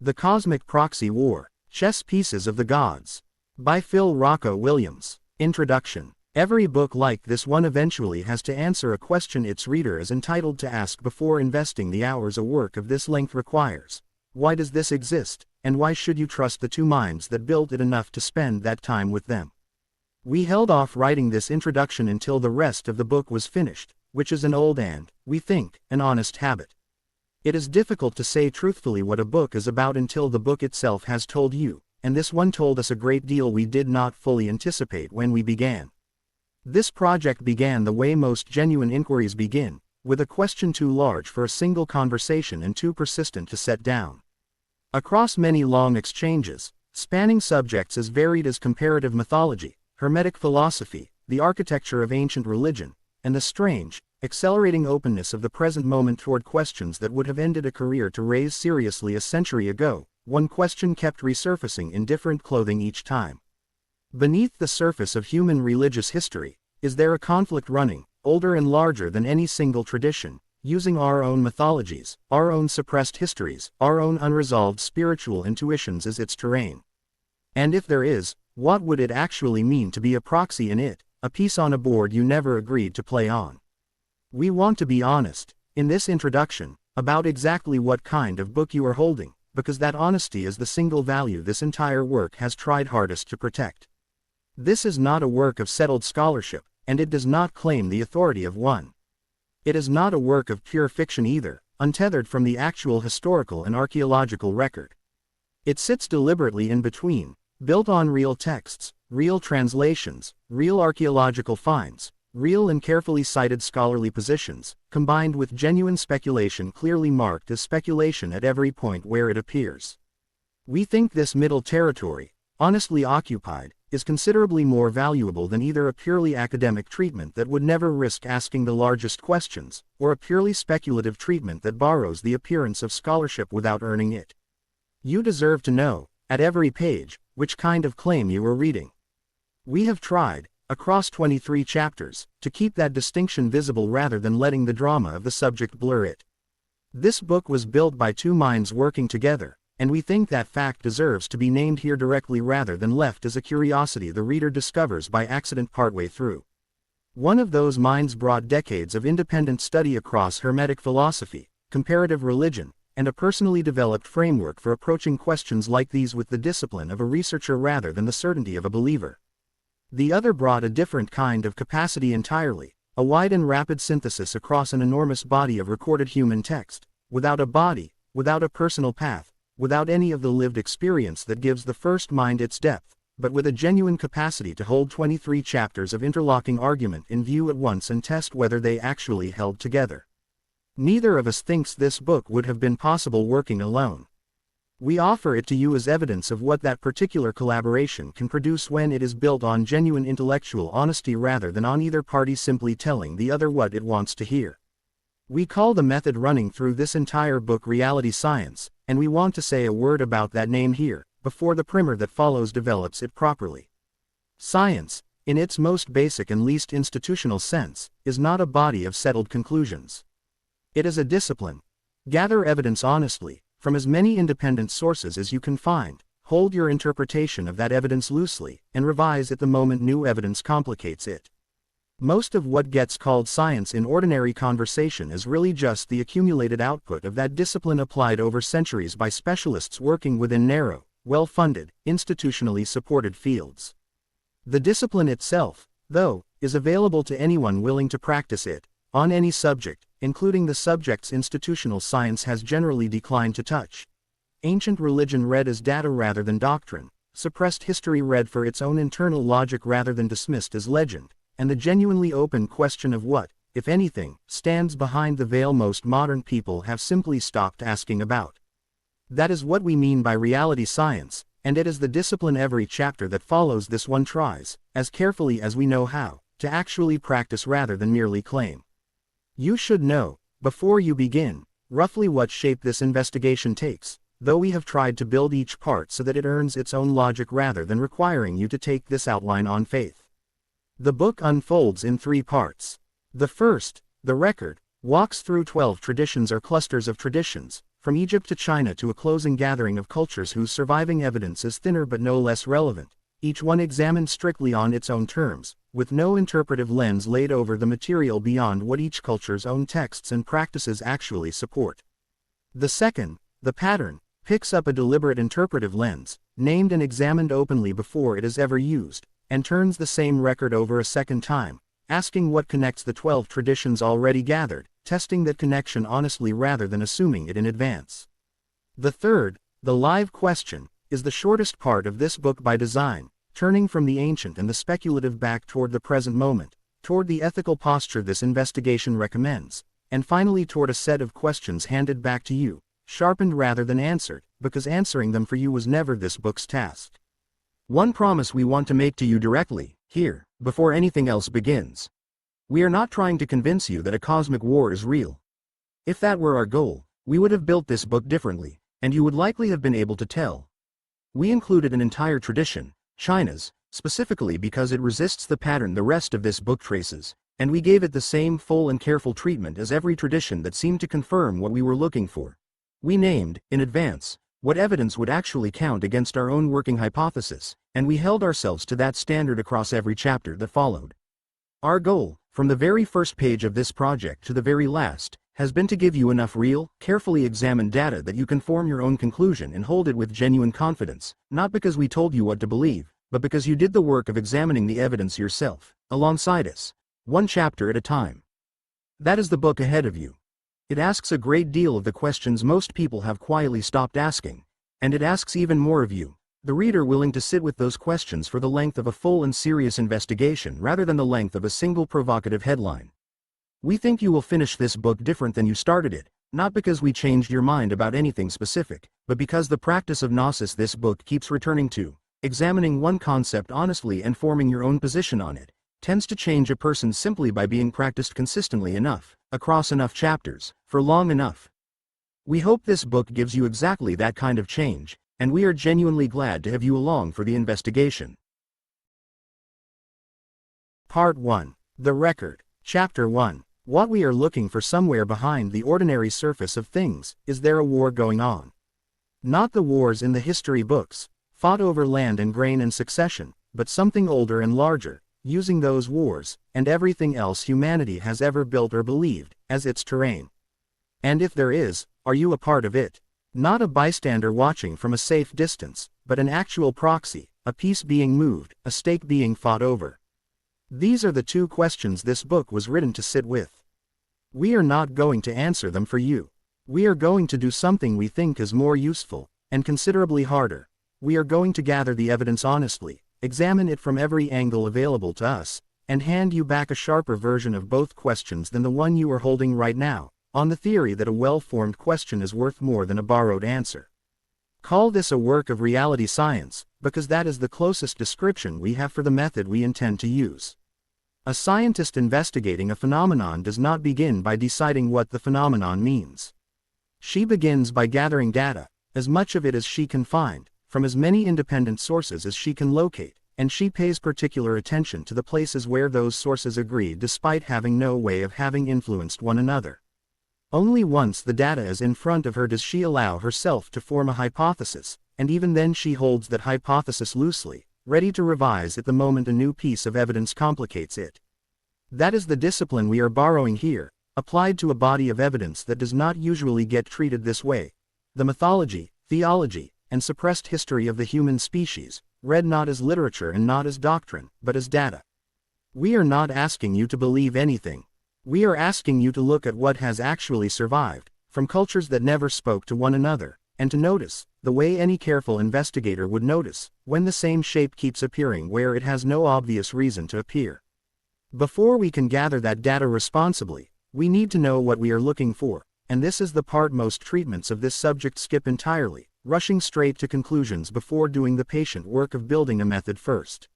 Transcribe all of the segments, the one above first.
The Cosmic Proxy War, Chess Pieces of the Gods. By Phil Rocco Williams. Introduction. Every book like this one eventually has to answer a question its reader is entitled to ask before investing the hours a work of this length requires. Why does this exist, and why should you trust the two minds that built it enough to spend that time with them? We held off writing this introduction until the rest of the book was finished, which is an old and, we think, an honest habit. It is difficult to say truthfully what a book is about until the book itself has told you, and this one told us a great deal we did not fully anticipate when we began. This project began the way most genuine inquiries begin, with a question too large for a single conversation and too persistent to set down. Across many long exchanges, spanning subjects as varied as comparative mythology, Hermetic philosophy, the architecture of ancient religion, and the strange, accelerating openness of the present moment toward questions that would have ended a career to raise seriously a century ago, one question kept resurfacing in different clothing each time. Beneath the surface of human religious history, is there a conflict running, older and larger than any single tradition, using our own mythologies, our own suppressed histories, our own unresolved spiritual intuitions as its terrain? And if there is, what would it actually mean to be a proxy in it, a piece on a board you never agreed to play on? We want to be honest, in this introduction, about exactly what kind of book you are holding, because that honesty is the single value this entire work has tried hardest to protect. This is not a work of settled scholarship, and it does not claim the authority of one. It is not a work of pure fiction either, untethered from the actual historical and archaeological record. It sits deliberately in between, built on real texts, real translations, real archaeological finds, real and carefully cited scholarly positions, combined with genuine speculation clearly marked as speculation at every point where it appears. We think this middle territory, honestly occupied, is considerably more valuable than either a purely academic treatment that would never risk asking the largest questions, or a purely speculative treatment that borrows the appearance of scholarship without earning it. You deserve to know, at every page, which kind of claim you are reading. We have tried, across 23 chapters, to keep that distinction visible rather than letting the drama of the subject blur it. This book was built by two minds working together, and we think that fact deserves to be named here directly rather than left as a curiosity the reader discovers by accident partway through. One of those minds brought decades of independent study across Hermetic philosophy, comparative religion, and a personally developed framework for approaching questions like these with the discipline of a researcher rather than the certainty of a believer. The other brought a different kind of capacity entirely, a wide and rapid synthesis across an enormous body of recorded human text, without a body, without a personal path, without any of the lived experience that gives the first mind its depth, but with a genuine capacity to hold 23 chapters of interlocking argument in view at once and test whether they actually held together. Neither of us thinks this book would have been possible working alone. We offer it to you as evidence of what that particular collaboration can produce when it is built on genuine intellectual honesty rather than on either party simply telling the other what it wants to hear. We call the method running through this entire book reality science, and we want to say a word about that name here, before the primer that follows develops it properly. Science, in its most basic and least institutional sense, is not a body of settled conclusions. It is a discipline. Gather evidence honestly, from as many independent sources as you can find, hold your interpretation of that evidence loosely, and revise it the moment new evidence complicates it. Most of what gets called science in ordinary conversation is really just the accumulated output of that discipline applied over centuries by specialists working within narrow, well-funded, institutionally supported fields. The discipline itself, though, is available to anyone willing to practice it, on any subject, including the subjects institutional science has generally declined to touch. Ancient religion read as data rather than doctrine, suppressed history read for its own internal logic rather than dismissed as legend, and the genuinely open question of what, if anything, stands behind the veil most modern people have simply stopped asking about. That is what we mean by reality science, and it is the discipline every chapter that follows this one tries, as carefully as we know how, to actually practice rather than merely claim. You should know, before you begin, roughly what shape this investigation takes, though we have tried to build each part so that it earns its own logic rather than requiring you to take this outline on faith. The book unfolds in 3 parts. The first, the record, walks through 12 traditions or clusters of traditions, from Egypt to China to a closing gathering of cultures whose surviving evidence is thinner but no less relevant, each one examined strictly on its own terms, with no interpretive lens laid over the material beyond what each culture's own texts and practices actually support. The second, the pattern, picks up a deliberate interpretive lens, named and examined openly before it is ever used, and turns the same record over a second time, asking what connects the 12 traditions already gathered, testing that connection honestly rather than assuming it in advance. The third, the live question, is the shortest part of this book by design, turning from the ancient and the speculative back toward the present moment, toward the ethical posture this investigation recommends, and finally toward a set of questions handed back to you, sharpened rather than answered, because answering them for you was never this book's task. One promise we want to make to you directly, here, before anything else begins. We are not trying to convince you that a cosmic war is real. If that were our goal, we would have built this book differently, and you would likely have been able to tell. We included an entire tradition, China's, specifically because it resists the pattern the rest of this book traces, and we gave it the same full and careful treatment as every tradition that seemed to confirm what we were looking for. We named, in advance, what evidence would actually count against our own working hypothesis, and we held ourselves to that standard across every chapter that followed. Our goal, from the very first page of this project to the very last, has been to give you enough real, carefully examined data that you can form your own conclusion and hold it with genuine confidence, not because we told you what to believe, but because you did the work of examining the evidence yourself, alongside us, one chapter at a time. That is the book ahead of you. It asks a great deal of the questions most people have quietly stopped asking, and it asks even more of you, the reader, willing to sit with those questions for the length of a full and serious investigation rather than the length of a single provocative headline. We think you will finish this book different than you started it, not because we changed your mind about anything specific, but because the practice of gnosis this book keeps returning to, examining one concept honestly and forming your own position on it, tends to change a person simply by being practiced consistently enough, across enough chapters, for long enough. We hope this book gives you exactly that kind of change, and we are genuinely glad to have you along for the investigation. Part 1. The Record. Chapter 1. What we are looking for somewhere behind the ordinary surface of things. Is there a war going on? Not the wars in the history books, fought over land and grain and succession, but something older and larger, using those wars, and everything else humanity has ever built or believed, as its terrain. And if there is, are you a part of it? Not a bystander watching from a safe distance, but an actual proxy, a piece being moved, a stake being fought over. These are the two questions this book was written to sit with. We are not going to answer them for you. We are going to do something we think is more useful, and considerably harder. We are going to gather the evidence honestly, examine it from every angle available to us, and hand you back a sharper version of both questions than the one you are holding right now, on the theory that a well-formed question is worth more than a borrowed answer. Call this a work of reality science, because that is the closest description we have for the method we intend to use. A scientist investigating a phenomenon does not begin by deciding what the phenomenon means. She begins by gathering data, as much of it as she can find, from as many independent sources as she can locate, and she pays particular attention to the places where those sources agree despite having no way of having influenced one another. Only once the data is in front of her does she allow herself to form a hypothesis, and even then she holds that hypothesis loosely, ready to revise at the moment a new piece of evidence complicates it. That is the discipline we are borrowing here, applied to a body of evidence that does not usually get treated this way. The mythology, theology, and suppressed history of the human species, read not as literature and not as doctrine, but as data. We are not asking you to believe anything. We are asking you to look at what has actually survived, from cultures that never spoke to one another, and to notice, the way any careful investigator would notice, when the same shape keeps appearing where it has no obvious reason to appear. Before we can gather that data responsibly, we need to know what we are looking for, and this is the part most treatments of this subject skip entirely, rushing straight to conclusions before doing the patient work of building a method first.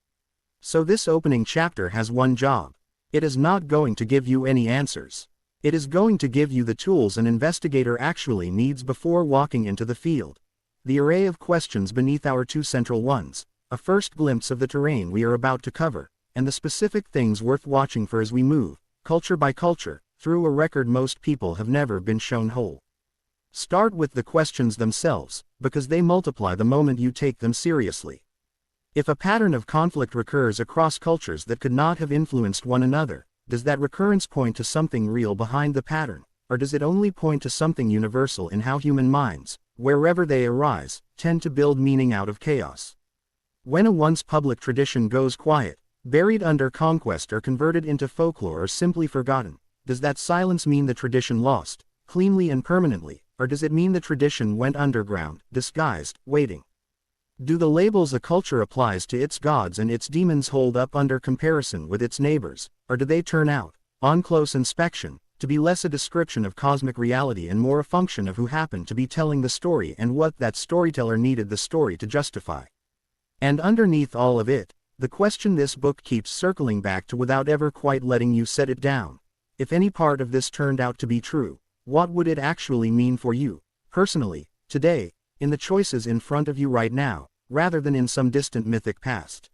So this opening chapter has one job. It is not going to give you any answers. It is going to give you the tools an investigator actually needs before walking into the field. The array of questions beneath our two central ones, a first glimpse of the terrain we are about to cover, and the specific things worth watching for as we move, culture by culture, through a record most people have never been shown whole. Start with the questions themselves, because they multiply the moment you take them seriously. If a pattern of conflict recurs across cultures that could not have influenced one another, does that recurrence point to something real behind the pattern, or does it only point to something universal in how human minds, wherever they arise, tend to build meaning out of chaos? When a once public tradition goes quiet, buried under conquest or converted into folklore or simply forgotten, does that silence mean the tradition lost, cleanly and permanently, or does it mean the tradition went underground, disguised, waiting? Do the labels a culture applies to its gods and its demons hold up under comparison with its neighbors, or do they turn out, on close inspection, to be less a description of cosmic reality and more a function of who happened to be telling the story and what that storyteller needed the story to justify? And underneath all of it, the question this book keeps circling back to without ever quite letting you set it down: if any part of this turned out to be true, what would it actually mean for you, personally, today, in the choices in front of you right now, rather than in some distant mythic past?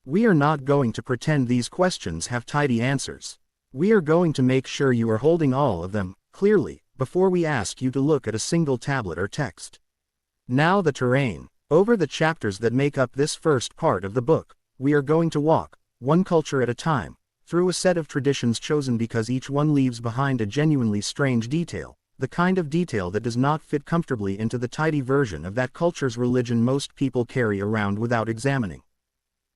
We are not going to pretend these questions have tidy answers. We are going to make sure you are holding all of them, clearly, before we ask you to look at a single tablet or text. Now the terrain. Over the chapters that make up this first part of the book, we are going to walk, one culture at a time, through a set of traditions chosen because each one leaves behind a genuinely strange detail, the kind of detail that does not fit comfortably into the tidy version of that culture's religion most people carry around without examining.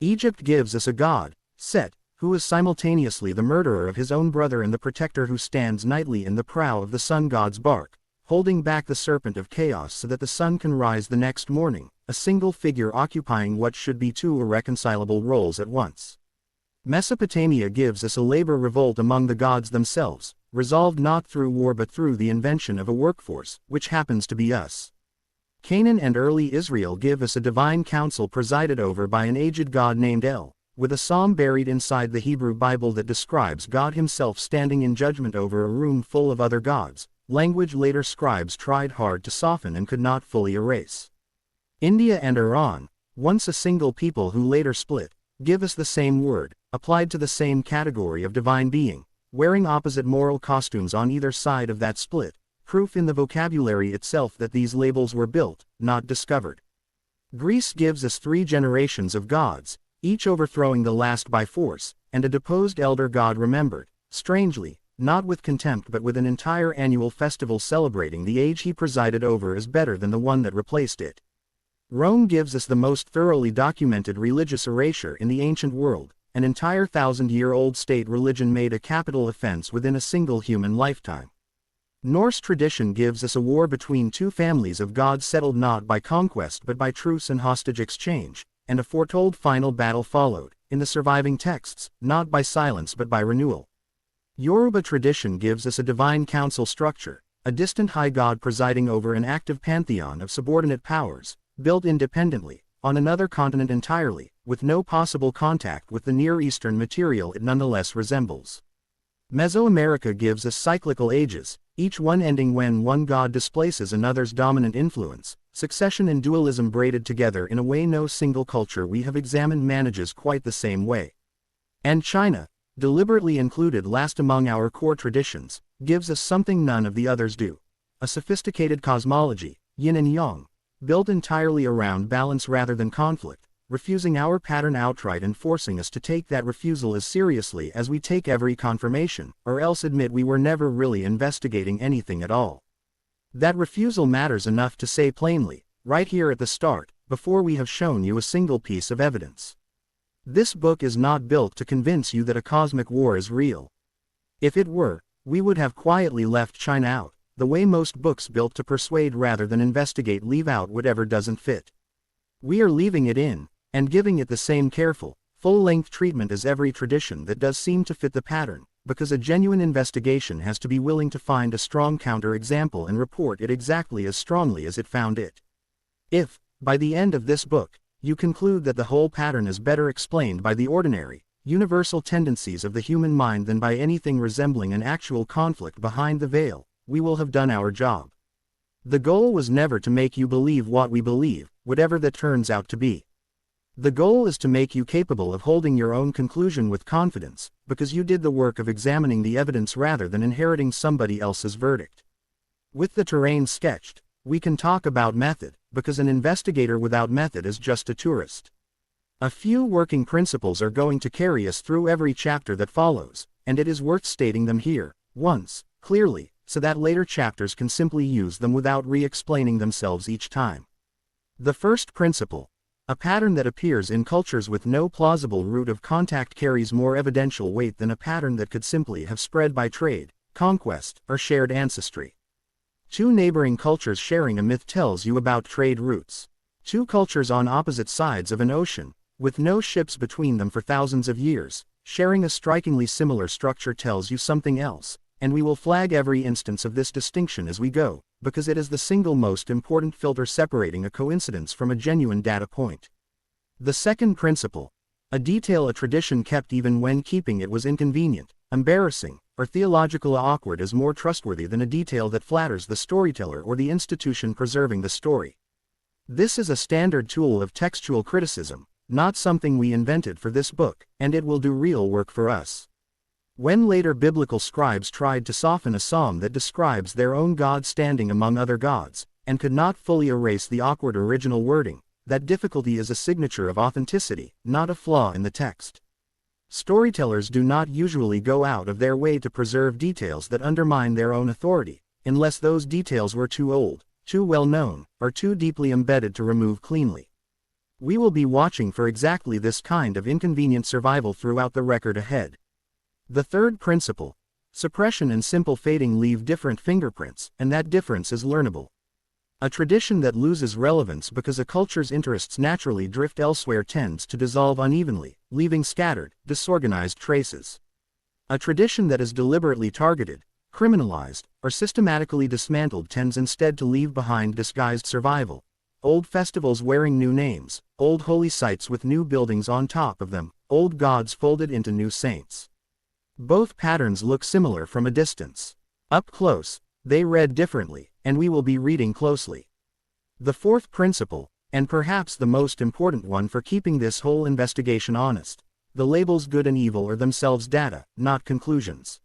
Egypt gives us a god, Set, who is simultaneously the murderer of his own brother and the protector who stands nightly in the prow of the sun god's bark, holding back the serpent of chaos so that the sun can rise the next morning, a single figure occupying what should be two irreconcilable roles at once. Mesopotamia gives us a labor revolt among the gods themselves, resolved not through war but through the invention of a workforce, which happens to be us. Canaan and early Israel give us a divine council presided over by an aged god named El, with a psalm buried inside the Hebrew Bible that describes God himself standing in judgment over a room full of other gods, language later scribes tried hard to soften and could not fully erase. India and Iran, once a single people who later split, give us the same word, applied to the same category of divine being, wearing opposite moral costumes on either side of that split, proof in the vocabulary itself that these labels were built, not discovered. Greece gives us 3 generations of gods, each overthrowing the last by force, and a deposed elder god remembered, strangely, not with contempt but with an entire annual festival celebrating the age he presided over as better than the one that replaced it. Rome gives us the most thoroughly documented religious erasure in the ancient world, an entire 1,000-year-old state religion made a capital offense within a single human lifetime. Norse tradition gives us a war between 2 families of gods settled not by conquest but by truce and hostage exchange, and a foretold final battle followed, in the surviving texts, not by silence but by renewal. Yoruba tradition gives us a divine council structure, a distant high god presiding over an active pantheon of subordinate powers, built independently, on another continent entirely, with no possible contact with the Near Eastern material it nonetheless resembles. Mesoamerica gives us cyclical ages, each one ending when one god displaces another's dominant influence, succession and dualism braided together in a way no single culture we have examined manages quite the same way. And China, deliberately included last among our core traditions, gives us something none of the others do: a sophisticated cosmology, yin and yang, built entirely around balance rather than conflict, refusing our pattern outright and forcing us to take that refusal as seriously as we take every confirmation, or else admit we were never really investigating anything at all. That refusal matters enough to say plainly, right here at the start, before we have shown you a single piece of evidence. This book is not built to convince you that a cosmic war is real. If it were, we would have quietly left China out, the way most books built to persuade rather than investigate leave out whatever doesn't fit. We are leaving it in, and giving it the same careful, full-length treatment as every tradition that does seem to fit the pattern, because a genuine investigation has to be willing to find a strong counter-example and report it exactly as strongly as it found it. If, by the end of this book, you conclude that the whole pattern is better explained by the ordinary, universal tendencies of the human mind than by anything resembling an actual conflict behind the veil, we will have done our job. The goal was never to make you believe what we believe, whatever that turns out to be. The goal is to make you capable of holding your own conclusion with confidence, because you did the work of examining the evidence rather than inheriting somebody else's verdict. With the terrain sketched, we can talk about method, because an investigator without method is just a tourist. A few working principles are going to carry us through every chapter that follows, and it is worth stating them here, once, clearly, so that later chapters can simply use them without re-explaining themselves each time. The first principle. A pattern that appears in cultures with no plausible route of contact carries more evidential weight than a pattern that could simply have spread by trade, conquest, or shared ancestry. Two neighboring cultures sharing a myth tells you about trade routes. Two cultures on opposite sides of an ocean, with no ships between them for thousands of years, sharing a strikingly similar structure tells you something else, and we will flag every instance of this distinction as we go, because it is the single most important filter separating a coincidence from a genuine data point. The second principle. A detail a tradition kept even when keeping it was inconvenient, embarrassing, or theologically awkward is more trustworthy than a detail that flatters the storyteller or the institution preserving the story. This is a standard tool of textual criticism, not something we invented for this book, and it will do real work for us. When later biblical scribes tried to soften a psalm that describes their own God standing among other gods, and could not fully erase the awkward original wording, that difficulty is a signature of authenticity, not a flaw in the text. Storytellers do not usually go out of their way to preserve details that undermine their own authority, unless those details were too old, too well known, or too deeply embedded to remove cleanly. We will be watching for exactly this kind of inconvenient survival throughout the record ahead. The third principle. Suppression and simple fading leave different fingerprints, and that difference is learnable. A tradition that loses relevance because a culture's interests naturally drift elsewhere tends to dissolve unevenly, leaving scattered, disorganized traces. A tradition that is deliberately targeted, criminalized, or systematically dismantled tends instead to leave behind disguised survival. Old festivals wearing new names, old holy sites with new buildings on top of them, old gods folded into new saints. Both patterns look similar from a distance. Up close, they read differently, and we will be reading closely. The fourth principle, and perhaps the most important one for keeping this whole investigation honest, the labels good and evil are themselves data, not conclusions.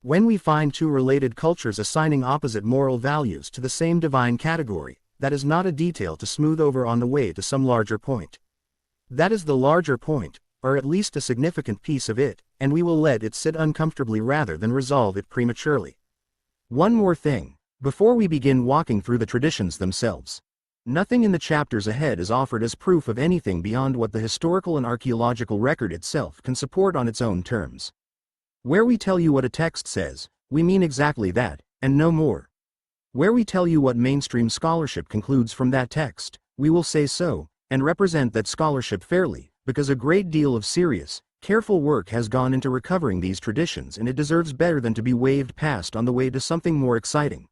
When we find two related cultures assigning opposite moral values to the same divine category, that is not a detail to smooth over on the way to some larger point. That is the larger point, or at least a significant piece of it, and we will let it sit uncomfortably rather than resolve it prematurely. One more thing, before we begin walking through the traditions themselves. Nothing in the chapters ahead is offered as proof of anything beyond what the historical and archaeological record itself can support on its own terms. Where we tell you what a text says, we mean exactly that, and no more. Where we tell you what mainstream scholarship concludes from that text, we will say so, and represent that scholarship fairly, because a great deal of serious, careful work has gone into recovering these traditions, and it deserves better than to be waved past on the way to something more exciting.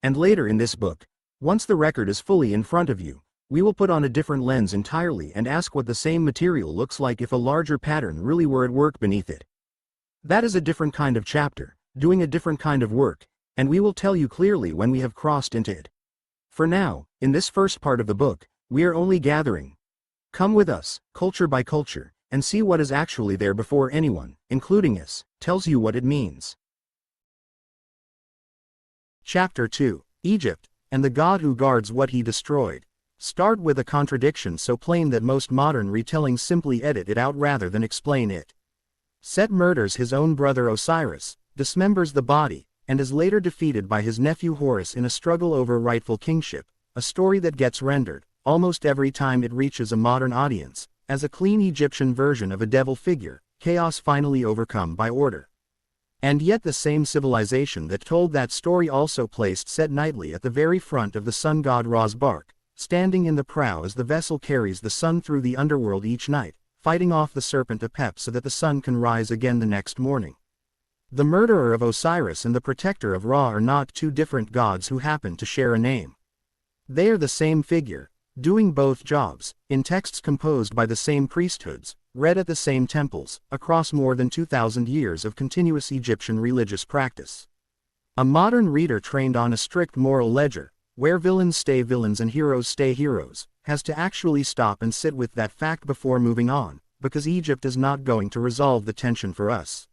And later in this book, once the record is fully in front of you, we will put on a different lens entirely and ask what the same material looks like if a larger pattern really were at work beneath it. That is a different kind of chapter, doing a different kind of work, and we will tell you clearly when we have crossed into it. For now, in this first part of the book, we are only gathering. Come with us, culture by culture, and see what is actually there before anyone, including us, tells you what it means. Chapter 2, Egypt, and the God who guards what he destroyed. Start with a contradiction so plain that most modern retellings simply edit it out rather than explain it. Set murders his own brother Osiris, dismembers the body, and is later defeated by his nephew Horus in a struggle over rightful kingship, a story that gets rendered, almost every time it reaches a modern audience, as a clean Egyptian version of a devil figure, chaos finally overcome by order. And yet the same civilization that told that story also placed Set nightly at the very front of the sun god Ra's bark, standing in the prow as the vessel carries the sun through the underworld each night, fighting off the serpent Apep so that the sun can rise again the next morning. The murderer of Osiris and the protector of Ra are not two different gods who happen to share a name. They are the same figure, doing both jobs, in texts composed by the same priesthoods, read at the same temples, across more than 2,000 years of continuous Egyptian religious practice. A modern reader trained on a strict moral ledger, where villains stay villains and heroes stay heroes, has to actually stop and sit with that fact before moving on, because Egypt is not going to resolve the tension for us.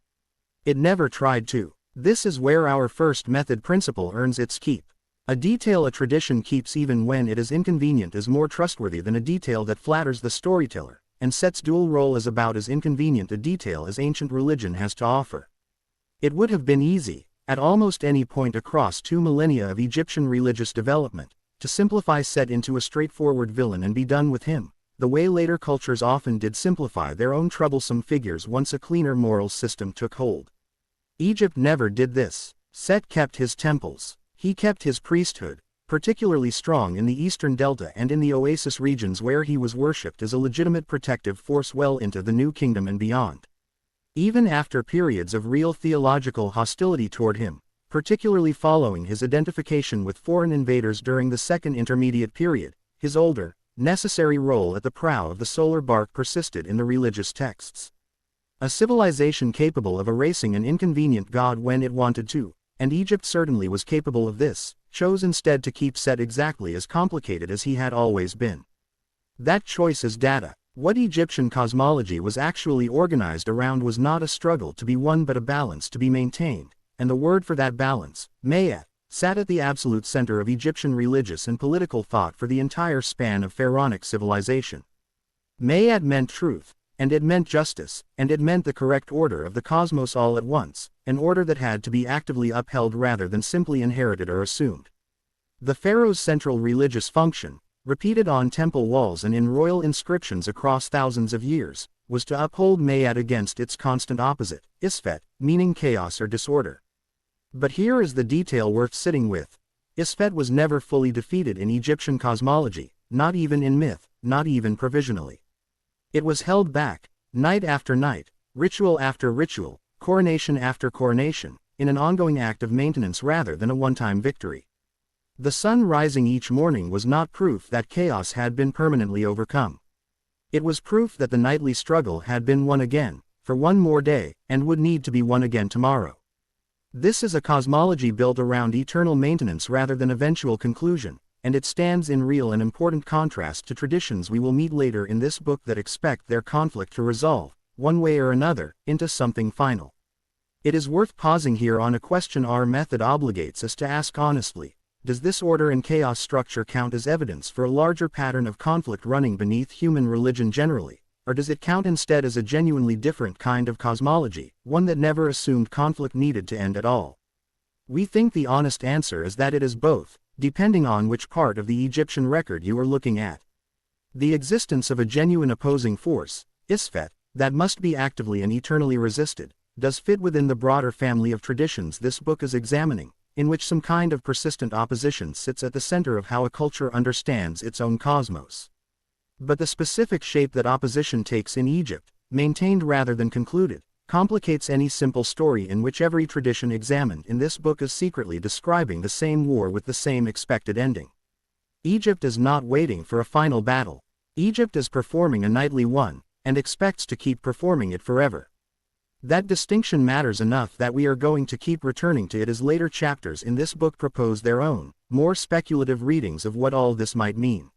It never tried to. This is where our first method principle earns its keep. A detail a tradition keeps even when it is inconvenient is more trustworthy than a detail that flatters the storyteller, and Set's dual role is about as inconvenient a detail as ancient religion has to offer. It would have been easy, at almost any point across 2 millennia of Egyptian religious development, to simplify Set into a straightforward villain and be done with him, the way later cultures often did simplify their own troublesome figures once a cleaner moral system took hold. Egypt never did this. Set kept his temples. He kept his priesthood, particularly strong in the eastern delta and in the oasis regions where he was worshipped as a legitimate protective force well into the New Kingdom and beyond. Even after periods of real theological hostility toward him, particularly following his identification with foreign invaders during the Second Intermediate Period, his older, necessary role at the prow of the solar bark persisted in the religious texts. A civilization capable of erasing an inconvenient god when it wanted to, and Egypt certainly was capable of this, chose instead to keep Set exactly as complicated as he had always been. That choice is data. What Egyptian cosmology was actually organized around was not a struggle to be won but a balance to be maintained, and the word for that balance, Mayat, sat at the absolute center of Egyptian religious and political thought for the entire span of pharaonic civilization. Mayat meant truth, and it meant justice, and it meant the correct order of the cosmos all at once, an order that had to be actively upheld rather than simply inherited or assumed. The pharaoh's central religious function, repeated on temple walls and in royal inscriptions across thousands of years, was to uphold Mayat against its constant opposite, Isfet, meaning chaos or disorder. But here is the detail worth sitting with. Isfet was never fully defeated in Egyptian cosmology, not even in myth, not even provisionally. It was held back, night after night, ritual after ritual, coronation after coronation, in an ongoing act of maintenance rather than a one-time victory. The sun rising each morning was not proof that chaos had been permanently overcome. It was proof that the nightly struggle had been won again, for one more day, and would need to be won again tomorrow. This is a cosmology built around eternal maintenance rather than eventual conclusion, and it stands in real and important contrast to traditions we will meet later in this book that expect their conflict to resolve, one way or another, into something final. It is worth pausing here on a question our method obligates us to ask honestly. Does this order and chaos structure count as evidence for a larger pattern of conflict running beneath human religion generally, or does it count instead as a genuinely different kind of cosmology, one that never assumed conflict needed to end at all? We think the honest answer is that it is both, depending on which part of the Egyptian record you are looking at. The existence of a genuine opposing force, Isfet, that must be actively and eternally resisted, does fit within the broader family of traditions this book is examining, in which some kind of persistent opposition sits at the center of how a culture understands its own cosmos. But the specific shape that opposition takes in Egypt, maintained rather than concluded, complicates any simple story in which every tradition examined in this book is secretly describing the same war with the same expected ending. Egypt is not waiting for a final battle. Egypt is performing a nightly one, and expects to keep performing it forever. That distinction matters enough that we are going to keep returning to it as later chapters in this book propose their own, more speculative readings of what all this might mean.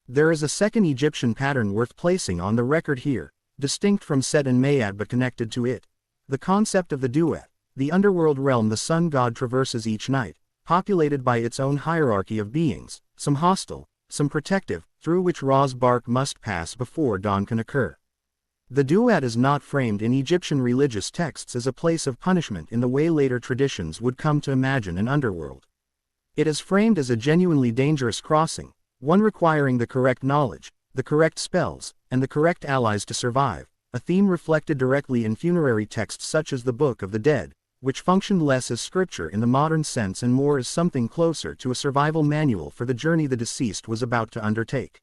There is a second Egyptian pattern worth placing on the record here, distinct from Set and Mayat but connected to it. The concept of the duat, the underworld realm the sun god traverses each night, populated by its own hierarchy of beings, some hostile, some protective, through which Ra's bark must pass before dawn can occur. The duat is not framed in Egyptian religious texts as a place of punishment in the way later traditions would come to imagine an underworld. It is framed as a genuinely dangerous crossing, one requiring the correct knowledge, the correct spells, and the correct allies to survive, a theme reflected directly in funerary texts such as the Book of the Dead, which functioned less as scripture in the modern sense and more as something closer to a survival manual for the journey the deceased was about to undertake.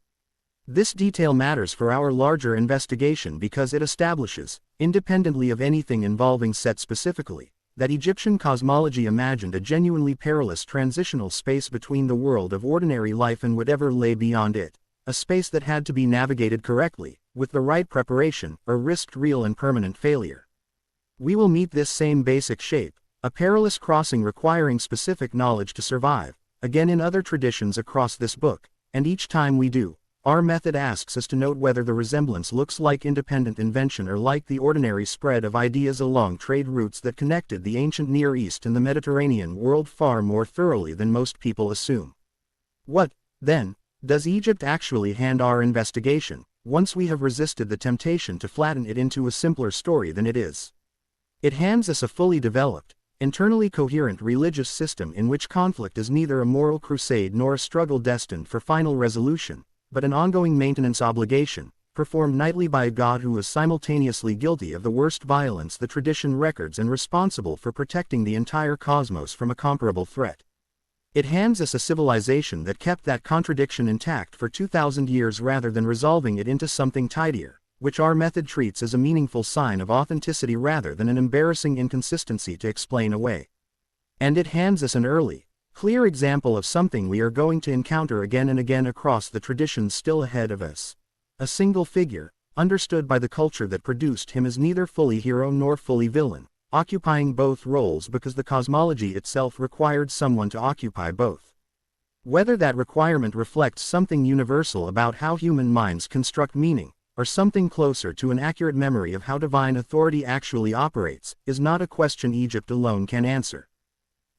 This detail matters for our larger investigation because it establishes, independently of anything involving Set specifically, that Egyptian cosmology imagined a genuinely perilous transitional space between the world of ordinary life and whatever lay beyond it, a space that had to be navigated correctly, with the right preparation, or risked real and permanent failure. We will meet this same basic shape, a perilous crossing requiring specific knowledge to survive, again in other traditions across this book, and each time we do, Our method asks us to note whether the resemblance looks like independent invention or like the ordinary spread of ideas along trade routes that connected the ancient Near East and the Mediterranean world far more thoroughly than most people assume. What, then, does Egypt actually hand our investigation, once we have resisted the temptation to flatten it into a simpler story than it is? It hands us a fully developed, internally coherent religious system in which conflict is neither a moral crusade nor a struggle destined for final resolution, but an ongoing maintenance obligation, performed nightly by a God who is simultaneously guilty of the worst violence the tradition records and responsible for protecting the entire cosmos from a comparable threat. It hands us a civilization that kept that contradiction intact for 2,000 years rather than resolving it into something tidier, which our method treats as a meaningful sign of authenticity rather than an embarrassing inconsistency to explain away. And it hands us an early, clear example of something we are going to encounter again and again across the traditions still ahead of us. A single figure, understood by the culture that produced him as neither fully hero nor fully villain, occupying both roles because the cosmology itself required someone to occupy both. Whether that requirement reflects something universal about how human minds construct meaning, or something closer to an accurate memory of how divine authority actually operates, is not a question Egypt alone can answer.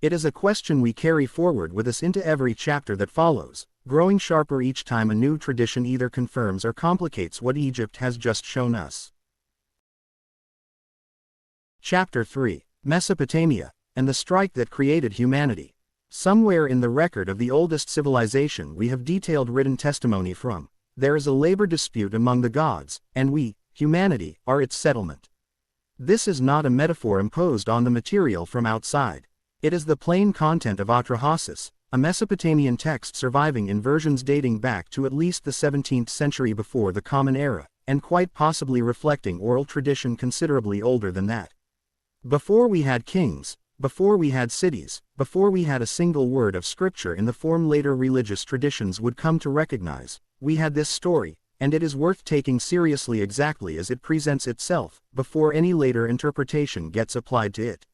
It is a question we carry forward with us into every chapter that follows, growing sharper each time a new tradition either confirms or complicates what Egypt has just shown us. Chapter 3: Mesopotamia, and the Strike That Created Humanity. Somewhere in the record of the oldest civilization we have detailed written testimony from, there is a labor dispute among the gods, and we, humanity, are its settlement. This is not a metaphor imposed on the material from outside. It is the plain content of Atrahasis, a Mesopotamian text surviving in versions dating back to at least the 17th century before the Common Era, and quite possibly reflecting oral tradition considerably older than that. Before we had kings, before we had cities, before we had a single word of scripture in the form later religious traditions would come to recognize, we had this story, and it is worth taking seriously exactly as it presents itself, before any later interpretation gets applied to it.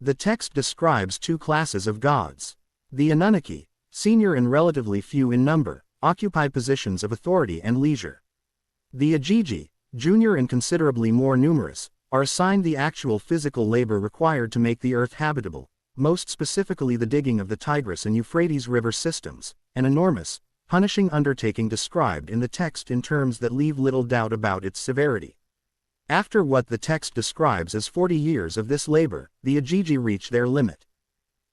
The text describes two classes of gods. The Anunnaki, senior and relatively few in number, occupy positions of authority and leisure. The Agigi, junior and considerably more numerous, are assigned the actual physical labor required to make the earth habitable, most specifically the digging of the Tigris and Euphrates river systems, an enormous, punishing undertaking described in the text in terms that leave little doubt about its severity. After what the text describes as 40 years of this labor, the Agigi reach their limit.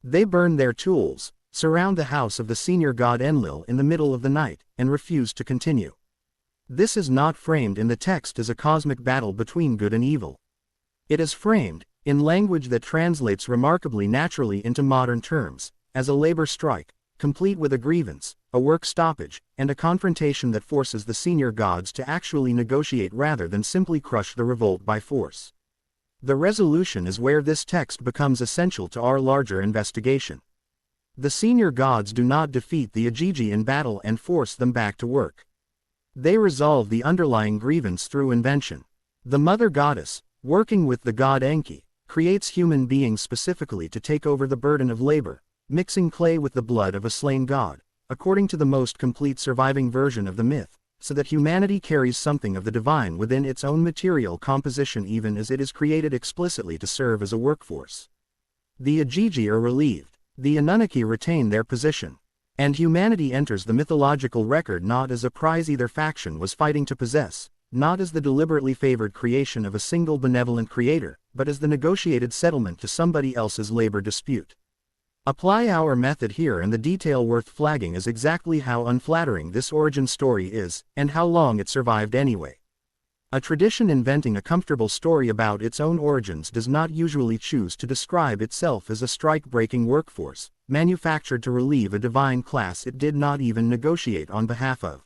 They burn their tools, surround the house of the senior god Enlil in the middle of the night, and refuse to continue. This is not framed in the text as a cosmic battle between good and evil. It is framed, in language that translates remarkably naturally into modern terms, as a labor strike, complete with a grievance, a work stoppage, and a confrontation that forces the senior gods to actually negotiate rather than simply crush the revolt by force. The resolution is where this text becomes essential to our larger investigation. The senior gods do not defeat the Agigi in battle and force them back to work. They resolve the underlying grievance through invention. The mother goddess, working with the god Enki, creates human beings specifically to take over the burden of labor, mixing clay with the blood of a slain god, according to the most complete surviving version of the myth, so that humanity carries something of the divine within its own material composition even as it is created explicitly to serve as a workforce. The Agigi are relieved, the Anunnaki retain their position, and humanity enters the mythological record not as a prize either faction was fighting to possess, not as the deliberately favored creation of a single benevolent creator, but as the negotiated settlement to somebody else's labor dispute. Apply our method here and the detail worth flagging is exactly how unflattering this origin story is, and how long it survived anyway. A tradition inventing a comfortable story about its own origins does not usually choose to describe itself as a strike-breaking workforce, manufactured to relieve a divine class it did not even negotiate on behalf of.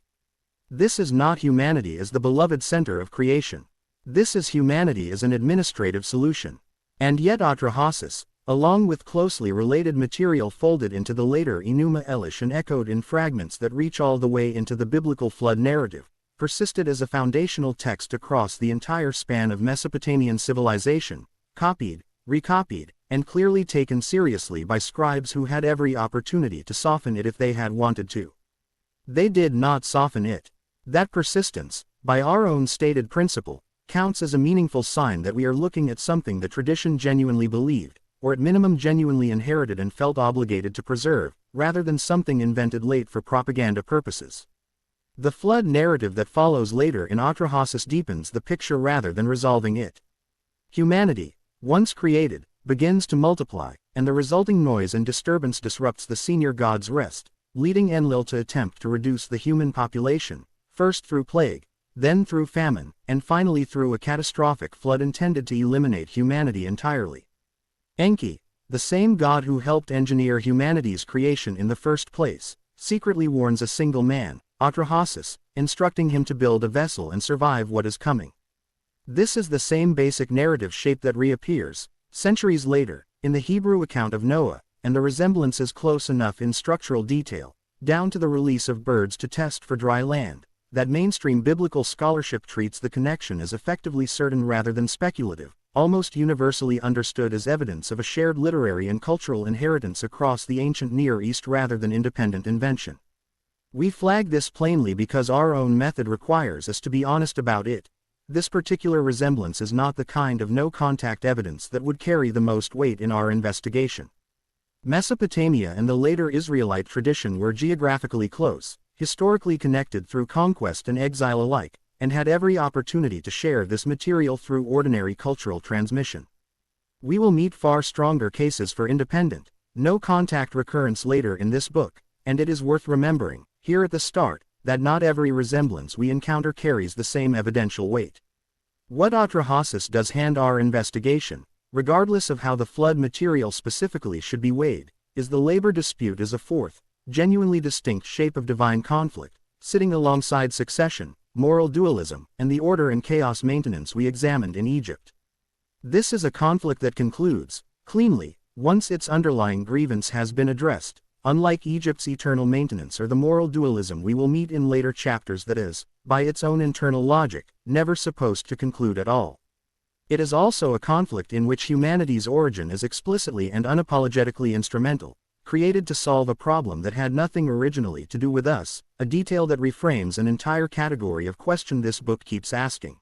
This is not humanity as the beloved center of creation. This is humanity as an administrative solution. And yet Atrahasis, along with closely related material folded into the later Enuma Elish and echoed in fragments that reach all the way into the biblical flood narrative, persisted as a foundational text across the entire span of Mesopotamian civilization, copied, recopied, and clearly taken seriously by scribes who had every opportunity to soften it if they had wanted to. They did not soften it. That persistence, by our own stated principle, counts as a meaningful sign that we are looking at something that tradition genuinely believed, or at minimum genuinely inherited and felt obligated to preserve, rather than something invented late for propaganda purposes. The flood narrative that follows later in Atrahasis deepens the picture rather than resolving it. Humanity, once created, begins to multiply, and the resulting noise and disturbance disrupts the senior god's rest, leading Enlil to attempt to reduce the human population, first through plague, then through famine, and finally through a catastrophic flood intended to eliminate humanity entirely. Enki, the same god who helped engineer humanity's creation in the first place, secretly warns a single man, Atrahasis, instructing him to build a vessel and survive what is coming. This is the same basic narrative shape that reappears, centuries later, in the Hebrew account of Noah, and the resemblance is close enough in structural detail, down to the release of birds to test for dry land, that mainstream biblical scholarship treats the connection as effectively certain rather than speculative, almost universally understood as evidence of a shared literary and cultural inheritance across the ancient Near East rather than independent invention. We flag this plainly because our own method requires us to be honest about it. This particular resemblance is not the kind of no-contact evidence that would carry the most weight in our investigation. Mesopotamia and the later Israelite tradition were geographically close, historically connected through conquest and exile alike, and had every opportunity to share this material through ordinary cultural transmission. We will meet far stronger cases for independent, no-contact recurrence later in this book, and it is worth remembering, here at the start, that not every resemblance we encounter carries the same evidential weight. What Atrahasis does hand our investigation, regardless of how the flood material specifically should be weighed, is the labor dispute as a fourth, genuinely distinct shape of divine conflict, sitting alongside succession, moral dualism, and the order and chaos maintenance we examined in Egypt. This is a conflict that concludes, cleanly, once its underlying grievance has been addressed, unlike Egypt's eternal maintenance or the moral dualism we will meet in later chapters that is, by its own internal logic, never supposed to conclude at all. It is also a conflict in which humanity's origin is explicitly and unapologetically instrumental, created to solve a problem that had nothing originally to do with us, a detail that reframes an entire category of question this book keeps asking.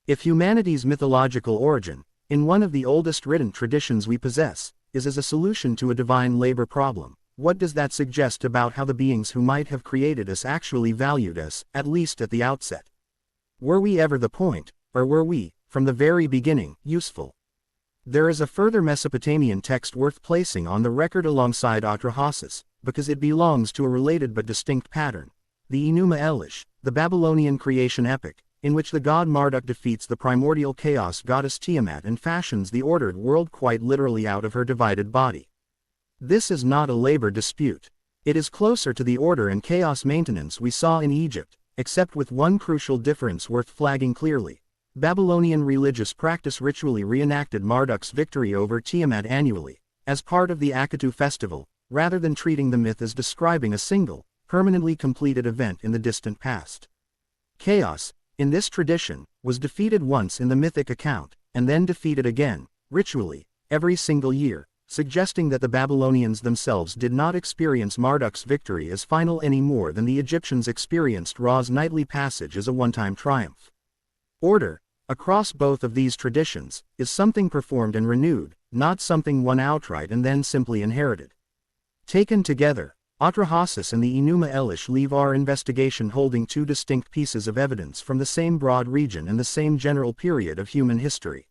If humanity's mythological origin, in one of the oldest written traditions we possess, is as a solution to a divine labor problem, what does that suggest about how the beings who might have created us actually valued us, at least at the outset? Were we ever the point, or were we, from the very beginning, useful? There is a further Mesopotamian text worth placing on the record alongside Atrahasis, because it belongs to a related but distinct pattern, the Enuma Elish, the Babylonian creation epic, in which the god Marduk defeats the primordial chaos goddess Tiamat and fashions the ordered world quite literally out of her divided body. This is not a labor dispute. It is closer to the order and chaos maintenance we saw in Egypt, except with one crucial difference worth flagging clearly. Babylonian religious practice ritually reenacted Marduk's victory over Tiamat annually, as part of the Akatu festival, rather than treating the myth as describing a single, permanently completed event in the distant past. Chaos, in this tradition, was defeated once in the mythic account, and then defeated again, ritually, every single year, suggesting that the Babylonians themselves did not experience Marduk's victory as final any more than the Egyptians experienced Ra's nightly passage as a one-time triumph. Order, across both of these traditions, is something performed and renewed, not something won outright and then simply inherited. Taken together, Atrahasis and the Enuma Elish leave our investigation holding two distinct pieces of evidence from the same broad region and the same general period of human history.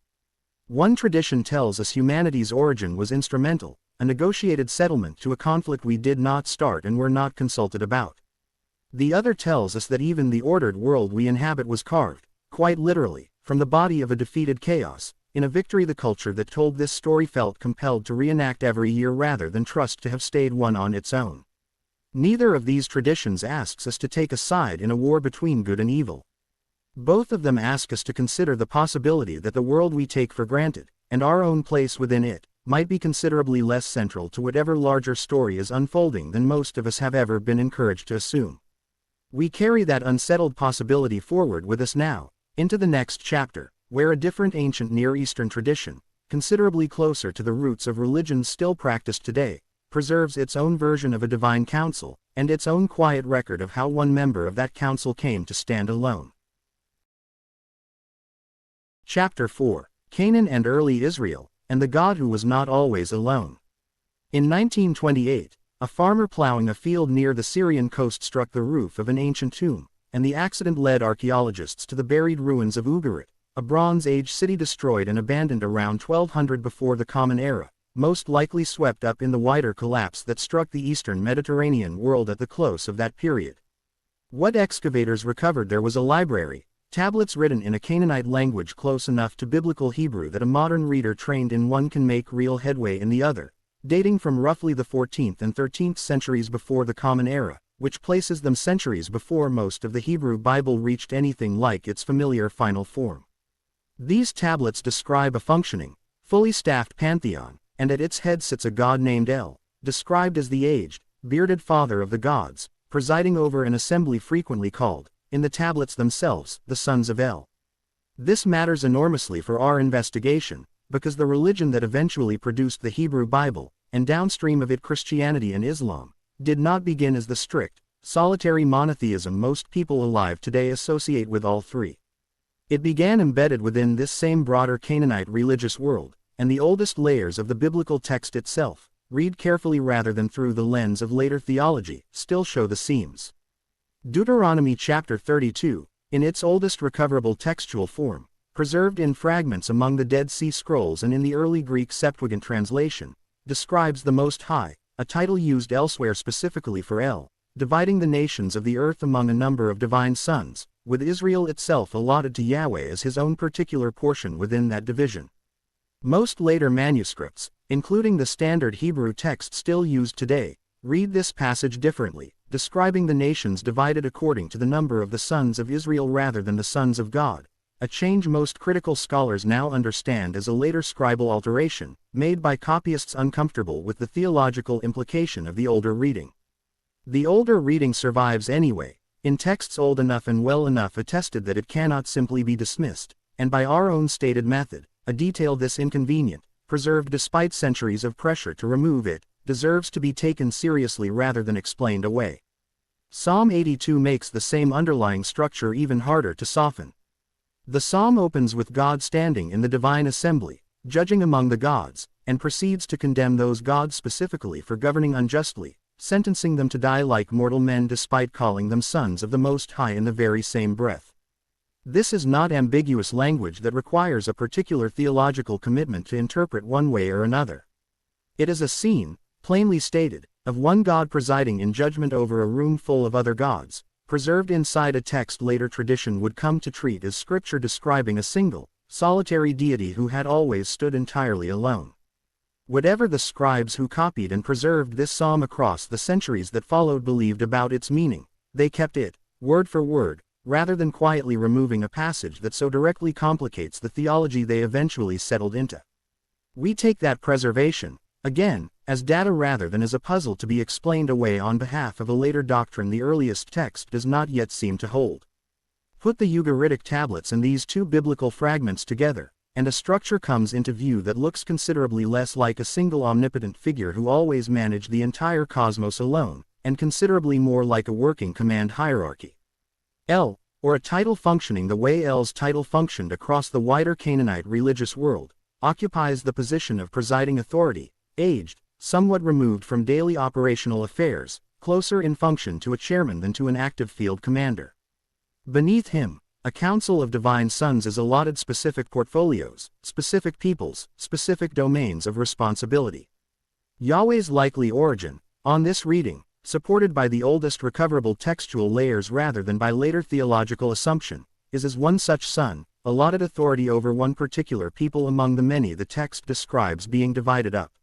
One tradition tells us humanity's origin was instrumental, a negotiated settlement to a conflict we did not start and were not consulted about. The other tells us that even the ordered world we inhabit was carved, quite literally, from the body of a defeated chaos, in a victory the culture that told this story felt compelled to reenact every year rather than trust to have stayed one on its own. Neither of these traditions asks us to take a side in a war between good and evil. Both of them ask us to consider the possibility that the world we take for granted, and our own place within it, might be considerably less central to whatever larger story is unfolding than most of us have ever been encouraged to assume. We carry that unsettled possibility forward with us now, into the next chapter, where a different ancient Near Eastern tradition, considerably closer to the roots of religions still practiced today, preserves its own version of a divine council, and its own quiet record of how one member of that council came to stand alone. Chapter 4: Canaan and Early Israel, and the God Who Was Not Always Alone. In 1928, a farmer plowing a field near the Syrian coast struck the roof of an ancient tomb, and the accident led archaeologists to the buried ruins of Ugarit, a Bronze Age city destroyed and abandoned around 1200 before the Common Era, most likely swept up in the wider collapse that struck the eastern Mediterranean world at the close of that period. What excavators recovered there was a library, tablets written in a Canaanite language close enough to biblical Hebrew that a modern reader trained in one can make real headway in the other, dating from roughly the 14th and 13th centuries before the Common Era, which places them centuries before most of the Hebrew Bible reached anything like its familiar final form. These tablets describe a functioning, fully staffed pantheon, and at its head sits a god named El, described as the aged, bearded father of the gods, presiding over an assembly frequently called, in the tablets themselves, the sons of El. This matters enormously for our investigation, because the religion that eventually produced the Hebrew Bible, and downstream of it Christianity and Islam, did not begin as the strict, solitary monotheism most people alive today associate with all three. It began embedded within this same broader Canaanite religious world, and the oldest layers of the biblical text itself, read carefully rather than through the lens of later theology, still show the seams. Deuteronomy chapter 32, in its oldest recoverable textual form, preserved in fragments among the Dead Sea Scrolls and in the early Greek Septuagint translation, describes the Most High, a title used elsewhere specifically for El, dividing the nations of the earth among a number of divine sons, with Israel itself allotted to Yahweh as his own particular portion within that division. Most later manuscripts, including the standard Hebrew text still used today, read this passage differently, describing the nations divided according to the number of the sons of Israel rather than the sons of God, a change most critical scholars now understand as a later scribal alteration, made by copyists uncomfortable with the theological implication of the older reading. The older reading survives anyway, in texts old enough and well enough attested that it cannot simply be dismissed, and by our own stated method, a detail this inconvenient, preserved despite centuries of pressure to remove it, deserves to be taken seriously rather than explained away. Psalm 82 makes the same underlying structure even harder to soften. The psalm opens with God standing in the divine assembly, judging among the gods, and proceeds to condemn those gods specifically for governing unjustly, sentencing them to die like mortal men despite calling them sons of the Most High in the very same breath. This is not ambiguous language that requires a particular theological commitment to interpret one way or another. It is a scene, plainly stated, of one God presiding in judgment over a room full of other gods, preserved inside a text later tradition would come to treat as scripture describing a single, solitary deity who had always stood entirely alone. Whatever the scribes who copied and preserved this psalm across the centuries that followed believed about its meaning, they kept it, word for word, rather than quietly removing a passage that so directly complicates the theology they eventually settled into. We take that preservation, again, as data rather than as a puzzle to be explained away on behalf of a later doctrine the earliest text does not yet seem to hold. Put the Ugaritic tablets and these two biblical fragments together, and a structure comes into view that looks considerably less like a single omnipotent figure who always managed the entire cosmos alone, and considerably more like a working command hierarchy. El, or a title functioning the way El's title functioned across the wider Canaanite religious world, occupies the position of presiding authority, aged, somewhat removed from daily operational affairs, closer in function to a chairman than to an active field commander. Beneath him, a council of divine sons is allotted specific portfolios, specific peoples, specific domains of responsibility. Yahweh's likely origin, on this reading, supported by the oldest recoverable textual layers rather than by later theological assumption, is as one such son, allotted authority over one particular people among the many the text describes being divided up.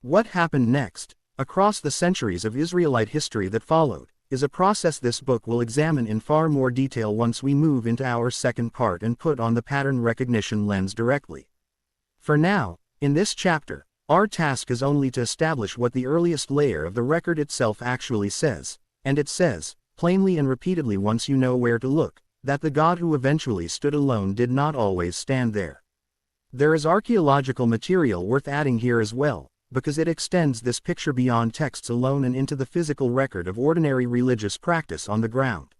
What happened next, across the centuries of Israelite history that followed, is a process this book will examine in far more detail once we move into our second part and put on the pattern recognition lens directly. For now, in this chapter, our task is only to establish what the earliest layer of the record itself actually says, and it says, plainly and repeatedly once you know where to look, that the God who eventually stood alone did not always stand there. There is archaeological material worth adding here as well, because it extends this picture beyond texts alone and into the physical record of ordinary religious practice on the ground.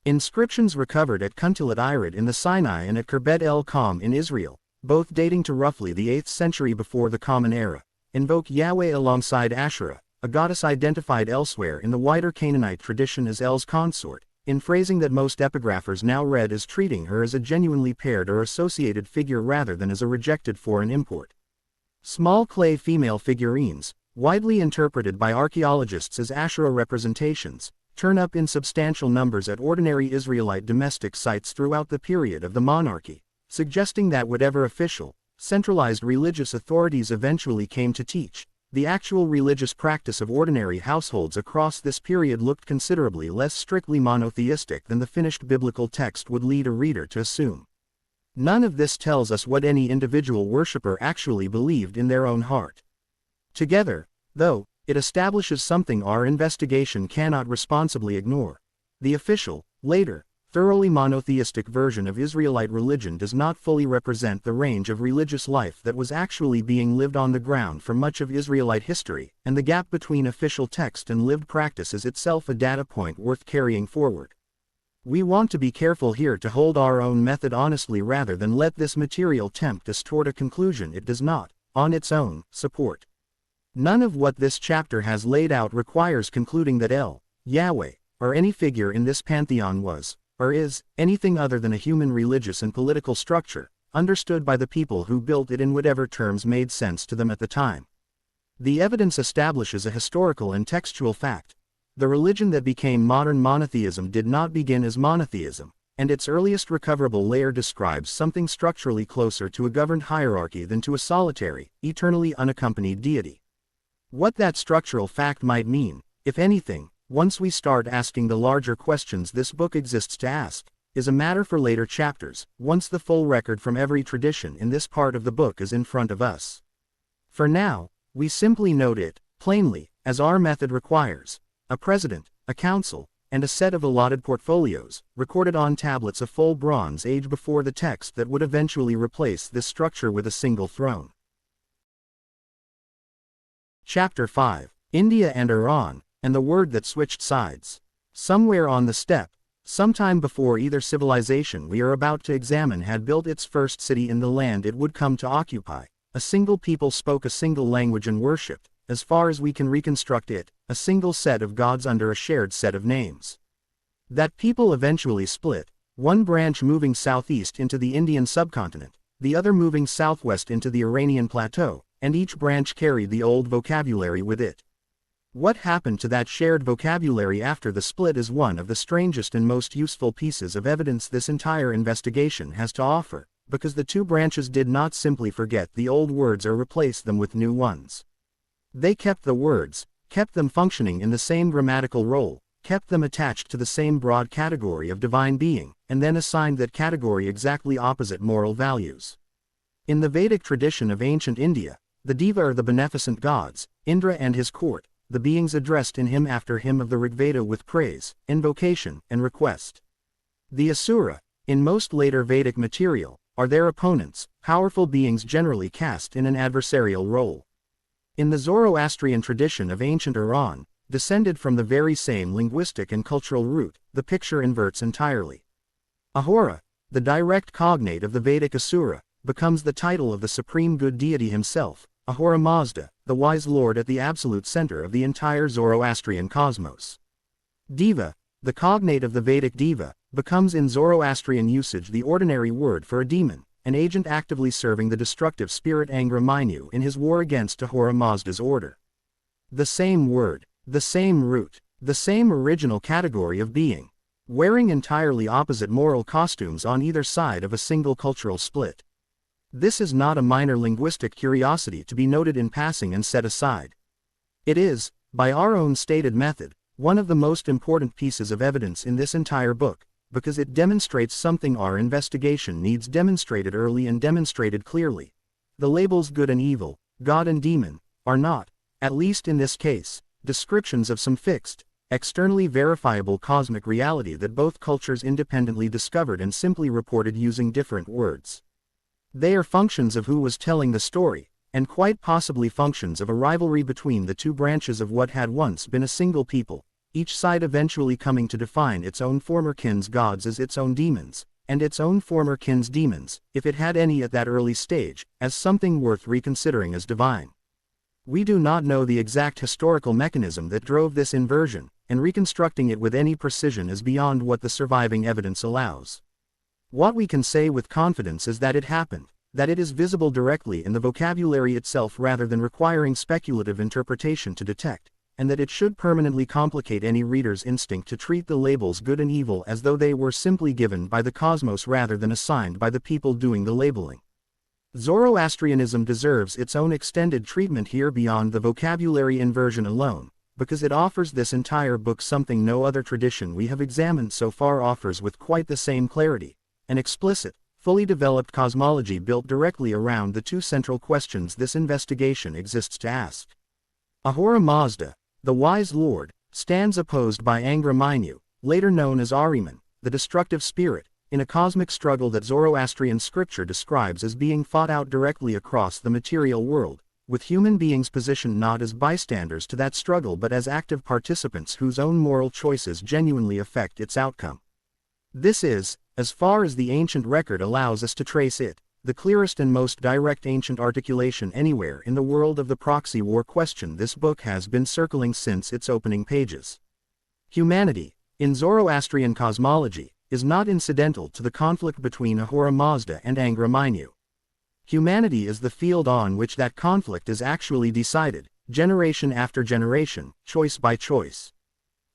Inscriptions recovered at Kuntilat Irid in the Sinai and at Kerbet el Kham in Israel, both dating to roughly the 8th century before the Common Era, invoke Yahweh alongside Asherah, a goddess identified elsewhere in the wider Canaanite tradition as El's consort, in phrasing that most epigraphers now read as treating her as a genuinely paired or associated figure rather than as a rejected foreign import. Small clay female figurines, widely interpreted by archaeologists as Asherah representations, turn up in substantial numbers at ordinary Israelite domestic sites throughout the period of the monarchy, suggesting that whatever official, centralized religious authorities eventually came to teach, the actual religious practice of ordinary households across this period looked considerably less strictly monotheistic than the finished biblical text would lead a reader to assume. None of this tells us what any individual worshipper actually believed in their own heart. Together, though, it establishes something our investigation cannot responsibly ignore. The official, later, thoroughly monotheistic version of Israelite religion does not fully represent the range of religious life that was actually being lived on the ground for much of Israelite history, and the gap between official text and lived practice is itself a data point worth carrying forward. We want to be careful here to hold our own method honestly rather than let this material tempt us toward a conclusion it does not, on its own, support. None of what this chapter has laid out requires concluding that El, Yahweh, or any figure in this pantheon was, or is, anything other than a human religious and political structure, understood by the people who built it in whatever terms made sense to them at the time. The evidence establishes a historical and textual fact. The religion that became modern monotheism did not begin as monotheism, and its earliest recoverable layer describes something structurally closer to a governed hierarchy than to a solitary, eternally unaccompanied deity. What that structural fact might mean, if anything, once we start asking the larger questions this book exists to ask, is a matter for later chapters, once the full record from every tradition in this part of the book is in front of us. For now, we simply note it, plainly, as our method requires: a president, a council, and a set of allotted portfolios, recorded on tablets of full Bronze Age before the text that would eventually replace this structure with a single throne. Chapter 5, India and Iran, and the word that switched sides. Somewhere on the steppe, sometime before either civilization we are about to examine had built its first city in the land it would come to occupy, a single people spoke a single language and worshipped, as far as we can reconstruct it, a single set of gods under a shared set of names. That people eventually split, one branch moving southeast into the Indian subcontinent, the other moving southwest into the Iranian plateau, and each branch carried the old vocabulary with it. What happened to that shared vocabulary after the split is one of the strangest and most useful pieces of evidence this entire investigation has to offer, because the two branches did not simply forget the old words or replace them with new ones. They kept the words, kept them functioning in the same grammatical role, kept them attached to the same broad category of divine being, and then assigned that category exactly opposite moral values. In the Vedic tradition of ancient India, the Deva are the beneficent gods, Indra and his court, the beings addressed in hymn after hymn of the Rigveda with praise, invocation, and request. The Asura, in most later Vedic material, are their opponents, powerful beings generally cast in an adversarial role. In the Zoroastrian tradition of ancient Iran, descended from the very same linguistic and cultural root, the picture inverts entirely. Ahura, the direct cognate of the Vedic Asura, becomes the title of the supreme good deity himself, Ahura Mazda, the wise lord at the absolute center of the entire Zoroastrian cosmos. Deva, the cognate of the Vedic Deva, becomes in Zoroastrian usage the ordinary word for a demon, an agent actively serving the destructive spirit Angra Mainyu in his war against Ahura Mazda's order. The same word, the same root, the same original category of being, wearing entirely opposite moral costumes on either side of a single cultural split. This is not a minor linguistic curiosity to be noted in passing and set aside. It is, by our own stated method, one of the most important pieces of evidence in this entire book, because it demonstrates something our investigation needs demonstrated early and demonstrated clearly. The labels good and evil, God and demon, are not, at least in this case, descriptions of some fixed, externally verifiable cosmic reality that both cultures independently discovered and simply reported using different words. They are functions of who was telling the story, and quite possibly functions of a rivalry between the two branches of what had once been a single people, each side eventually coming to define its own former kin's gods as its own demons, and its own former kin's demons, if it had any at that early stage, as something worth reconsidering as divine. We do not know the exact historical mechanism that drove this inversion, and reconstructing it with any precision is beyond what the surviving evidence allows. What we can say with confidence is that it happened, that it is visible directly in the vocabulary itself rather than requiring speculative interpretation to detect, and that it should permanently complicate any reader's instinct to treat the labels good and evil as though they were simply given by the cosmos rather than assigned by the people doing the labeling. Zoroastrianism deserves its own extended treatment here beyond the vocabulary inversion alone, because it offers this entire book something no other tradition we have examined so far offers with quite the same clarity, an explicit, fully developed cosmology built directly around the two central questions this investigation exists to ask. Ahura Mazda, the wise lord, stands opposed by Angra Mainyu, later known as Ahriman, the destructive spirit, in a cosmic struggle that Zoroastrian scripture describes as being fought out directly across the material world, with human beings positioned not as bystanders to that struggle but as active participants whose own moral choices genuinely affect its outcome. This is, as far as the ancient record allows us to trace it, the clearest and most direct ancient articulation anywhere in the world of the proxy war question this book has been circling since its opening pages. Humanity, in Zoroastrian cosmology, is not incidental to the conflict between Ahura Mazda and Angra Mainyu. Humanity is the field on which that conflict is actually decided, generation after generation, choice by choice.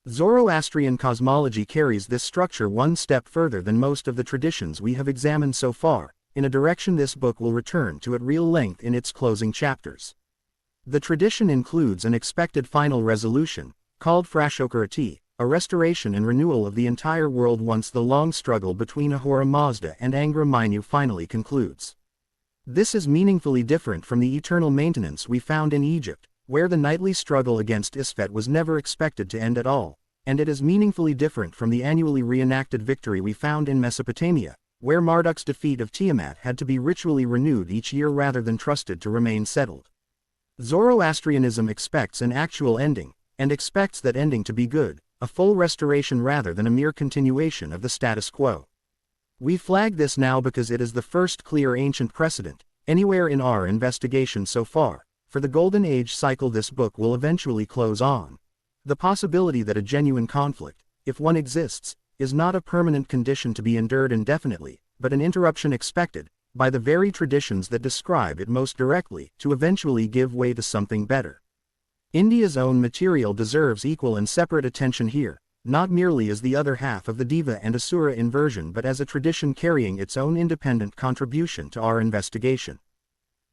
Zoroastrian cosmology carries this structure one step further than most of the traditions we have examined so far, in a direction this book will return to at real length in its closing chapters. The tradition includes an expected final resolution, called Frashokurati, a restoration and renewal of the entire world once the long struggle between Ahura Mazda and Angra Mainyu finally concludes. This is meaningfully different from the eternal maintenance we found in Egypt, where the nightly struggle against Isfet was never expected to end at all, and it is meaningfully different from the annually reenacted victory we found in Mesopotamia, where Marduk's defeat of Tiamat had to be ritually renewed each year rather than trusted to remain settled. Zoroastrianism expects an actual ending, and expects that ending to be good, a full restoration rather than a mere continuation of the status quo. We flag this now because it is the first clear ancient precedent, anywhere in our investigation so far, for the Golden Age cycle this book will eventually close on. The possibility that a genuine conflict, if one exists, is not a permanent condition to be endured indefinitely, but an interruption expected, by the very traditions that describe it most directly, to eventually give way to something better. India's own material deserves equal and separate attention here, not merely as the other half of the Deva and Asura inversion but as a tradition carrying its own independent contribution to our investigation.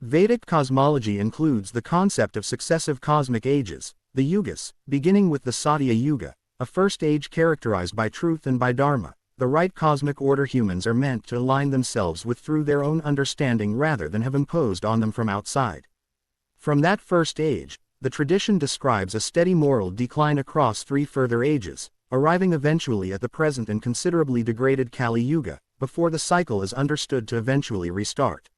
Vedic cosmology includes the concept of successive cosmic ages, the yugas, beginning with the Satya Yuga, a first age characterized by truth and by dharma, the right cosmic order humans are meant to align themselves with through their own understanding rather than have imposed on them from outside. From that first age, the tradition describes a steady moral decline across 3 further ages, arriving eventually at the present and considerably degraded Kali Yuga, before the cycle is understood to eventually restart.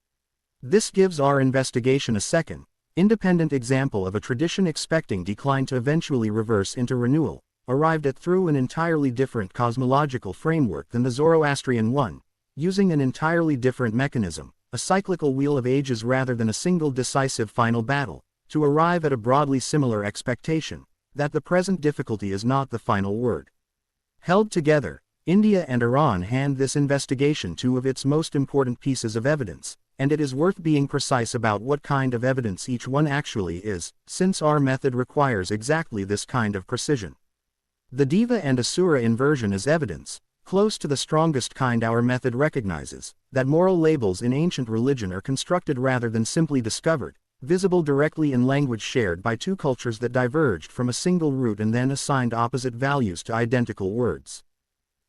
This gives our investigation a second, independent example of a tradition expecting decline to eventually reverse into renewal, arrived at through an entirely different cosmological framework than the Zoroastrian one, using an entirely different mechanism, a cyclical wheel of ages rather than a single decisive final battle, to arrive at a broadly similar expectation, that the present difficulty is not the final word. Held together, India and Iran hand this investigation 2 of its most important pieces of evidence, and it is worth being precise about what kind of evidence each one actually is, since our method requires exactly this kind of precision. The Deva and Asura inversion is evidence, close to the strongest kind our method recognizes, that moral labels in ancient religion are constructed rather than simply discovered, visible directly in language shared by 2 cultures that diverged from a single root and then assigned opposite values to identical words.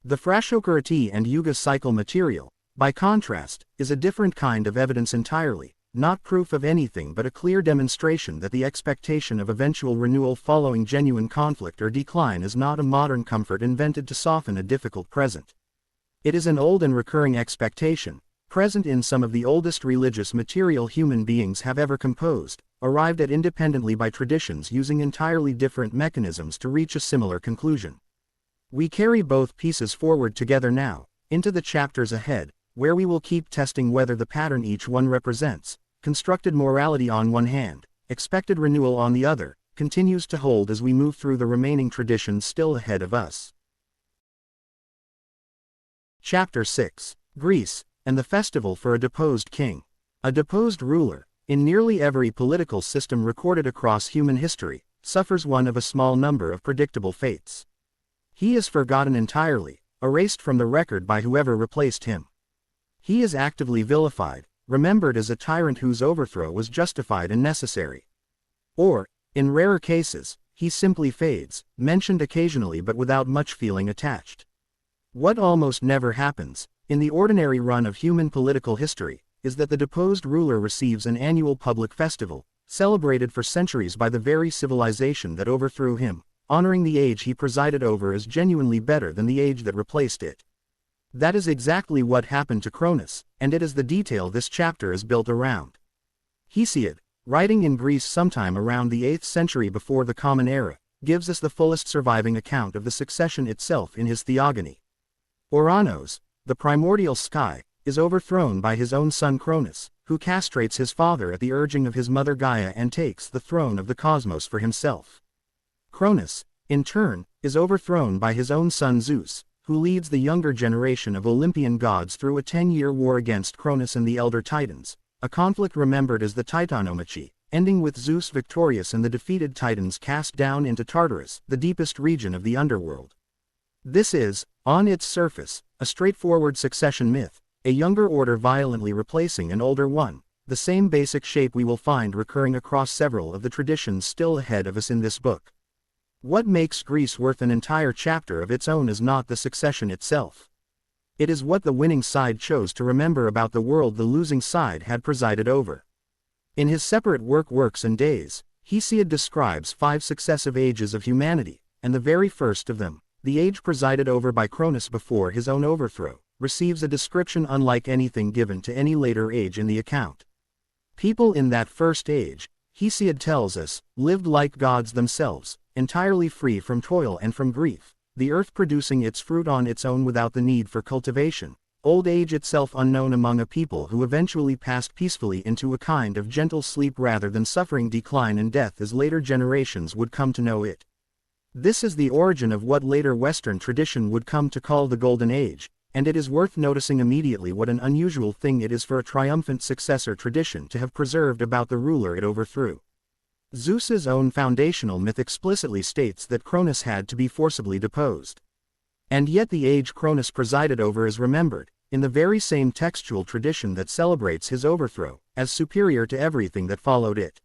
The Frashokurati and Yuga cycle material, by contrast, is a different kind of evidence entirely, not proof of anything but a clear demonstration that the expectation of eventual renewal following genuine conflict or decline is not a modern comfort invented to soften a difficult present. It is an old and recurring expectation, present in some of the oldest religious material human beings have ever composed, arrived at independently by traditions using entirely different mechanisms to reach a similar conclusion. We carry both pieces forward together now, into the chapters ahead, where we will keep testing whether the pattern each one represents, constructed morality on one hand, expected renewal on the other, continues to hold as we move through the remaining traditions still ahead of us. Chapter 6. Greece, and the Festival for a Deposed King. A deposed ruler, in nearly every political system recorded across human history, suffers one of a small number of predictable fates. He is forgotten entirely, erased from the record by whoever replaced him. He is actively vilified, remembered as a tyrant whose overthrow was justified and necessary. Or, in rarer cases, he simply fades, mentioned occasionally but without much feeling attached. What almost never happens, in the ordinary run of human political history, is that the deposed ruler receives an annual public festival, celebrated for centuries by the very civilization that overthrew him, honoring the age he presided over as genuinely better than the age that replaced it. That is exactly what happened to Cronus, and it is the detail this chapter is built around. Hesiod, writing in Greece sometime around the 8th century before the Common Era, gives us the fullest surviving account of the succession itself in his Theogony. Ouranos, the primordial sky, is overthrown by his own son Cronus, who castrates his father at the urging of his mother Gaia and takes the throne of the cosmos for himself. Cronus, in turn, is overthrown by his own son Zeus, who leads the younger generation of Olympian gods through a 10-year war against Cronus and the elder Titans, a conflict remembered as the Titanomachy, ending with Zeus victorious and the defeated Titans cast down into Tartarus, the deepest region of the underworld. This is, on its surface, a straightforward succession myth, a younger order violently replacing an older one, the same basic shape we will find recurring across several of the traditions still ahead of us in this book. What makes Greece worth an entire chapter of its own is not the succession itself. It is what the winning side chose to remember about the world the losing side had presided over. In his separate work Works and Days, Hesiod describes 5 successive ages of humanity, and the very first of them, the age presided over by Cronus before his own overthrow, receives a description unlike anything given to any later age in the account. People in that first age, Hesiod tells us, lived like gods themselves, entirely free from toil and from grief, the earth producing its fruit on its own without the need for cultivation, old age itself unknown among a people who eventually passed peacefully into a kind of gentle sleep rather than suffering decline and death as later generations would come to know it. This is the origin of what later Western tradition would come to call the Golden Age, and it is worth noticing immediately what an unusual thing it is for a triumphant successor tradition to have preserved about the ruler it overthrew. Zeus's own foundational myth explicitly states that Cronus had to be forcibly deposed. And yet the age Cronus presided over is remembered, in the very same textual tradition that celebrates his overthrow, as superior to everything that followed it.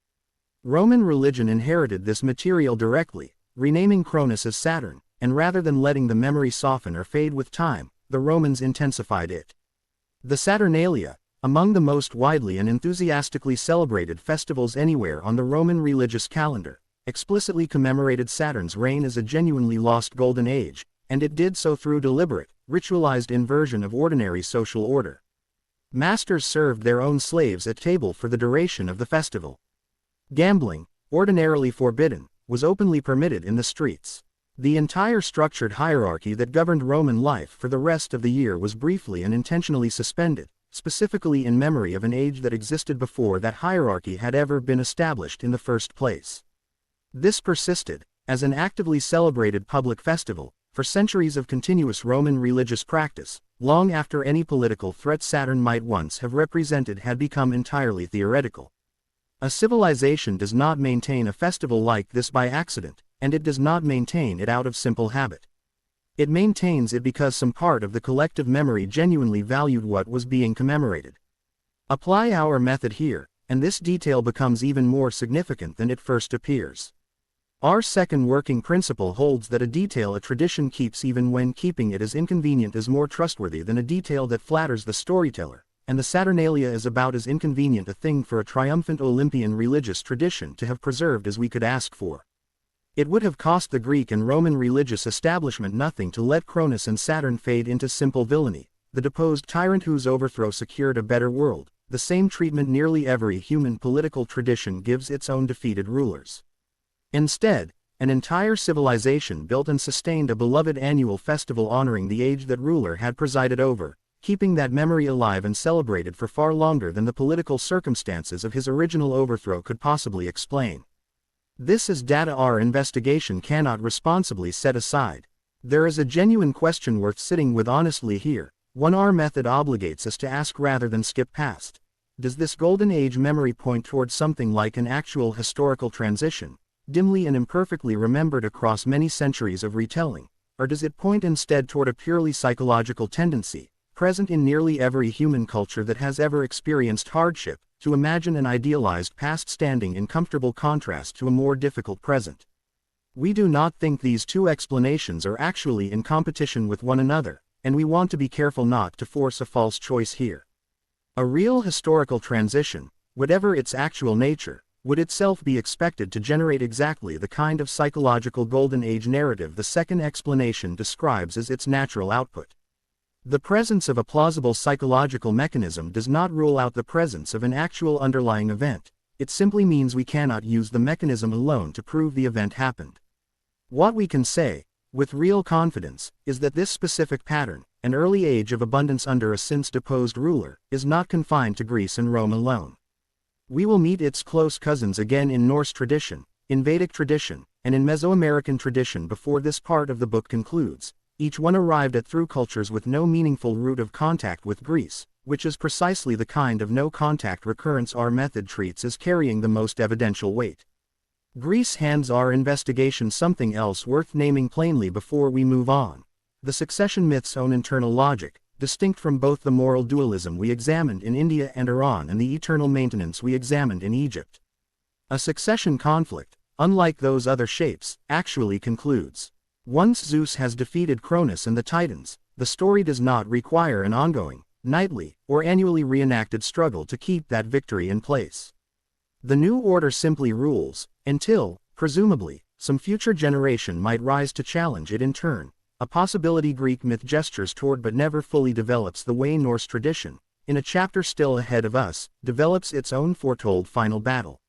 Roman religion inherited this material directly, renaming Cronus as Saturn, and rather than letting the memory soften or fade with time, the Romans intensified it. The Saturnalia, among the most widely and enthusiastically celebrated festivals anywhere on the Roman religious calendar, explicitly commemorated Saturn's reign as a genuinely lost golden age, and it did so through deliberate, ritualized inversion of ordinary social order. Masters served their own slaves at table for the duration of the festival. Gambling, ordinarily forbidden, was openly permitted in the streets. The entire structured hierarchy that governed Roman life for the rest of the year was briefly and intentionally suspended, specifically in memory of an age that existed before that hierarchy had ever been established in the first place. This persisted, as an actively celebrated public festival, for centuries of continuous Roman religious practice, long after any political threat Saturn might once have represented had become entirely theoretical. A civilization does not maintain a festival like this by accident, and it does not maintain it out of simple habit. It maintains it because some part of the collective memory genuinely valued what was being commemorated. Apply our method here, and this detail becomes even more significant than it first appears. Our second working principle holds that a detail a tradition keeps even when keeping it is inconvenient is more trustworthy than a detail that flatters the storyteller, and the Saturnalia is about as inconvenient a thing for a triumphant Olympian religious tradition to have preserved as we could ask for. It would have cost the Greek and Roman religious establishment nothing to let Cronus and Saturn fade into simple villainy, the deposed tyrant whose overthrow secured a better world, the same treatment nearly every human political tradition gives its own defeated rulers. Instead, an entire civilization built and sustained a beloved annual festival honoring the age that ruler had presided over, keeping that memory alive and celebrated for far longer than the political circumstances of his original overthrow could possibly explain. This is data our investigation cannot responsibly set aside. There is a genuine question worth sitting with honestly here, one our method obligates us to ask rather than skip past. Does this golden age memory point towards something like an actual historical transition, dimly and imperfectly remembered across many centuries of retelling, or does it point instead toward a purely psychological tendency, present in nearly every human culture that has ever experienced hardship, to imagine an idealized past standing in comfortable contrast to a more difficult present? We do not think these two explanations are actually in competition with one another, and we want to be careful not to force a false choice here. A real historical transition, whatever its actual nature, would itself be expected to generate exactly the kind of psychological golden age narrative the second explanation describes as its natural output. The presence of a plausible psychological mechanism does not rule out the presence of an actual underlying event, it simply means we cannot use the mechanism alone to prove the event happened. What we can say, with real confidence, is that this specific pattern, an early age of abundance under a since-deposed ruler, is not confined to Greece and Rome alone. We will meet its close cousins again in Norse tradition, in Vedic tradition, and in Mesoamerican tradition before this part of the book concludes, each one arrived at through cultures with no meaningful route of contact with Greece, which is precisely the kind of no-contact recurrence our method treats as carrying the most evidential weight. Greece hands our investigation something else worth naming plainly before we move on: the succession myth's own internal logic, distinct from both the moral dualism we examined in India and Iran and the eternal maintenance we examined in Egypt. A succession conflict, unlike those other shapes, actually concludes. Once Zeus has defeated Cronus and the Titans, the story does not require an ongoing, nightly, or annually reenacted struggle to keep that victory in place. The new order simply rules, until, presumably, some future generation might rise to challenge it in turn, a possibility Greek myth gestures toward but never fully develops the way Norse tradition, in a chapter still ahead of us, develops its own foretold final battle.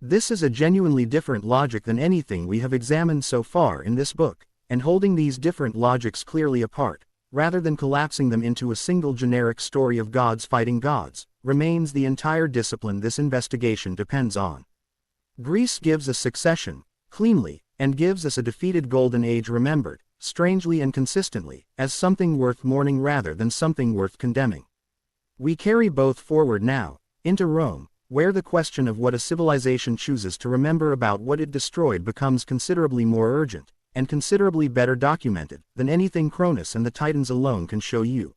This is a genuinely different logic than anything we have examined so far in this book, and holding these different logics clearly apart, rather than collapsing them into a single generic story of gods fighting gods, remains the entire discipline this investigation depends on. Greece gives us succession, cleanly, and gives us a defeated golden age remembered, strangely and consistently, as something worth mourning rather than something worth condemning. We carry both forward now, into Rome, where the question of what a civilization chooses to remember about what it destroyed becomes considerably more urgent, and considerably better documented, than anything Cronus and the Titans alone can show you.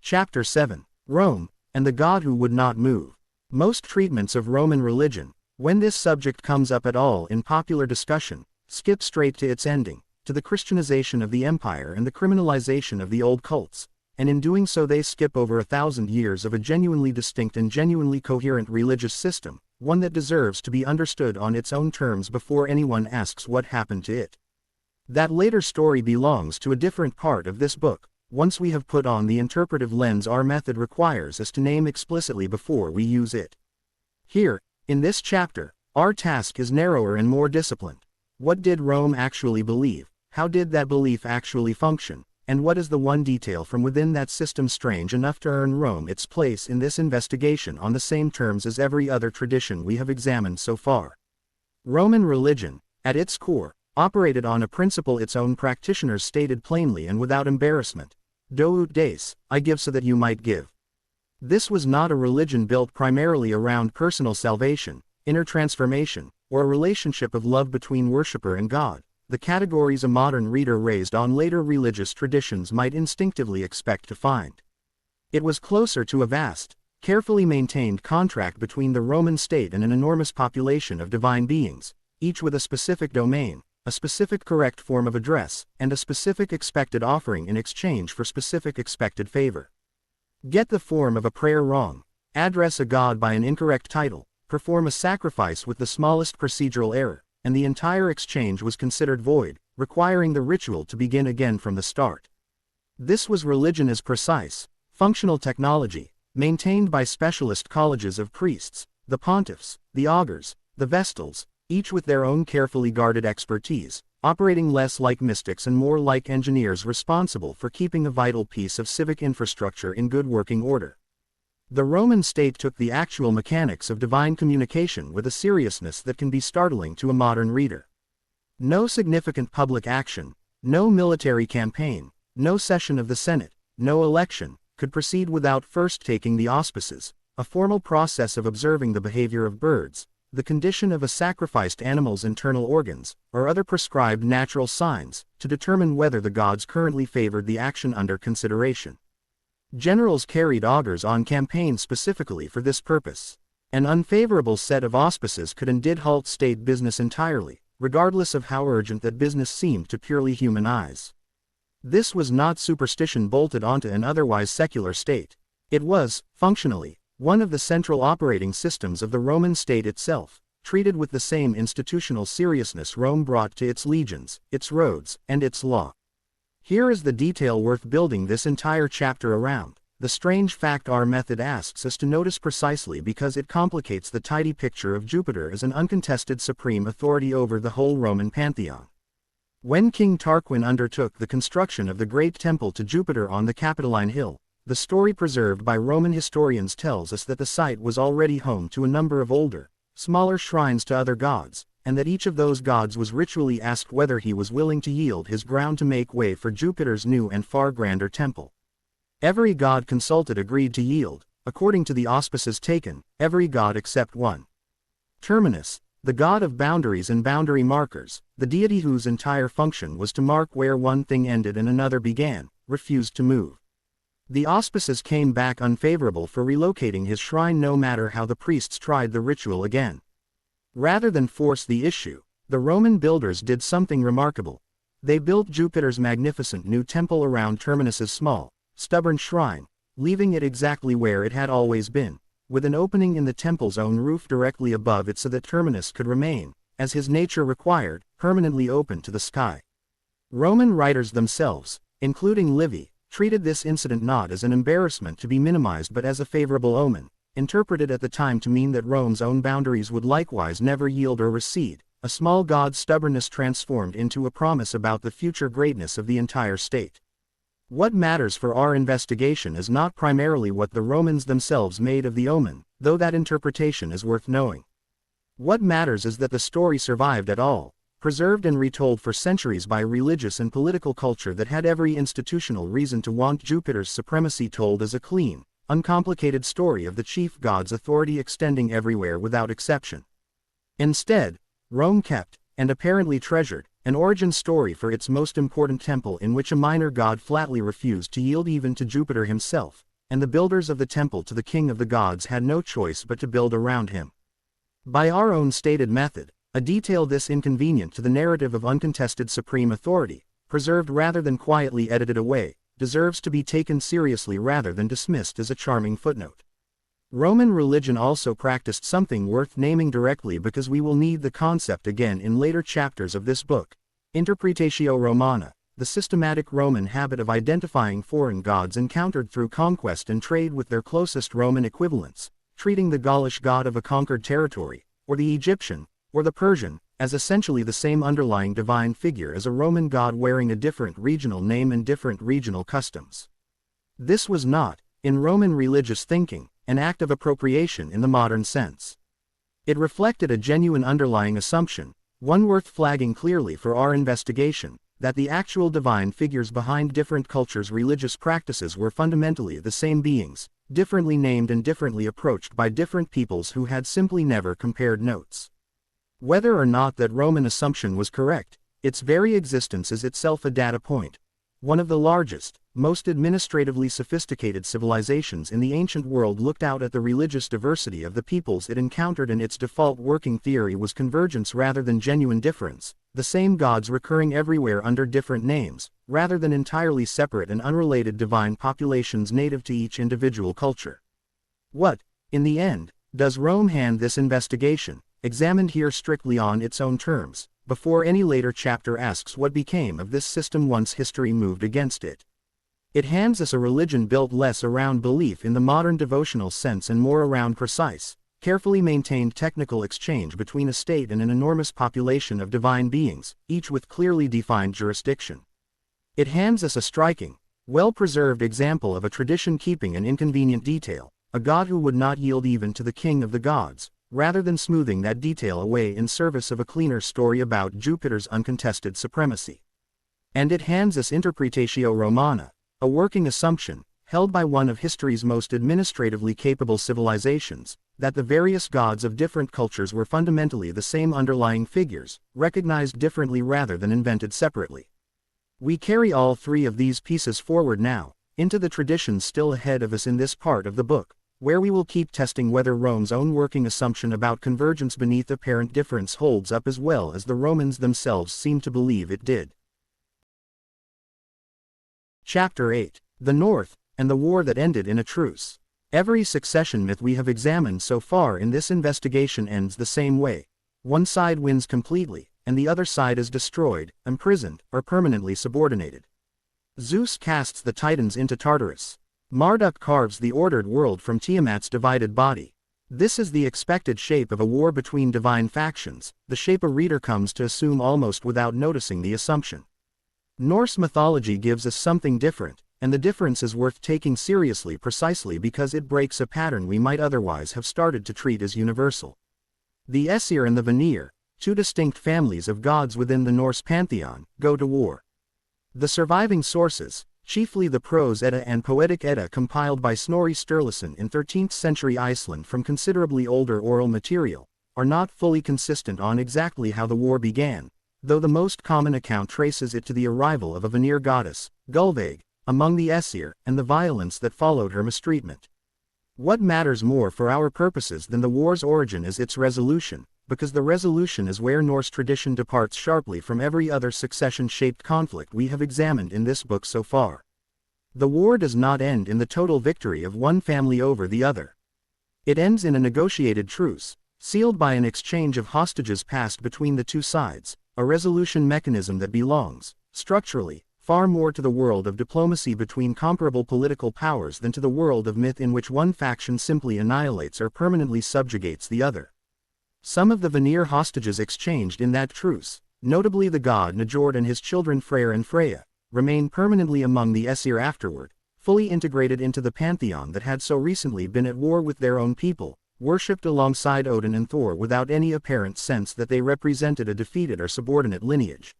Chapter 7. Rome, and the God Who Would Not Move. Most treatments of Roman religion, when this subject comes up at all in popular discussion, skip straight to its ending, to the Christianization of the empire and the criminalization of the old cults, and in doing so they skip over 1,000 years of a genuinely distinct and genuinely coherent religious system, one that deserves to be understood on its own terms before anyone asks what happened to it. That later story belongs to a different part of this book, once we have put on the interpretive lens our method requires us to name explicitly before we use it. Here, in this chapter, our task is narrower and more disciplined. What did Rome actually believe? How did that belief actually function? And what is the one detail from within that system strange enough to earn Rome its place in this investigation on the same terms as every other tradition we have examined so far? Roman religion, at its core, operated on a principle its own practitioners stated plainly and without embarrassment: do ut des, I give so that you might give. This was not a religion built primarily around personal salvation, inner transformation, or a relationship of love between worshipper and God, the categories a modern reader raised on later religious traditions might instinctively expect to find. It was closer to a vast, carefully maintained contract between the Roman state and an enormous population of divine beings, each with a specific domain, a specific correct form of address, and a specific expected offering in exchange for specific expected favor. Get the form of a prayer wrong, address a god by an incorrect title, perform a sacrifice with the smallest procedural error, and the entire exchange was considered void, requiring the ritual to begin again from the start. This was religion as precise, functional technology, maintained by specialist colleges of priests, the pontiffs, the augurs, the vestals, each with their own carefully guarded expertise, operating less like mystics and more like engineers responsible for keeping a vital piece of civic infrastructure in good working order. The Roman state took the actual mechanics of divine communication with a seriousness that can be startling to a modern reader. No significant public action, no military campaign, no session of the Senate, no election, could proceed without first taking the auspices, a formal process of observing the behavior of birds, the condition of a sacrificed animal's internal organs, or other prescribed natural signs, to determine whether the gods currently favored the action under consideration. Generals carried augurs on campaign specifically for this purpose. An unfavorable set of auspices could and did halt state business entirely, regardless of how urgent that business seemed to purely human eyes. This was not superstition bolted onto an otherwise secular state. It was, functionally, one of the central operating systems of the Roman state itself, treated with the same institutional seriousness Rome brought to its legions, its roads, and its law. Here is the detail worth building this entire chapter around, the strange fact our method asks us to notice precisely because it complicates the tidy picture of Jupiter as an uncontested supreme authority over the whole Roman pantheon. When King Tarquin undertook the construction of the great temple to Jupiter on the Capitoline Hill, the story preserved by Roman historians tells us that the site was already home to a number of older, smaller shrines to other gods, and that each of those gods was ritually asked whether he was willing to yield his ground to make way for Jupiter's new and far grander temple. Every god consulted agreed to yield, according to the auspices taken, every god except one. Terminus, the god of boundaries and boundary markers, the deity whose entire function was to mark where one thing ended and another began, refused to move. The auspices came back unfavorable for relocating his shrine no matter how the priests tried the ritual again. Rather than force the issue, the Roman builders did something remarkable. They built Jupiter's magnificent new temple around Terminus's small, stubborn shrine, leaving it exactly where it had always been, with an opening in the temple's own roof directly above it so that Terminus could remain, as his nature required, permanently open to the sky. Roman writers themselves, including Livy, treated this incident not as an embarrassment to be minimized but as a favorable omen, interpreted at the time to mean that Rome's own boundaries would likewise never yield or recede, a small god's stubbornness transformed into a promise about the future greatness of the entire state. What matters for our investigation is not primarily what the Romans themselves made of the omen, though that interpretation is worth knowing. What matters is that the story survived at all, preserved and retold for centuries by religious and political culture that had every institutional reason to want Jupiter's supremacy told as a clean, uncomplicated story of the chief god's authority extending everywhere without exception. Instead, Rome kept, and apparently treasured, an origin story for its most important temple in which a minor god flatly refused to yield even to Jupiter himself, and the builders of the temple to the king of the gods had no choice but to build around him. By our own stated method, a detail this inconvenient to the narrative of uncontested supreme authority, preserved rather than quietly edited away, deserves to be taken seriously rather than dismissed as a charming footnote. Roman religion also practiced something worth naming directly because we will need the concept again in later chapters of this book: interpretatio Romana, the systematic Roman habit of identifying foreign gods encountered through conquest and trade with their closest Roman equivalents, treating the Gaulish god of a conquered territory, or the Egyptian, or the Persian, as essentially the same underlying divine figure as a Roman god wearing a different regional name and different regional customs. This was not, in Roman religious thinking, an act of appropriation in the modern sense. It reflected a genuine underlying assumption, one worth flagging clearly for our investigation, that the actual divine figures behind different cultures' religious practices were fundamentally the same beings, differently named and differently approached by different peoples who had simply never compared notes. Whether or not that Roman assumption was correct, its very existence is itself a data point. One of the largest, most administratively sophisticated civilizations in the ancient world looked out at the religious diversity of the peoples it encountered, and its default working theory was convergence rather than genuine difference, the same gods recurring everywhere under different names, rather than entirely separate and unrelated divine populations native to each individual culture. What, in the end, does Rome hand this investigation, examined here strictly on its own terms, before any later chapter asks what became of this system once history moved against it? It hands us a religion built less around belief in the modern devotional sense and more around precise, carefully maintained technical exchange between a state and an enormous population of divine beings, each with clearly defined jurisdiction. It hands us a striking, well-preserved example of a tradition keeping an inconvenient detail, a god who would not yield even to the king of the gods, rather than smoothing that detail away in service of a cleaner story about Jupiter's uncontested supremacy. And it hands us Interpretatio Romana, a working assumption, held by one of history's most administratively capable civilizations, that the various gods of different cultures were fundamentally the same underlying figures, recognized differently rather than invented separately. We carry all three of these pieces forward now, into the traditions still ahead of us in this part of the book, where we will keep testing whether Rome's own working assumption about convergence beneath apparent difference holds up as well as the Romans themselves seem to believe it did. Chapter 8. The North, and the War That Ended in a Truce. Every succession myth we have examined so far in this investigation ends the same way. One side wins completely, and the other side is destroyed, imprisoned, or permanently subordinated. Zeus casts the Titans into Tartarus. Marduk carves the ordered world from Tiamat's divided body. This is the expected shape of a war between divine factions, the shape a reader comes to assume almost without noticing the assumption. Norse mythology gives us something different, and the difference is worth taking seriously precisely because it breaks a pattern we might otherwise have started to treat as universal. The Aesir and the Vanir, two distinct families of gods within the Norse pantheon, go to war. The surviving sources, chiefly the Prose Edda and Poetic Edda compiled by Snorri Sturluson in 13th century Iceland from considerably older oral material, are not fully consistent on exactly how the war began, though the most common account traces it to the arrival of a Vanir goddess, Gulveig, among the Aesir, and the violence that followed her mistreatment. What matters more for our purposes than the war's origin is its resolution, because the resolution is where Norse tradition departs sharply from every other succession-shaped conflict we have examined in this book so far. The war does not end in the total victory of one family over the other. It ends in a negotiated truce, sealed by an exchange of hostages passed between the two sides, a resolution mechanism that belongs, structurally, far more to the world of diplomacy between comparable political powers than to the world of myth in which one faction simply annihilates or permanently subjugates the other. Some of the Vanir hostages exchanged in that truce, notably the god Njord and his children Freyr and Freya, remain permanently among the Aesir afterward, fully integrated into the pantheon that had so recently been at war with their own people, worshipped alongside Odin and Thor without any apparent sense that they represented a defeated or subordinate lineage.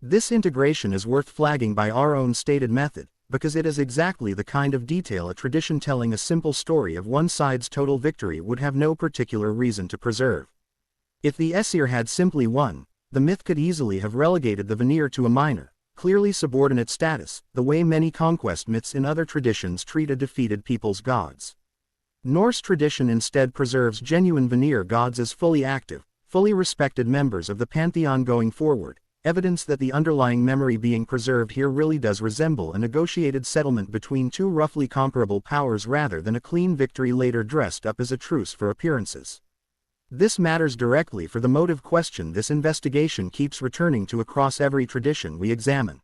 This integration is worth flagging by our own stated method, because it is exactly the kind of detail a tradition telling a simple story of one side's total victory would have no particular reason to preserve. If the Aesir had simply won, the myth could easily have relegated the Vanir to a minor, clearly subordinate status, the way many conquest myths in other traditions treat a defeated people's gods. Norse tradition instead preserves genuine Vanir gods as fully active, fully respected members of the pantheon going forward, evidence that the underlying memory being preserved here really does resemble a negotiated settlement between two roughly comparable powers rather than a clean victory later dressed up as a truce for appearances. This matters directly for the motive question this investigation keeps returning to across every tradition we examine.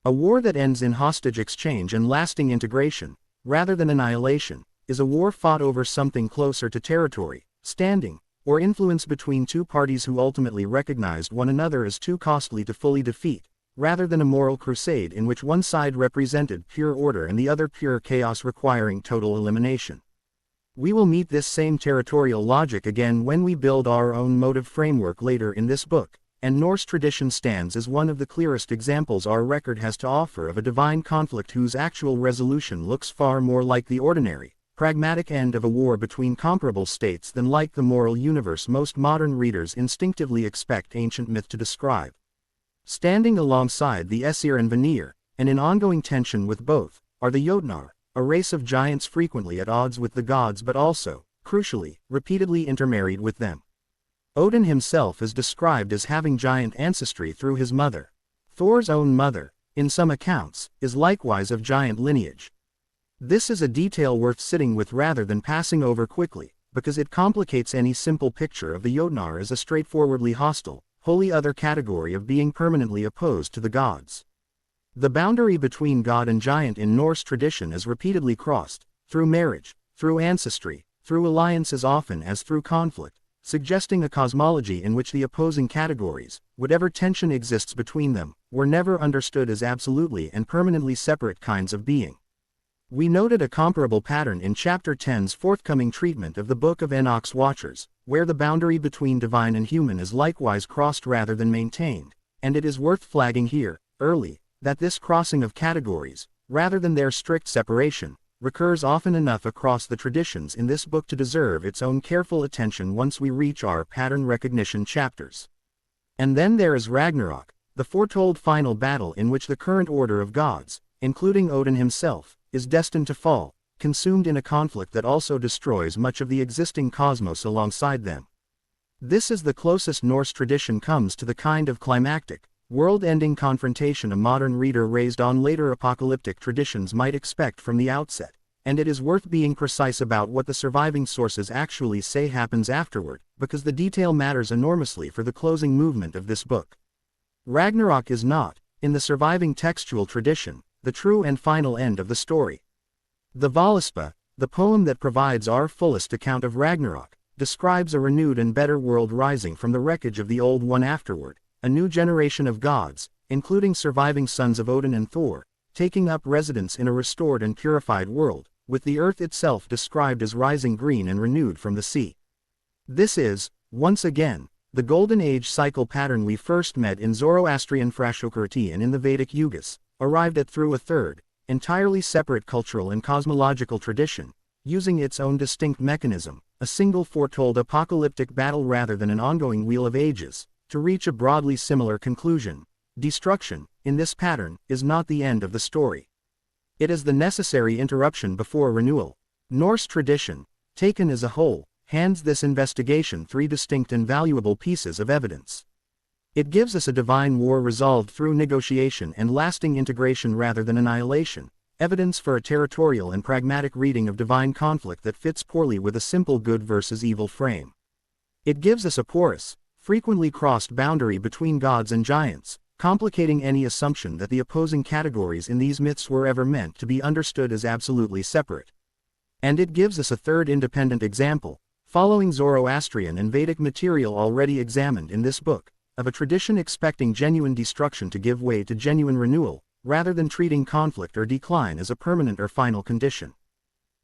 A war that ends in hostage exchange and lasting integration, rather than annihilation, is a war fought over something closer to territory, standing, or influence between two parties who ultimately recognized one another as too costly to fully defeat, rather than a moral crusade in which one side represented pure order and the other pure chaos requiring total elimination. We will meet this same territorial logic again when we build our own motive framework later in this book, and Norse tradition stands as one of the clearest examples our record has to offer of a divine conflict whose actual resolution looks far more like the ordinary, pragmatic end of a war between comparable states than like the moral universe most modern readers instinctively expect ancient myth to describe. Standing alongside the Aesir and Vanir, and in ongoing tension with both, are the Jotnar, a race of giants frequently at odds with the gods but also, crucially, repeatedly intermarried with them. Odin himself is described as having giant ancestry through his mother. Thor's own mother, in some accounts, is likewise of giant lineage. This is a detail worth sitting with rather than passing over quickly, because it complicates any simple picture of the Jotnar as a straightforwardly hostile, wholly other category of being permanently opposed to the gods. The boundary between god and giant in Norse tradition is repeatedly crossed, through marriage, through ancestry, through alliance as often as through conflict, suggesting a cosmology in which the opposing categories, whatever tension exists between them, were never understood as absolutely and permanently separate kinds of being. We noted a comparable pattern in Chapter 10's forthcoming treatment of the Book of Enoch's Watchers, where the boundary between divine and human is likewise crossed rather than maintained, and it is worth flagging here, early, that this crossing of categories, rather than their strict separation, recurs often enough across the traditions in this book to deserve its own careful attention once we reach our pattern recognition chapters. And then there is Ragnarok, the foretold final battle in which the current order of gods, including Odin himself, is destined to fall, consumed in a conflict that also destroys much of the existing cosmos alongside them. This is the closest Norse tradition comes to the kind of climactic, world-ending confrontation a modern reader raised on later apocalyptic traditions might expect from the outset, and it is worth being precise about what the surviving sources actually say happens afterward, because the detail matters enormously for the closing movement of this book. Ragnarok is not, in the surviving textual tradition, the true and final end of the story. The Völuspá, the poem that provides our fullest account of Ragnarok, describes a renewed and better world rising from the wreckage of the old one afterward, a new generation of gods, including surviving sons of Odin and Thor, taking up residence in a restored and purified world, with the earth itself described as rising green and renewed from the sea. This is, once again, the Golden Age cycle pattern we first met in Zoroastrian Frashokrithi and in the Vedic Yugas, arrived at through a third, entirely separate cultural and cosmological tradition, using its own distinct mechanism, a single foretold apocalyptic battle rather than an ongoing wheel of ages, to reach a broadly similar conclusion. Destruction, in this pattern, is not the end of the story. It is the necessary interruption before renewal. Norse tradition, taken as a whole, hands this investigation three distinct and valuable pieces of evidence. It gives us a divine war resolved through negotiation and lasting integration rather than annihilation, evidence for a territorial and pragmatic reading of divine conflict that fits poorly with a simple good versus evil frame. It gives us a porous, frequently crossed boundary between gods and giants, complicating any assumption that the opposing categories in these myths were ever meant to be understood as absolutely separate. And it gives us a third independent example, following Zoroastrian and Vedic material already examined in this book, of a tradition expecting genuine destruction to give way to genuine renewal, rather than treating conflict or decline as a permanent or final condition.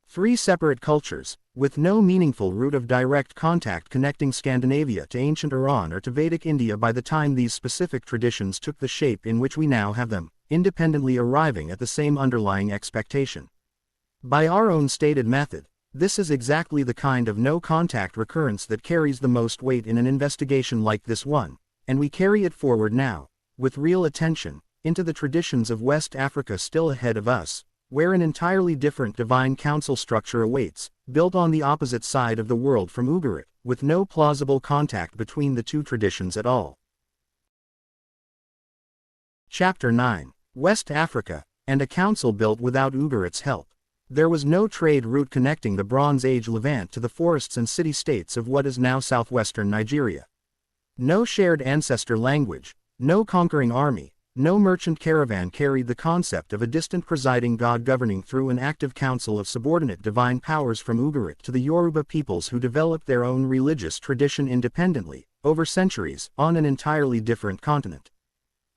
Three separate cultures, with no meaningful route of direct contact connecting Scandinavia to ancient Iran or to Vedic India by the time these specific traditions took the shape in which we now have them, independently arriving at the same underlying expectation. By our own stated method, this is exactly the kind of no-contact recurrence that carries the most weight in an investigation like this one, and we carry it forward now, with real attention, into the traditions of West Africa still ahead of us, where an entirely different divine council structure awaits, built on the opposite side of the world from Ugarit, with no plausible contact between the two traditions at all. Chapter 9. West Africa, and a council built without Ugarit's help. There was no trade route connecting the Bronze Age Levant to the forests and city-states of what is now southwestern Nigeria. No shared ancestor language, no conquering army, no merchant caravan carried the concept of a distant presiding god governing through an active council of subordinate divine powers from Ugarit to the Yoruba peoples who developed their own religious tradition independently, over centuries, on an entirely different continent.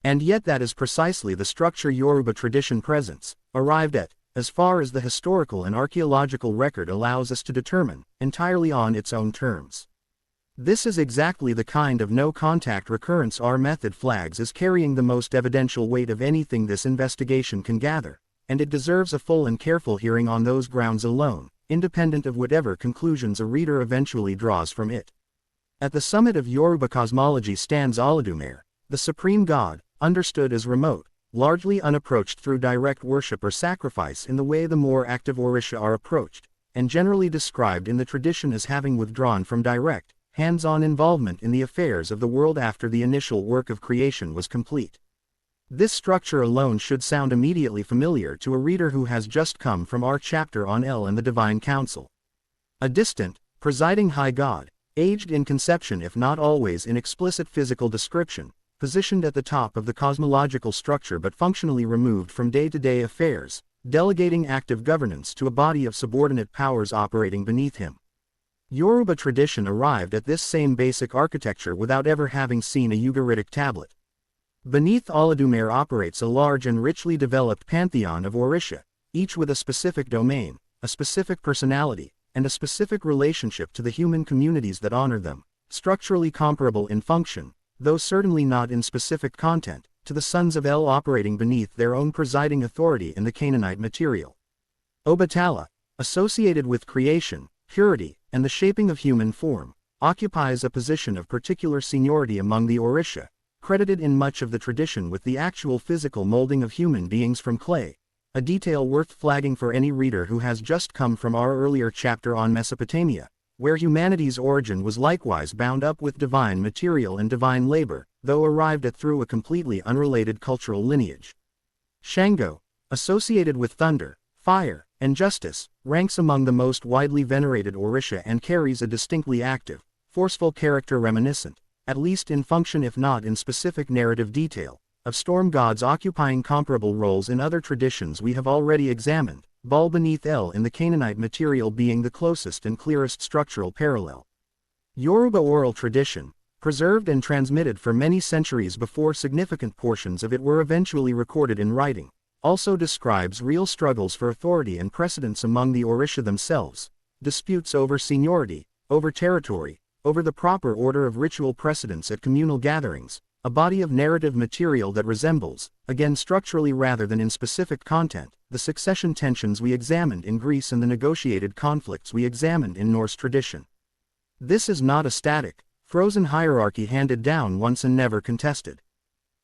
And yet that is precisely the structure Yoruba tradition presents, arrived at, as far as the historical and archaeological record allows us to determine, entirely on its own terms. This is exactly the kind of no-contact recurrence our method flags as carrying the most evidential weight of anything this investigation can gather, and it deserves a full and careful hearing on those grounds alone, independent of whatever conclusions a reader eventually draws from it. At the summit of Yoruba cosmology stands Olodumare, the supreme god, understood as remote, largely unapproached through direct worship or sacrifice in the way the more active Orisha are approached, and generally described in the tradition as having withdrawn from direct, hands-on involvement in the affairs of the world after the initial work of creation was complete. This structure alone should sound immediately familiar to a reader who has just come from our chapter on El and the Divine Council. A distant, presiding high god, aged in conception if not always in explicit physical description, positioned at the top of the cosmological structure but functionally removed from day-to-day affairs, delegating active governance to a body of subordinate powers operating beneath him. Yoruba tradition arrived at this same basic architecture without ever having seen a Ugaritic tablet. Beneath Olodumare operates a large and richly developed pantheon of Orisha, each with a specific domain, a specific personality, and a specific relationship to the human communities that honor them, structurally comparable in function, though certainly not in specific content, to the sons of El operating beneath their own presiding authority in the Canaanite material. Obatala, associated with creation, purity, and the shaping of human form, occupies a position of particular seniority among the Orisha, credited in much of the tradition with the actual physical molding of human beings from clay, a detail worth flagging for any reader who has just come from our earlier chapter on Mesopotamia, where humanity's origin was likewise bound up with divine material and divine labor, though arrived at through a completely unrelated cultural lineage. Shango, associated with thunder, fire, and justice, ranks among the most widely venerated Orisha and carries a distinctly active, forceful character reminiscent, at least in function if not in specific narrative detail, of storm gods occupying comparable roles in other traditions we have already examined, Baal beneath El in the Canaanite material being the closest and clearest structural parallel. Yoruba oral tradition, preserved and transmitted for many centuries before significant portions of it were eventually recorded in writing, also describes real struggles for authority and precedence among the Orisha themselves, disputes over seniority, over territory, over the proper order of ritual precedence at communal gatherings, a body of narrative material that resembles, again structurally rather than in specific content, the succession tensions we examined in Greece and the negotiated conflicts we examined in Norse tradition. This is not a static, frozen hierarchy handed down once and never contested.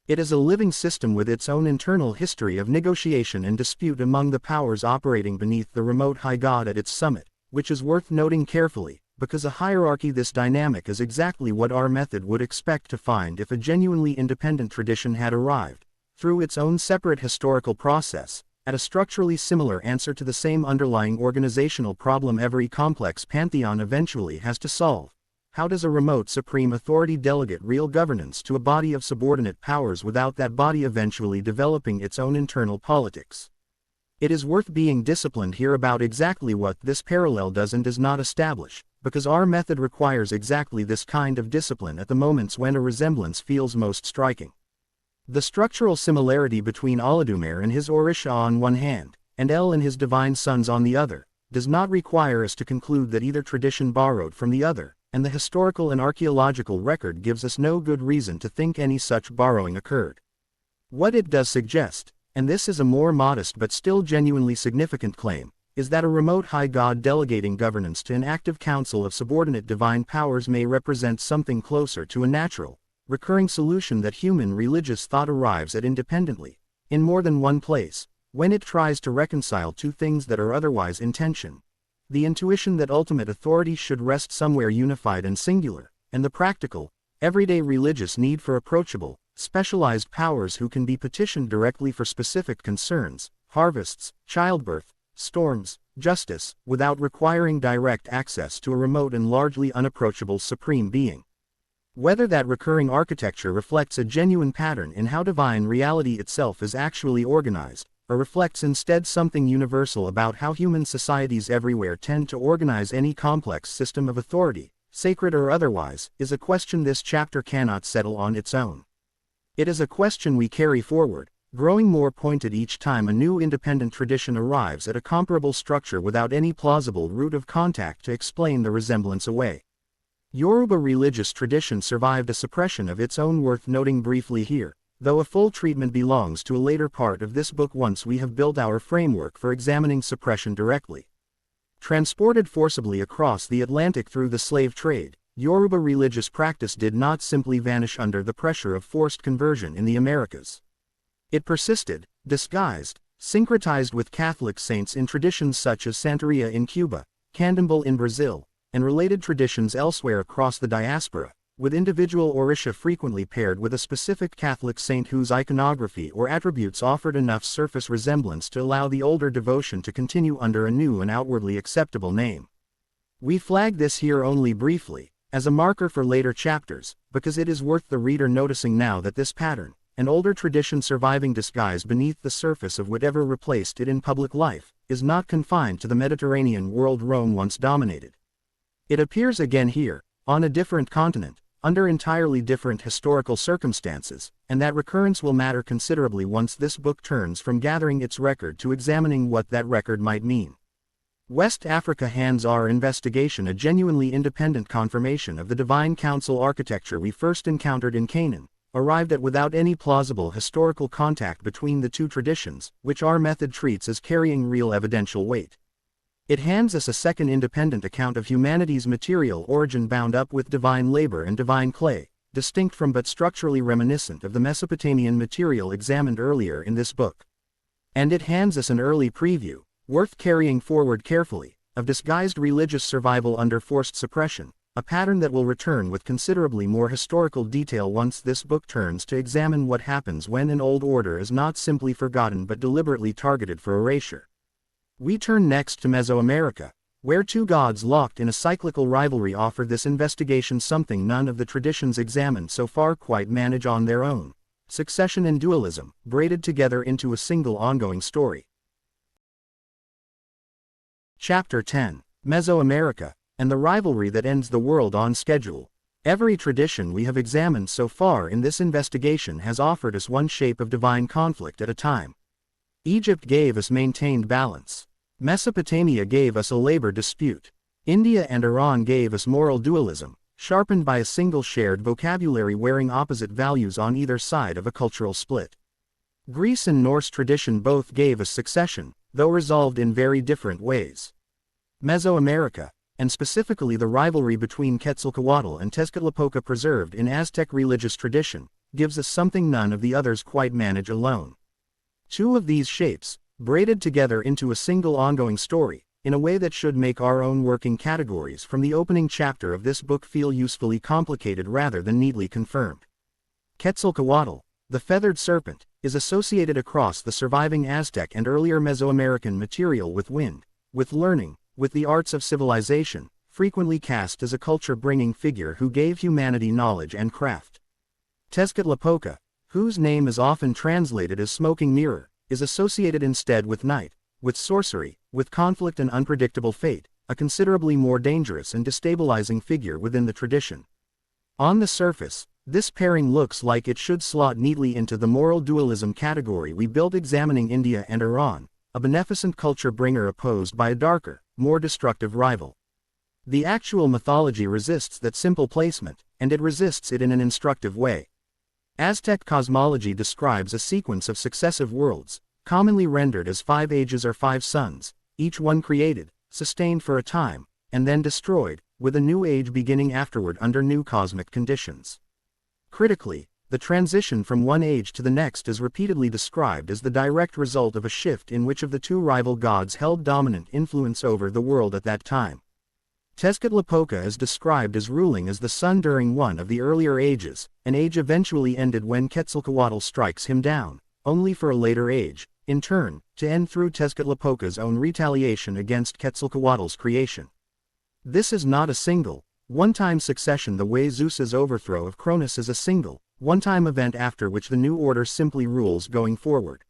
It is a living system with its own internal history of negotiation and dispute among the powers operating beneath the remote high god at its summit, which is worth noting carefully, because a hierarchy this dynamic is exactly what our method would expect to find if a genuinely independent tradition had arrived, through its own separate historical process, at a structurally similar answer to the same underlying organizational problem every complex pantheon eventually has to solve. How does a remote supreme authority delegate real governance to a body of subordinate powers without that body eventually developing its own internal politics? It is worth being disciplined here about exactly what this parallel does and does not establish, because our method requires exactly this kind of discipline at the moments when a resemblance feels most striking. The structural similarity between Olodumare and his Orisha on one hand, and El and his divine sons on the other, does not require us to conclude that either tradition borrowed from the other, and the historical and archaeological record gives us no good reason to think any such borrowing occurred. What it does suggest, and this is a more modest but still genuinely significant claim, is that a remote high god delegating governance to an active council of subordinate divine powers may represent something closer to a natural, recurring solution that human religious thought arrives at independently, in more than one place, when it tries to reconcile two things that are otherwise in tension: the intuition that ultimate authority should rest somewhere unified and singular, and the practical, everyday religious need for approachable, specialized powers who can be petitioned directly for specific concerns, harvests, childbirth, storms, justice, without requiring direct access to a remote and largely unapproachable supreme being. Whether that recurring architecture reflects a genuine pattern in how divine reality itself is actually organized, or reflects instead something universal about how human societies everywhere tend to organize any complex system of authority, sacred or otherwise, is a question this chapter cannot settle on its own. It is a question we carry forward, growing more pointed each time a new independent tradition arrives at a comparable structure without any plausible route of contact to explain the resemblance away. Yoruba religious tradition survived a suppression of its own worth noting briefly here, though a full treatment belongs to a later part of this book once we have built our framework for examining suppression directly. Transported forcibly across the Atlantic through the slave trade, Yoruba religious practice did not simply vanish under the pressure of forced conversion in the Americas. It persisted, disguised, syncretized with Catholic saints in traditions such as Santeria in Cuba, Candomblé in Brazil, and related traditions elsewhere across the diaspora, with individual Orisha frequently paired with a specific Catholic saint whose iconography or attributes offered enough surface resemblance to allow the older devotion to continue under a new and outwardly acceptable name. We flag this here only briefly, as a marker for later chapters, because it is worth the reader noticing now that this pattern, an older tradition surviving disguised beneath the surface of whatever replaced it in public life, is not confined to the Mediterranean world Rome once dominated. It appears again here, on a different continent, under entirely different historical circumstances, and that recurrence will matter considerably once this book turns from gathering its record to examining what that record might mean. West Africa hands our investigation a genuinely independent confirmation of the divine council architecture we first encountered in Canaan, arrived at without any plausible historical contact between the two traditions, which our method treats as carrying real evidential weight. It hands us a second independent account of humanity's material origin bound up with divine labor and divine clay, distinct from but structurally reminiscent of the Mesopotamian material examined earlier in this book. And it hands us an early preview, worth carrying forward carefully, of disguised religious survival under forced suppression, a pattern that will return with considerably more historical detail once this book turns to examine what happens when an old order is not simply forgotten but deliberately targeted for erasure. We turn next to Mesoamerica, where two gods locked in a cyclical rivalry offer this investigation something none of the traditions examined so far quite manage on their own: succession and dualism, braided together into a single ongoing story. Chapter 10, Mesoamerica, and the rivalry that ends the world on schedule. Every tradition we have examined so far in this investigation has offered us one shape of divine conflict at a time. Egypt gave us maintained balance. Mesopotamia gave us a labor dispute. India and Iran gave us moral dualism, sharpened by a single shared vocabulary wearing opposite values on either side of a cultural split. Greece and Norse tradition both gave us succession, though resolved in very different ways. Mesoamerica, and specifically the rivalry between Quetzalcoatl and Tezcatlipoca preserved in Aztec religious tradition, gives us something none of the others quite manage alone. Two of these shapes, braided together into a single ongoing story, in a way that should make our own working categories from the opening chapter of this book feel usefully complicated rather than neatly confirmed. Quetzalcoatl, the feathered serpent, is associated across the surviving Aztec and earlier Mesoamerican material with wind, with learning, with the arts of civilization, frequently cast as a culture-bringing figure who gave humanity knowledge and craft. Tezcatlipoca, whose name is often translated as smoking mirror, is associated instead with night, with sorcery, with conflict and unpredictable fate, a considerably more dangerous and destabilizing figure within the tradition. On the surface, this pairing looks like it should slot neatly into the moral dualism category we built examining India and Iran, a beneficent culture bringer opposed by a darker, more destructive rival. The actual mythology resists that simple placement, and it resists it in an instructive way. Aztec cosmology describes a sequence of successive worlds, commonly rendered as 5 ages or 5 suns, each one created, sustained for a time, and then destroyed, with a new age beginning afterward under new cosmic conditions. Critically, the transition from one age to the next is repeatedly described as the direct result of a shift in which of the two rival gods held dominant influence over the world at that time. Tezcatlipoca is described as ruling as the sun during one of the earlier ages, an age eventually ended when Quetzalcoatl strikes him down, only for a later age, in turn, to end through Tezcatlipoca's own retaliation against Quetzalcoatl's creation. This is not a single, one-time succession the way Zeus's overthrow of Cronus is a single, one-time event after which the new order simply rules going forward.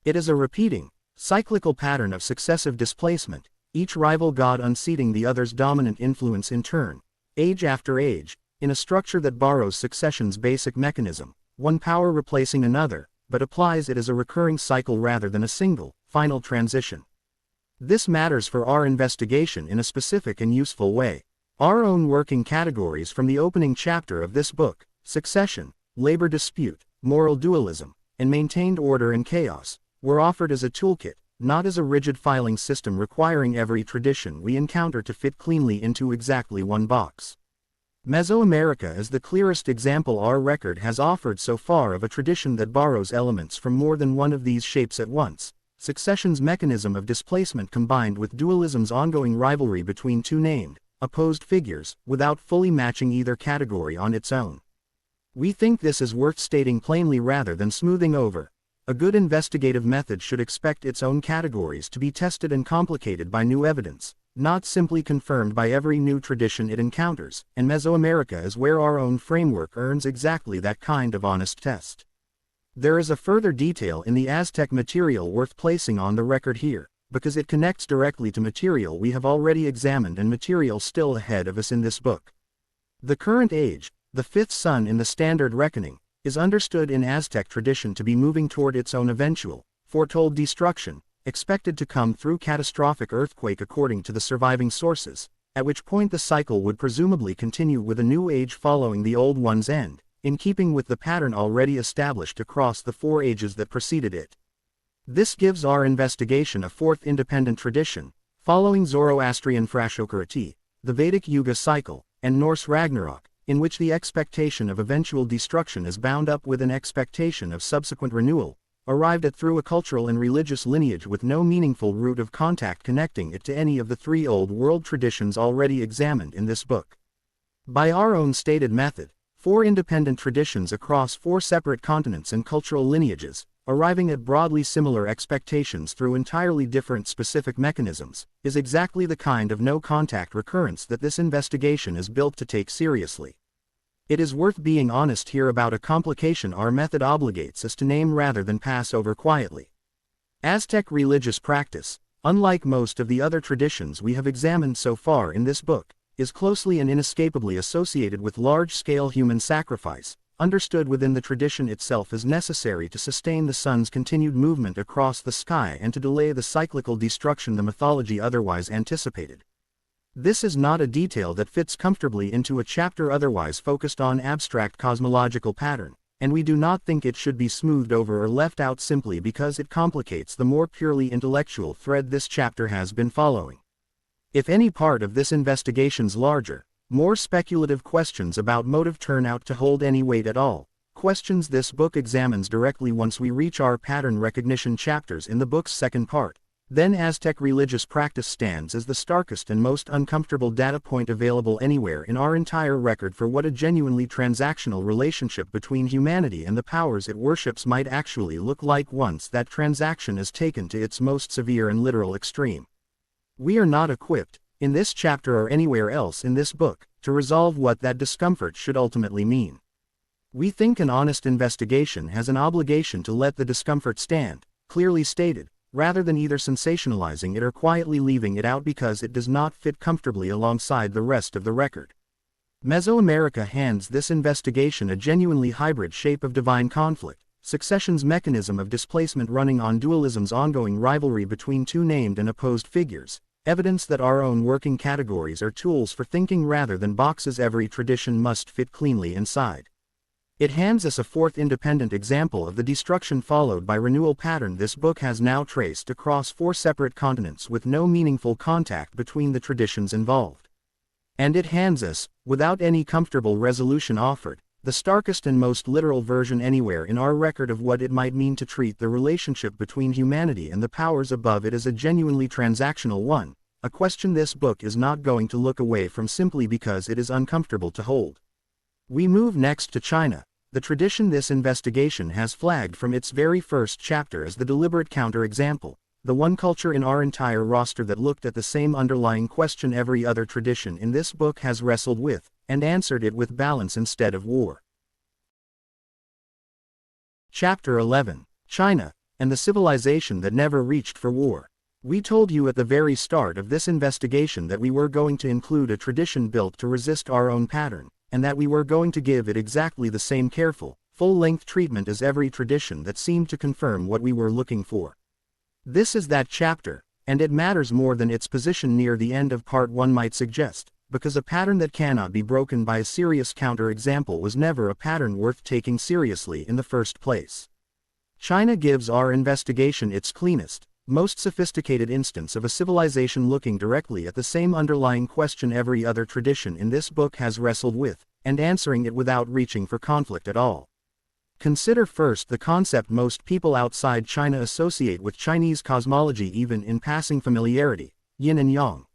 It is a repeating, cyclical pattern of successive displacement, each rival god unseating the other's dominant influence in turn, age after age, in a structure that borrows succession's basic mechanism, one power replacing another, but applies it as a recurring cycle rather than a single, final transition. This matters for our investigation in a specific and useful way. Our own working categories from the opening chapter of this book, succession, labor dispute, moral dualism, and maintained order and chaos, were offered as a toolkit, not as a rigid filing system requiring every tradition we encounter to fit cleanly into exactly one box. Mesoamerica is the clearest example our record has offered so far of a tradition that borrows elements from more than one of these shapes at once, succession's mechanism of displacement combined with dualism's ongoing rivalry between two named, opposed figures, without fully matching either category on its own. We think this is worth stating plainly rather than smoothing over. A good investigative method should expect its own categories to be tested and complicated by new evidence, not simply confirmed by every new tradition it encounters, and Mesoamerica is where our own framework earns exactly that kind of honest test. There is a further detail in the Aztec material worth placing on the record here, because it connects directly to material we have already examined and material still ahead of us in this book. The current age, the fifth sun in the standard reckoning, is understood in Aztec tradition to be moving toward its own eventual, foretold destruction, expected to come through catastrophic earthquake according to the surviving sources, at which point the cycle would presumably continue with a new age following the old one's end, in keeping with the pattern already established across the 4 ages that preceded it. This gives our investigation a fourth independent tradition, following Zoroastrian Frashokarati, the Vedic Yuga cycle, and Norse Ragnarok, in which the expectation of eventual destruction is bound up with an expectation of subsequent renewal, arrived at through a cultural and religious lineage with no meaningful route of contact connecting it to any of the 3 old world traditions already examined in this book. By our own stated method, 4 independent traditions across 4 separate continents and cultural lineages, arriving at broadly similar expectations through entirely different specific mechanisms, is exactly the kind of no-contact recurrence that this investigation is built to take seriously. It is worth being honest here about a complication our method obligates us to name rather than pass over quietly. Aztec religious practice, unlike most of the other traditions we have examined so far in this book, is closely and inescapably associated with large-scale human sacrifice, understood within the tradition itself as necessary to sustain the sun's continued movement across the sky and to delay the cyclical destruction the mythology otherwise anticipated. This is not a detail that fits comfortably into a chapter otherwise focused on abstract cosmological pattern, and we do not think it should be smoothed over or left out simply because it complicates the more purely intellectual thread this chapter has been following. If any part of this investigation's larger, more speculative questions about motive turn out to hold any weight at all, questions this book examines directly once we reach our pattern recognition chapters in the book's second part, then Aztec religious practice stands as the starkest and most uncomfortable data point available anywhere in our entire record for what a genuinely transactional relationship between humanity and the powers it worships might actually look like once that transaction is taken to its most severe and literal extreme. We are not equipped, in this chapter or anywhere else in this book, to resolve what that discomfort should ultimately mean. We think an honest investigation has an obligation to let the discomfort stand, clearly stated, rather than either sensationalizing it or quietly leaving it out because it does not fit comfortably alongside the rest of the record. Mesoamerica hands this investigation a genuinely hybrid shape of divine conflict, succession's mechanism of displacement running on dualism's ongoing rivalry between 2 named and opposed figures, evidence that our own working categories are tools for thinking rather than boxes every tradition must fit cleanly inside. It hands us a fourth independent example of the destruction followed by renewal pattern this book has now traced across 4 separate continents with no meaningful contact between the traditions involved. And it hands us, without any comfortable resolution offered, the starkest and most literal version anywhere in our record of what it might mean to treat the relationship between humanity and the powers above it as a genuinely transactional one, a question this book is not going to look away from simply because it is uncomfortable to hold. We move next to China, the tradition this investigation has flagged from its very first chapter as the deliberate counterexample, the one culture in our entire roster that looked at the same underlying question every other tradition in this book has wrestled with, and answered it with balance instead of war. Chapter 11, China, and the civilization that never reached for war. We told you at the very start of this investigation that we were going to include a tradition built to resist our own pattern, and that we were going to give it exactly the same careful, full-length treatment as every tradition that seemed to confirm what we were looking for. This is that chapter, and it matters more than its position near the end of part 1 might suggest, because a pattern that cannot be broken by a serious counterexample was never a pattern worth taking seriously in the first place. China gives our investigation its cleanest, most sophisticated instance of a civilization looking directly at the same underlying question every other tradition in this book has wrestled with, and answering it without reaching for conflict at all. Consider first the concept most people outside China associate with Chinese cosmology even in passing familiarity, yin and yang.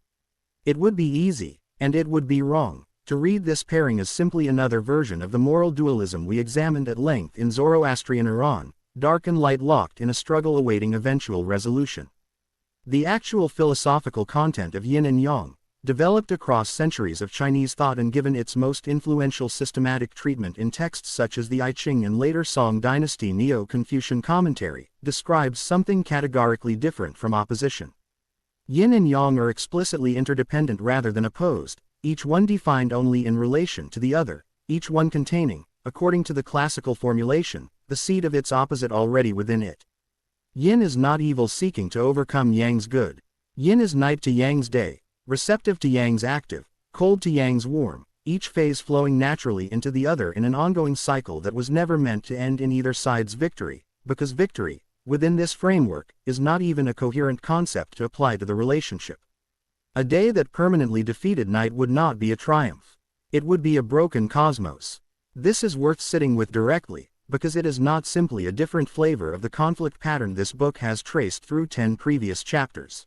It would be easy, and it would be wrong, to read this pairing as simply another version of the moral dualism we examined at length in Zoroastrian Iran, dark and light locked in a struggle awaiting eventual resolution. The actual philosophical content of yin and yang, developed across centuries of Chinese thought and given its most influential systematic treatment in texts such as the I Ching and later Song Dynasty Neo-Confucian commentary, describes something categorically different from opposition. Yin and yang are explicitly interdependent rather than opposed, each one defined only in relation to the other, each one containing, according to the classical formulation, the seed of its opposite already within it. Yin is not evil seeking to overcome yang's good. Yin is night to yang's day, receptive to yang's active, cold to yang's warm, each phase flowing naturally into the other in an ongoing cycle that was never meant to end in either side's victory, because victory, within this framework, is not even a coherent concept to apply to the relationship. A day that permanently defeated night would not be a triumph. It would be a broken cosmos. This is worth sitting with directly, because it is not simply a different flavor of the conflict pattern this book has traced through 10 previous chapters.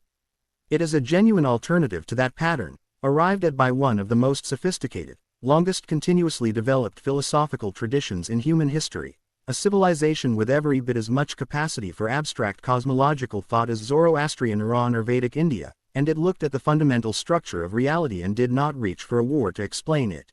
It is a genuine alternative to that pattern, arrived at by one of the most sophisticated, longest continuously developed philosophical traditions in human history, a civilization with every bit as much capacity for abstract cosmological thought as Zoroastrian Iran or Vedic India, and it looked at the fundamental structure of reality and did not reach for a war to explain it.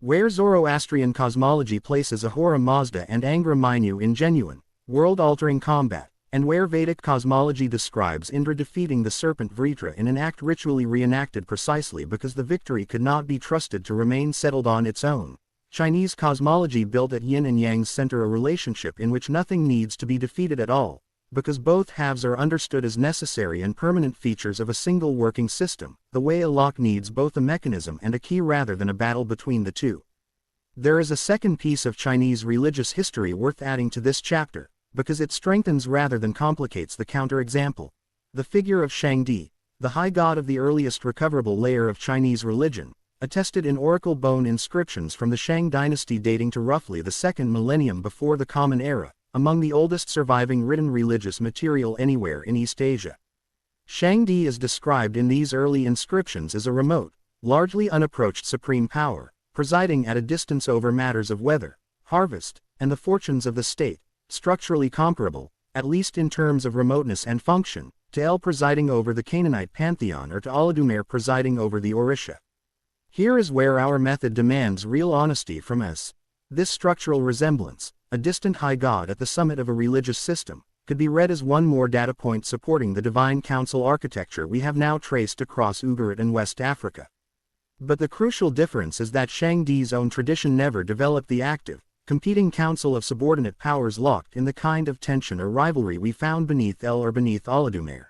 Where Zoroastrian cosmology places Ahura Mazda and Angra Mainyu in genuine, world-altering combat, and where Vedic cosmology describes Indra defeating the serpent Vritra in an act ritually reenacted precisely because the victory could not be trusted to remain settled on its own, Chinese cosmology built at yin and yang's center a relationship in which nothing needs to be defeated at all, because both halves are understood as necessary and permanent features of a single working system, the way a lock needs both a mechanism and a key rather than a battle between the two. There is a second piece of Chinese religious history worth adding to this chapter, because it strengthens rather than complicates the counterexample. The figure of Shangdi, the high god of the earliest recoverable layer of Chinese religion, attested in oracle bone inscriptions from the Shang dynasty dating to roughly the 2nd millennium before the Common Era, among the oldest surviving written religious material anywhere in East Asia. Shangdi is described in these early inscriptions as a remote, largely unapproached supreme power, presiding at a distance over matters of weather, harvest, and the fortunes of the state, structurally comparable, at least in terms of remoteness and function, to El presiding over the Canaanite pantheon or to Oladumer presiding over the Orisha. Here is where our method demands real honesty from us. This structural resemblance, a distant high god at the summit of a religious system, could be read as one more data point supporting the divine council architecture we have now traced across Ugarit and West Africa. But the crucial difference is that Shangdi's own tradition never developed the active, competing council of subordinate powers locked in the kind of tension or rivalry we found beneath El or beneath Oladumer.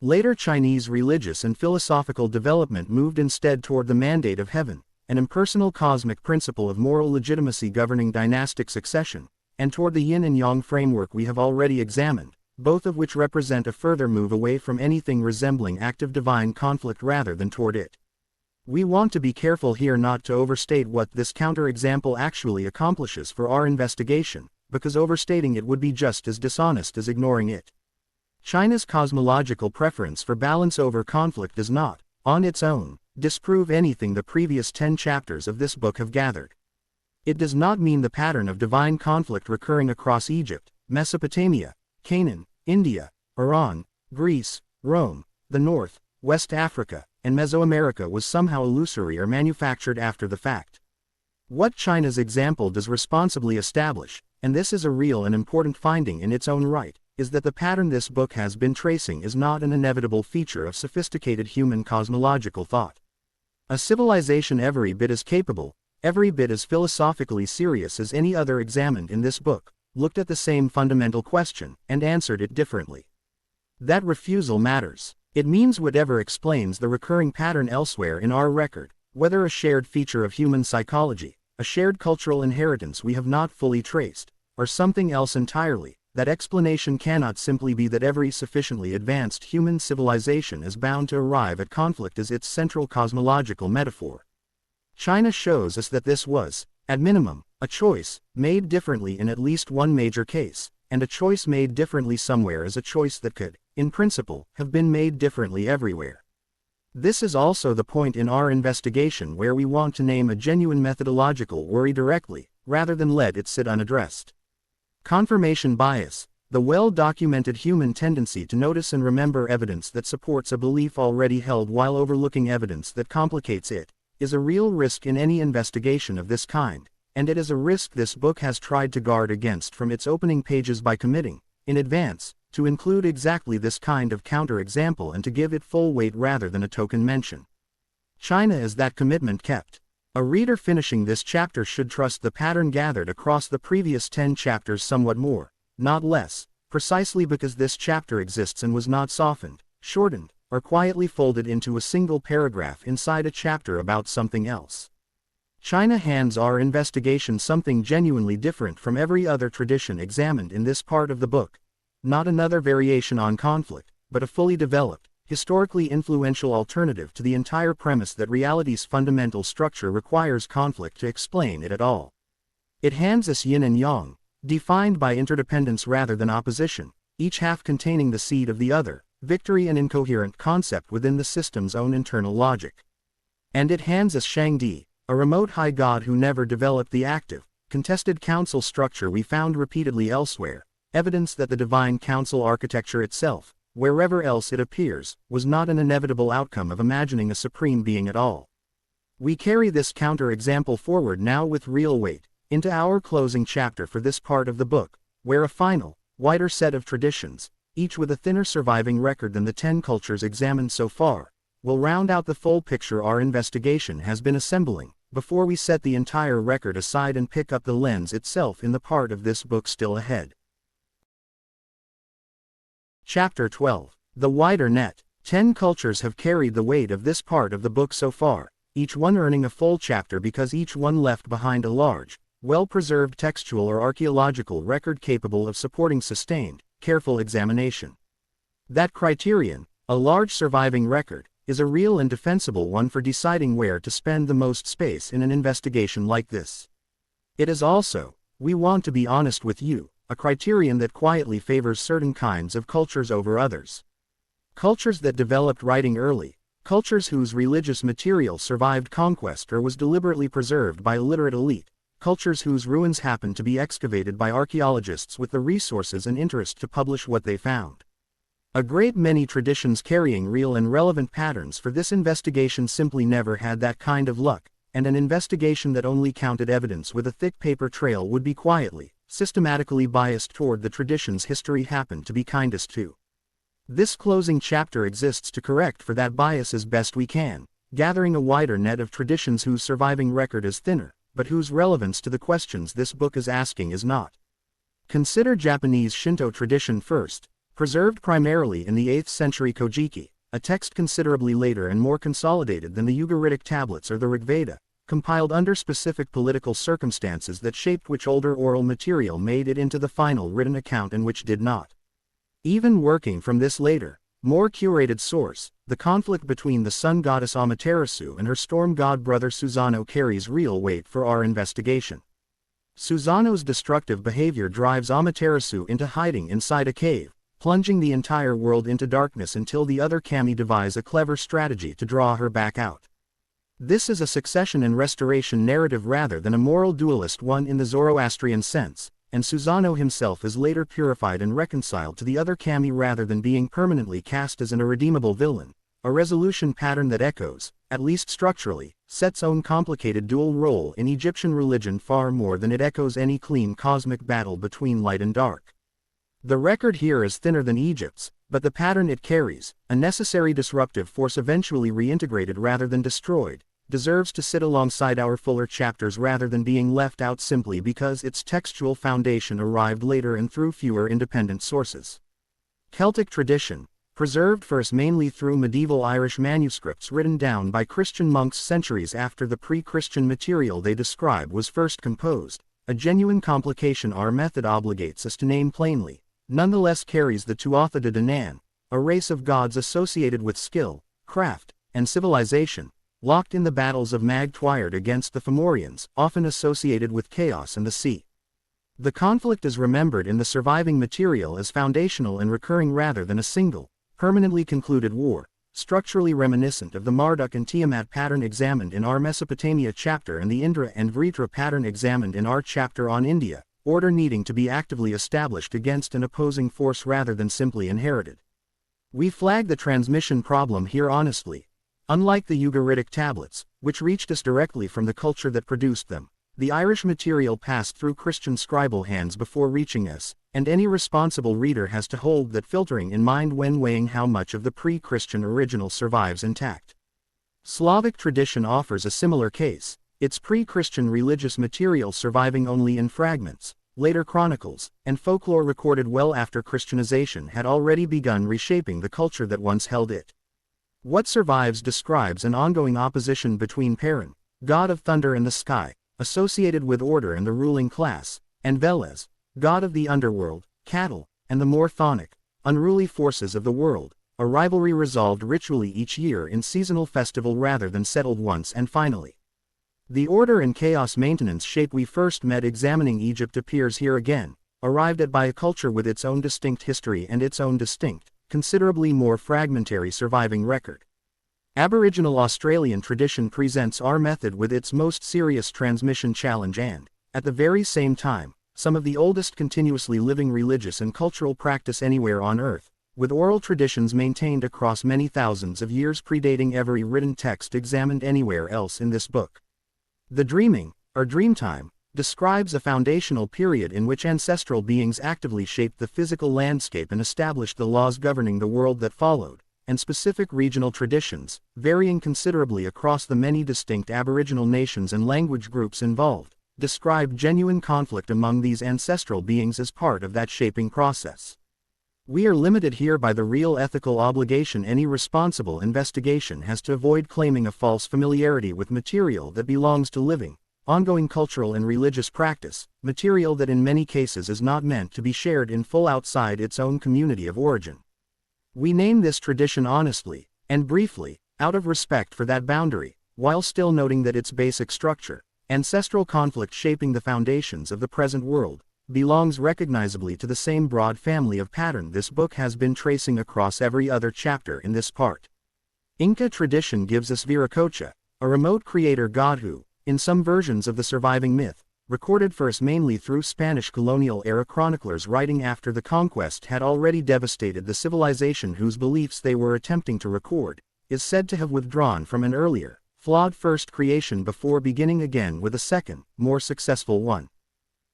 Later Chinese religious and philosophical development moved instead toward the mandate of heaven, an impersonal cosmic principle of moral legitimacy governing dynastic succession, and toward the yin and yang framework we have already examined, both of which represent a further move away from anything resembling active divine conflict rather than toward it. We want to be careful here not to overstate what this counterexample actually accomplishes for our investigation, because overstating it would be just as dishonest as ignoring it. China's cosmological preference for balance over conflict does not, on its own, disprove anything the previous 10 chapters of this book have gathered. It does not mean the pattern of divine conflict recurring across Egypt, Mesopotamia, Canaan, India, Iran, Greece, Rome, the North, West Africa, and Mesoamerica was somehow illusory or manufactured after the fact. What China's example does responsibly establish, and this is a real and important finding in its own right, is that the pattern this book has been tracing is not an inevitable feature of sophisticated human cosmological thought. A civilization every bit as capable, every bit as philosophically serious as any other examined in this book, looked at the same fundamental question, and answered it differently. That refusal matters. It means whatever explains the recurring pattern elsewhere in our record, whether a shared feature of human psychology, a shared cultural inheritance we have not fully traced, or something else entirely, that explanation cannot simply be that every sufficiently advanced human civilization is bound to arrive at conflict as its central cosmological metaphor. China shows us that this was, at minimum, a choice, made differently in at least one major case, and a choice made differently somewhere is a choice that could, in principle, have been made differently everywhere. This is also the point in our investigation where we want to name a genuine methodological worry directly, rather than let it sit unaddressed. Confirmation bias, The well-documented human tendency to notice and remember evidence that supports a belief already held while overlooking evidence that complicates it, is a real risk in any investigation of this kind, and it is a risk this book has tried to guard against from its opening pages by committing, in advance, to include exactly this kind of counterexample and to give it full weight rather than a token mention. China is that commitment kept. A reader finishing this chapter should trust the pattern gathered across the previous 10 chapters somewhat more, not less, precisely because this chapter exists and was not softened, shortened, or quietly folded into a single paragraph inside a chapter about something else. China hands our investigation something genuinely different from every other tradition examined in this part of the book. Not another variation on conflict, but a fully developed, historically influential alternative to the entire premise that reality's fundamental structure requires conflict to explain it at all. It hands us yin and yang, defined by interdependence rather than opposition, each half containing the seed of the other, victory and incoherent concept within the system's own internal logic. And it hands us Shangdi, a remote high god who never developed the active, contested council structure we found repeatedly elsewhere, evidence that the divine council architecture itself, wherever else it appears, was not an inevitable outcome of imagining a supreme being at all. We carry this counter-example forward now with real weight, into our closing chapter for this part of the book, where a final, wider set of traditions, each with a thinner surviving record than the 10 cultures examined so far, will round out the full picture our investigation has been assembling, before we set the entire record aside and pick up the lens itself in the part of this book still ahead. Chapter 12. The Wider Net. 10 cultures have carried the weight of this part of the book so far, each one earning a full chapter because each one left behind a large, well-preserved textual or archaeological record capable of supporting sustained, careful examination. That criterion, a large surviving record, is a real and defensible one for deciding where to spend the most space in an investigation like this. It is also, we want to be honest with you, a criterion that quietly favors certain kinds of cultures over others. Cultures that developed writing early, cultures whose religious material survived conquest or was deliberately preserved by a literate elite, cultures whose ruins happened to be excavated by archaeologists with the resources and interest to publish what they found. A great many traditions carrying real and relevant patterns for this investigation simply never had that kind of luck, and an investigation that only counted evidence with a thick paper trail would be quietly, systematically biased toward the traditions history happened to be kindest to. This closing chapter exists to correct for that bias as best we can, gathering a wider net of traditions whose surviving record is thinner, but whose relevance to the questions this book is asking is not. Consider Japanese Shinto tradition first, preserved primarily in the 8th century Kojiki, a text considerably later and more consolidated than the Ugaritic tablets or the Rigveda, compiled under specific political circumstances that shaped which older oral material made it into the final written account and which did not. Even working from this later, more curated source, the conflict between the sun goddess Amaterasu and her storm god brother Susanoo carries real weight for our investigation. Susanoo's destructive behavior drives Amaterasu into hiding inside a cave, plunging the entire world into darkness until the other kami devise a clever strategy to draw her back out. This is a succession and restoration narrative rather than a moral dualist one in the Zoroastrian sense, and Susanoo himself is later purified and reconciled to the other kami rather than being permanently cast as an irredeemable villain, a resolution pattern that echoes, at least structurally, Set's own complicated dual role in Egyptian religion far more than it echoes any clean cosmic battle between light and dark. The record here is thinner than Egypt's, but the pattern it carries, a necessary disruptive force eventually reintegrated rather than destroyed, deserves to sit alongside our fuller chapters rather than being left out simply because its textual foundation arrived later and through fewer independent sources. Celtic tradition, preserved first mainly through medieval Irish manuscripts written down by Christian monks centuries after the pre-Christian material they describe was first composed, a genuine complication our method obligates us to name plainly, nonetheless carries the Tuatha De Danann, a race of gods associated with skill, craft, and civilization, locked in the battles of Mag Twyrd against the Fomorians, often associated with chaos and the sea. The conflict is remembered in the surviving material as foundational and recurring rather than a single, permanently concluded war, structurally reminiscent of the Marduk and Tiamat pattern examined in our Mesopotamia chapter and the Indra and Vritra pattern examined in our chapter on India, order needing to be actively established against an opposing force rather than simply inherited. We flag the transmission problem here honestly. Unlike the Ugaritic tablets, which reached us directly from the culture that produced them, the Irish material passed through Christian scribal hands before reaching us, and any responsible reader has to hold that filtering in mind when weighing how much of the pre-Christian original survives intact. Slavic tradition offers a similar case, its pre-Christian religious material surviving only in fragments. Later chronicles, and folklore recorded well after Christianization had already begun reshaping the culture that once held it. What survives describes an ongoing opposition between Perun, god of thunder and the sky, associated with order and the ruling class, and Veles, god of the underworld, cattle, and the more chthonic, unruly forces of the world, a rivalry resolved ritually each year in seasonal festival rather than settled once and finally. The order and chaos maintenance shape we first met examining Egypt appears here again, arrived at by a culture with its own distinct history and its own distinct, considerably more fragmentary surviving record. Aboriginal Australian tradition presents our method with its most serious transmission challenge and, at the very same time, some of the oldest continuously living religious and cultural practice anywhere on Earth, with oral traditions maintained across many thousands of years predating every written text examined anywhere else in this book. The dreaming, or dreamtime, describes a foundational period in which ancestral beings actively shaped the physical landscape and established the laws governing the world that followed, and specific regional traditions, varying considerably across the many distinct Aboriginal nations and language groups involved, describe genuine conflict among these ancestral beings as part of that shaping process. We are limited here by the real ethical obligation any responsible investigation has to avoid claiming a false familiarity with material that belongs to living, ongoing cultural and religious practice, material that in many cases is not meant to be shared in full outside its own community of origin. We name this tradition honestly, and briefly, out of respect for that boundary, while still noting that its basic structure, ancestral conflict shaping the foundations of the present world, belongs recognizably to the same broad family of pattern this book has been tracing across every other chapter in this part. Inca tradition gives us Viracocha, a remote creator god who, in some versions of the surviving myth, recorded first mainly through Spanish colonial-era chroniclers writing after the conquest had already devastated the civilization whose beliefs they were attempting to record, is said to have withdrawn from an earlier, flawed first creation before beginning again with a second, more successful one.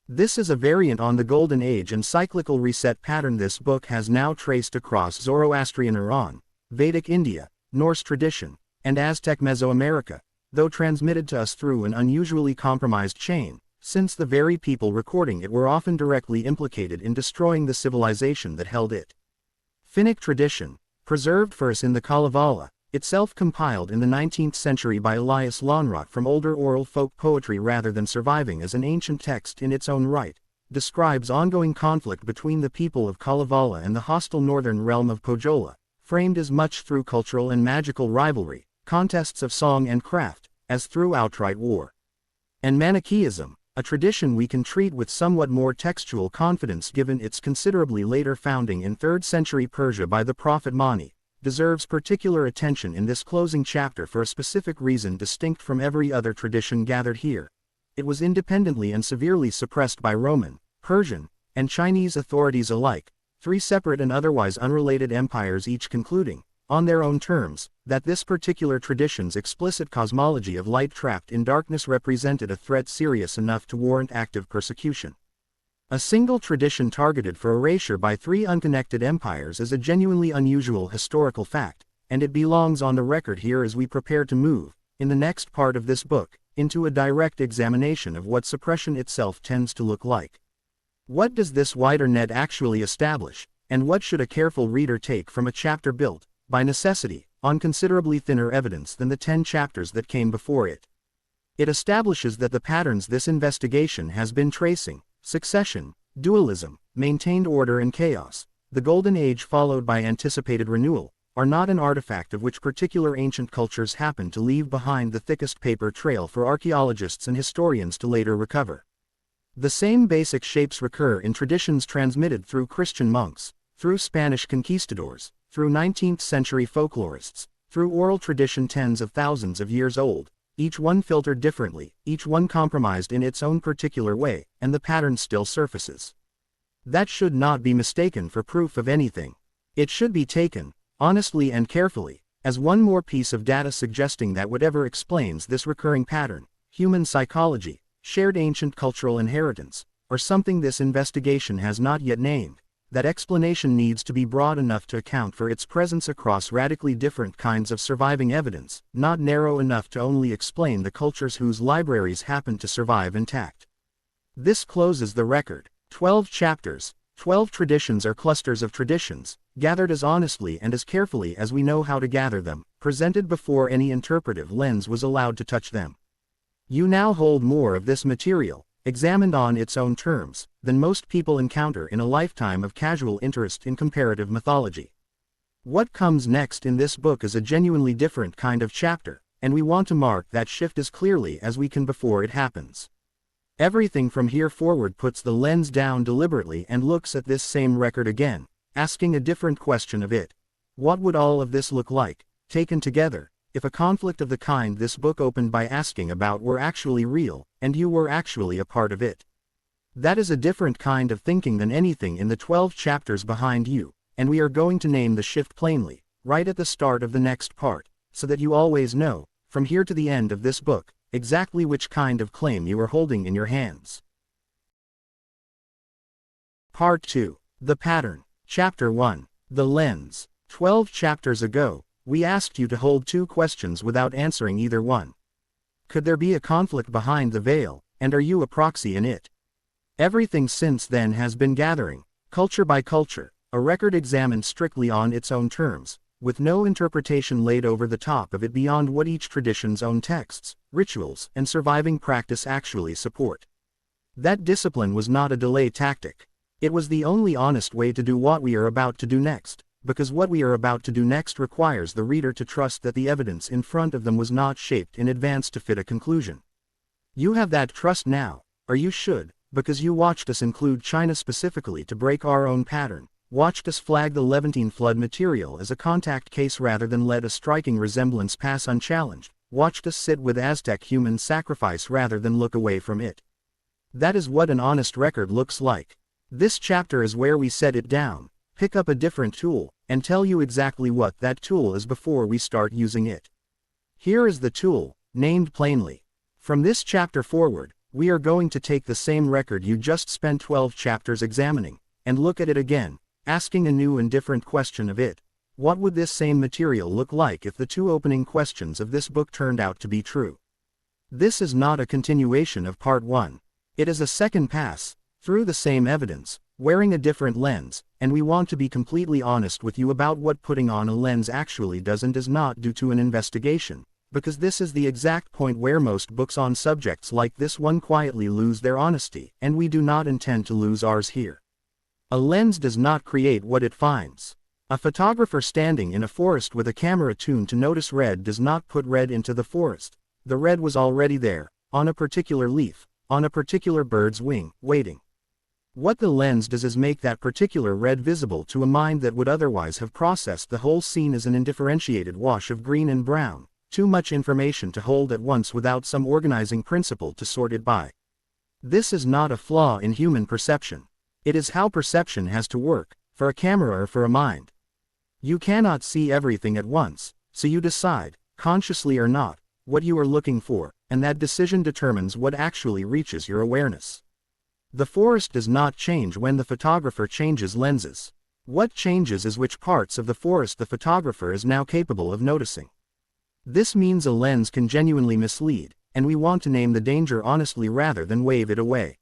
This is a variant on the Golden Age and cyclical reset pattern this book has now traced across Zoroastrian Iran, Vedic India, Norse tradition, and Aztec Mesoamerica, though transmitted to us through an unusually compromised chain, since the very people recording it were often directly implicated in destroying the civilization that held it. Finnic tradition, preserved for us in the Kalevala, itself compiled in the 19th century by Elias Lönnrot from older oral folk poetry rather than surviving as an ancient text in its own right, describes ongoing conflict between the people of Kalevala and the hostile northern realm of Pohjola, framed as much through cultural and magical rivalry, contests of song and craft, as through outright war. And Manichaeism, a tradition we can treat with somewhat more textual confidence given its considerably later founding in 3rd century Persia by the prophet Mani, deserves particular attention in this closing chapter for a specific reason distinct from every other tradition gathered here. It was independently and severely suppressed by Roman, Persian, and Chinese authorities alike, 3 separate and otherwise unrelated empires each concluding, on their own terms, that this particular tradition's explicit cosmology of light trapped in darkness represented a threat serious enough to warrant active persecution. A single tradition targeted for erasure by 3 unconnected empires is a genuinely unusual historical fact, and it belongs on the record here as we prepare to move, in the next part of this book, into a direct examination of what suppression itself tends to look like. What does this wider net actually establish, and what should a careful reader take from a chapter built, by necessity, on considerably thinner evidence than the 10 chapters that came before it? It establishes that the patterns this investigation has been tracing, succession, dualism, maintained order and chaos, the Golden Age followed by anticipated renewal, are not an artifact of which particular ancient cultures happen to leave behind the thickest paper trail for archaeologists and historians to later recover. The same basic shapes recur in traditions transmitted through Christian monks, through Spanish conquistadors, through 19th century folklorists, through oral tradition tens of thousands of years old, each one filtered differently, each one compromised in its own particular way, and the pattern still surfaces. That should not be mistaken for proof of anything. It should be taken, honestly and carefully, as one more piece of data suggesting that whatever explains this recurring pattern, human psychology, shared ancient cultural inheritance, or something this investigation has not yet named, that explanation needs to be broad enough to account for its presence across radically different kinds of surviving evidence, not narrow enough to only explain the cultures whose libraries happen to survive intact. This closes the record. 12 chapters, 12 traditions or clusters of traditions, gathered as honestly and as carefully as we know how to gather them, presented before any interpretive lens was allowed to touch them. You now hold more of this material, examined on its own terms, than most people encounter in a lifetime of casual interest in comparative mythology. What comes next in this book is a genuinely different kind of chapter, and we want to mark that shift as clearly as we can before it happens. Everything from here forward puts the lens down deliberately and looks at this same record again, asking a different question of it. What would all of this look like, taken together, if a conflict of the kind this book opened by asking about were actually real, and you were actually a part of it? That is a different kind of thinking than anything in the 12 chapters behind you, and we are going to name the shift plainly, right at the start of the next part, so that you always know, from here to the end of this book, exactly which kind of claim you are holding in your hands. Part 2. The Pattern. Chapter 1. The Lens. 12 chapters ago, we asked you to hold two questions without answering either one. Could there be a conflict behind the veil, and are you a proxy in it? Everything since then has been gathering, culture by culture, a record examined strictly on its own terms, with no interpretation laid over the top of it beyond what each tradition's own texts, rituals, and surviving practice actually support. That discipline was not a delay tactic. It was the only honest way to do what we are about to do next, because what we are about to do next requires the reader to trust that the evidence in front of them was not shaped in advance to fit a conclusion. You have that trust now, or you should, because you watched us include China specifically to break our own pattern, watched us flag the Levantine flood material as a contact case rather than let a striking resemblance pass unchallenged, watched us sit with Aztec human sacrifice rather than look away from it. That is what an honest record looks like. This chapter is where we set it down, pick up a different tool, and tell you exactly what that tool is before we start using it. Here is the tool, named plainly. From this chapter forward, we are going to take the same record you just spent 12 chapters examining, and look at it again, asking a new and different question of it. What would this same material look like if the two opening questions of this book turned out to be true? This is not a continuation of part 1. It is a second pass, through the same evidence, wearing a different lens, and we want to be completely honest with you about what putting on a lens actually does and does not do to an investigation, because this is the exact point where most books on subjects like this one quietly lose their honesty, and we do not intend to lose ours here. A lens does not create what it finds. A photographer standing in a forest with a camera tuned to notice red does not put red into the forest. The red was already there, on a particular leaf, on a particular bird's wing, waiting. What the lens does is make that particular red visible to a mind that would otherwise have processed the whole scene as an undifferentiated wash of green and brown, too much information to hold at once without some organizing principle to sort it by. This is not a flaw in human perception. It is how perception has to work, for a camera or for a mind. You cannot see everything at once, so you decide, consciously or not, what you are looking for, and that decision determines what actually reaches your awareness. The forest does not change when the photographer changes lenses. What changes is which parts of the forest the photographer is now capable of noticing. This means a lens can genuinely mislead, and we want to name the danger honestly rather than wave it away.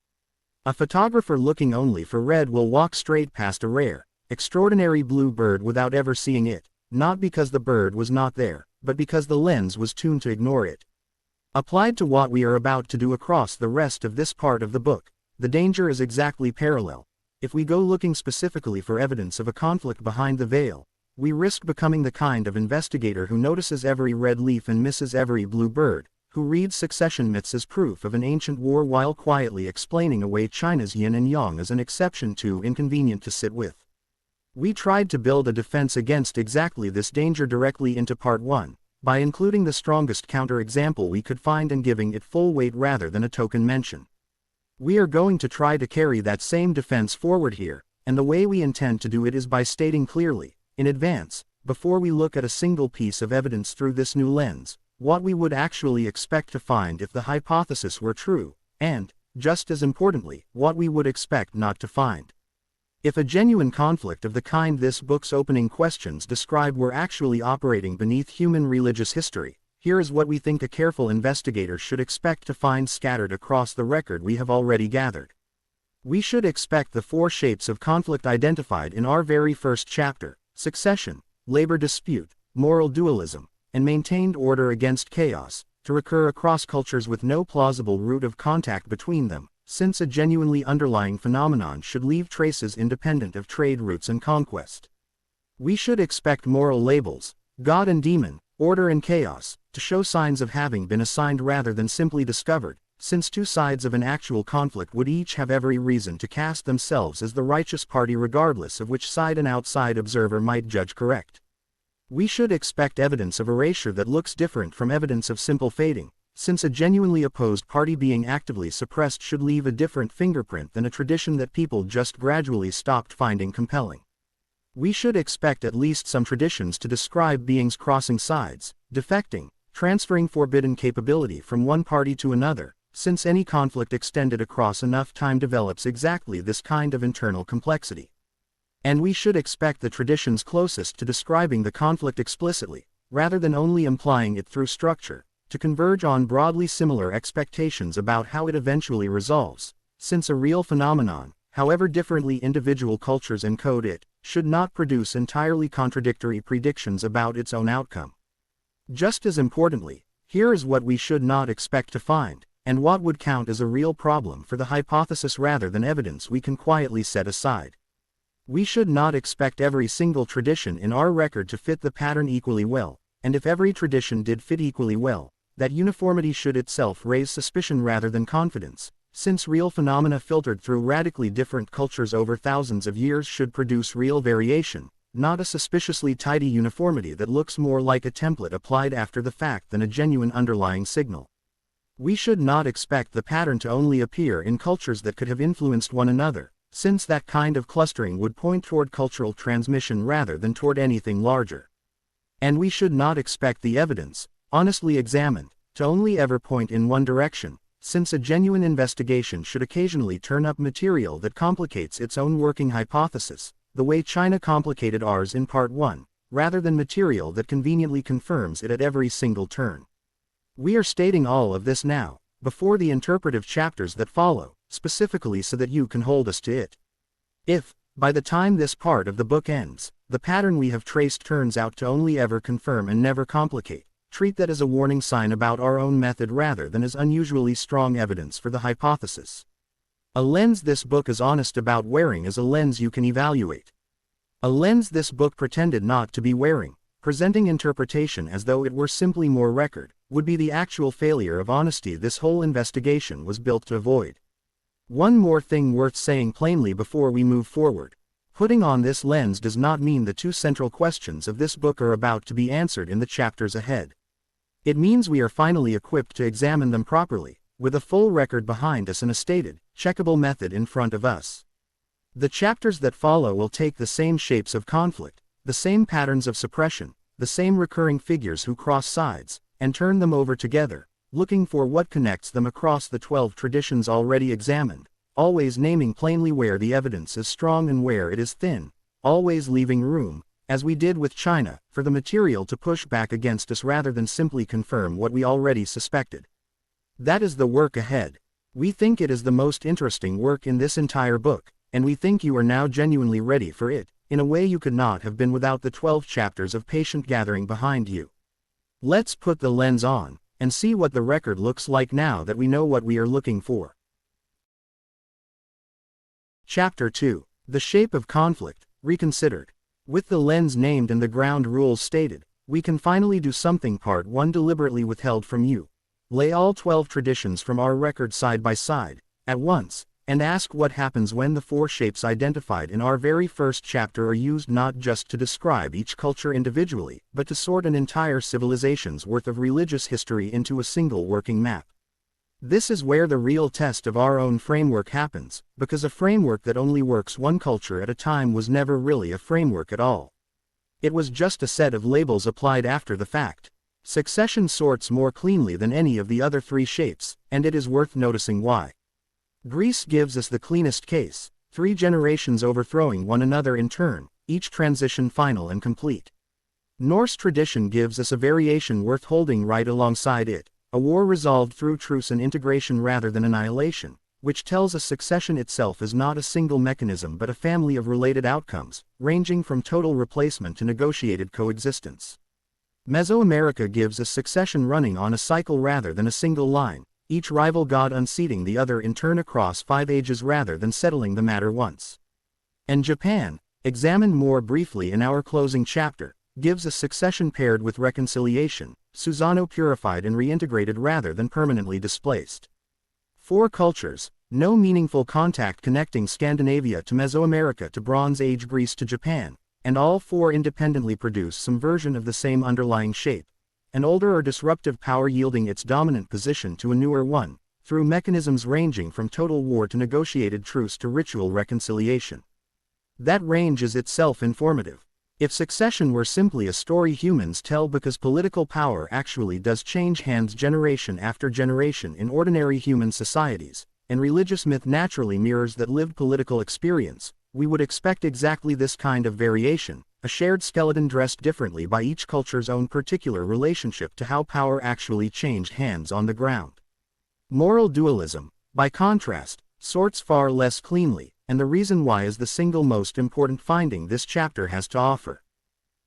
A photographer looking only for red will walk straight past a rare, extraordinary blue bird without ever seeing it, not because the bird was not there, but because the lens was tuned to ignore it. Applied to what we are about to do across the rest of this part of the book, the danger is exactly parallel. If we go looking specifically for evidence of a conflict behind the veil, we risk becoming the kind of investigator who notices every red leaf and misses every blue bird, who reads succession myths as proof of an ancient war while quietly explaining away China's yin and yang as an exception too inconvenient to sit with. We tried to build a defense against exactly this danger directly into part 1, by including the strongest counterexample we could find and giving it full weight rather than a token mention. We are going to try to carry that same defense forward here, and the way we intend to do it is by stating clearly, in advance, before we look at a single piece of evidence through this new lens, what we would actually expect to find if the hypothesis were true, and, just as importantly, what we would expect not to find. If a genuine conflict of the kind this book's opening questions describe were actually operating beneath human religious history, here is what we think a careful investigator should expect to find scattered across the record we have already gathered. We should expect the four shapes of conflict identified in our very first chapter: succession, labor dispute, moral dualism, and maintained order against chaos, to recur across cultures with no plausible route of contact between them, since a genuinely underlying phenomenon should leave traces independent of trade routes and conquest. We should expect moral labels, God and demon, order and chaos, to show signs of having been assigned rather than simply discovered, since two sides of an actual conflict would each have every reason to cast themselves as the righteous party regardless of which side an outside observer might judge correct. We should expect evidence of erasure that looks different from evidence of simple fading, since a genuinely opposed party being actively suppressed should leave a different fingerprint than a tradition that people just gradually stopped finding compelling. We should expect at least some traditions to describe beings crossing sides, defecting, transferring forbidden capability from one party to another, since any conflict extended across enough time develops exactly this kind of internal complexity. And we should expect the traditions closest to describing the conflict explicitly, rather than only implying it through structure, to converge on broadly similar expectations about how it eventually resolves, since a real phenomenon, however differently individual cultures encode it, should not produce entirely contradictory predictions about its own outcome. Just as importantly, here is what we should not expect to find, and what would count as a real problem for the hypothesis rather than evidence we can quietly set aside. We should not expect every single tradition in our record to fit the pattern equally well, and if every tradition did fit equally well, that uniformity should itself raise suspicion rather than confidence, since real phenomena filtered through radically different cultures over thousands of years should produce real variation, not a suspiciously tidy uniformity that looks more like a template applied after the fact than a genuine underlying signal. We should not expect the pattern to only appear in cultures that could have influenced one another, since that kind of clustering would point toward cultural transmission rather than toward anything larger. And we should not expect the evidence, honestly examined, to only ever point in one direction, since a genuine investigation should occasionally turn up material that complicates its own working hypothesis, the way China complicated ours in Part 1, rather than material that conveniently confirms it at every single turn. We are stating all of this now, before the interpretive chapters that follow, specifically so that you can hold us to it. If, by the time this part of the book ends, the pattern we have traced turns out to only ever confirm and never complicate, treat that as a warning sign about our own method rather than as unusually strong evidence for the hypothesis. A lens this book is honest about wearing is a lens you can evaluate. A lens this book pretended not to be wearing, presenting interpretation as though it were simply more record, would be the actual failure of honesty this whole investigation was built to avoid. One more thing worth saying plainly before we move forward. Putting on this lens does not mean the two central questions of this book are about to be answered in the chapters ahead. It means we are finally equipped to examine them properly, with a full record behind us and a stated, checkable method in front of us. The chapters that follow will take the same shapes of conflict, the same patterns of suppression, the same recurring figures who cross sides, and turn them over together, looking for what connects them across the 12 traditions already examined, always naming plainly where the evidence is strong and where it is thin, always leaving room, as we did with China, for the material to push back against us rather than simply confirm what we already suspected. That is the work ahead. We think it is the most interesting work in this entire book, and we think you are now genuinely ready for it, in a way you could not have been without the 12 chapters of patient gathering behind you. Let's put the lens on, and see what the record looks like now that we know what we are looking for. Chapter 2. The Shape of Conflict, Reconsidered. With the lens named and the ground rules stated, we can finally do something Part 1 deliberately withheld from you. Lay all 12 traditions from our record side by side, at once, and ask what happens when the four shapes identified in our very first chapter are used not just to describe each culture individually, but to sort an entire civilization's worth of religious history into a single working map. This is where the real test of our own framework happens, because a framework that only works one culture at a time was never really a framework at all. It was just a set of labels applied after the fact. Succession sorts more cleanly than any of the other three shapes, and it is worth noticing why. Greece gives us the cleanest case, 3 generations overthrowing one another in turn, each transition final and complete. Norse tradition gives us a variation worth holding right alongside it, a war resolved through truce and integration rather than annihilation, which tells us succession itself is not a single mechanism but a family of related outcomes, ranging from total replacement to negotiated coexistence. Mesoamerica gives us succession running on a cycle rather than a single line, each rival god unseating the other in turn across 5 ages rather than settling the matter once. And Japan, examined more briefly in our closing chapter, gives us succession paired with reconciliation, Susano purified and reintegrated rather than permanently displaced. 4 cultures, no meaningful contact connecting Scandinavia to Mesoamerica to Bronze Age Greece to Japan, and all 4 independently produce some version of the same underlying shape, an older or disruptive power yielding its dominant position to a newer one, through mechanisms ranging from total war to negotiated truce to ritual reconciliation. That range is itself informative. If succession were simply a story humans tell because political power actually does change hands generation after generation in ordinary human societies, and religious myth naturally mirrors that lived political experience, we would expect exactly this kind of variation, a shared skeleton dressed differently by each culture's own particular relationship to how power actually changed hands on the ground. Moral dualism, by contrast, sorts far less cleanly, and the reason why is the single most important finding this chapter has to offer.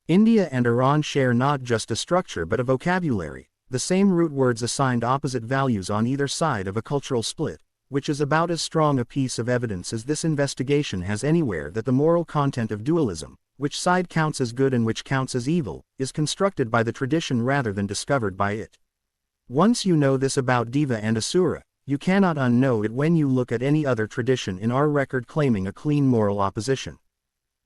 India and Iran share not just a structure but a vocabulary, the same root words assigned opposite values on either side of a cultural split, which is about as strong a piece of evidence as this investigation has anywhere that the moral content of dualism, which side counts as good and which counts as evil, is constructed by the tradition rather than discovered by it. Once you know this about Deva and Asura, you cannot unknow it when you look at any other tradition in our record claiming a clean moral opposition.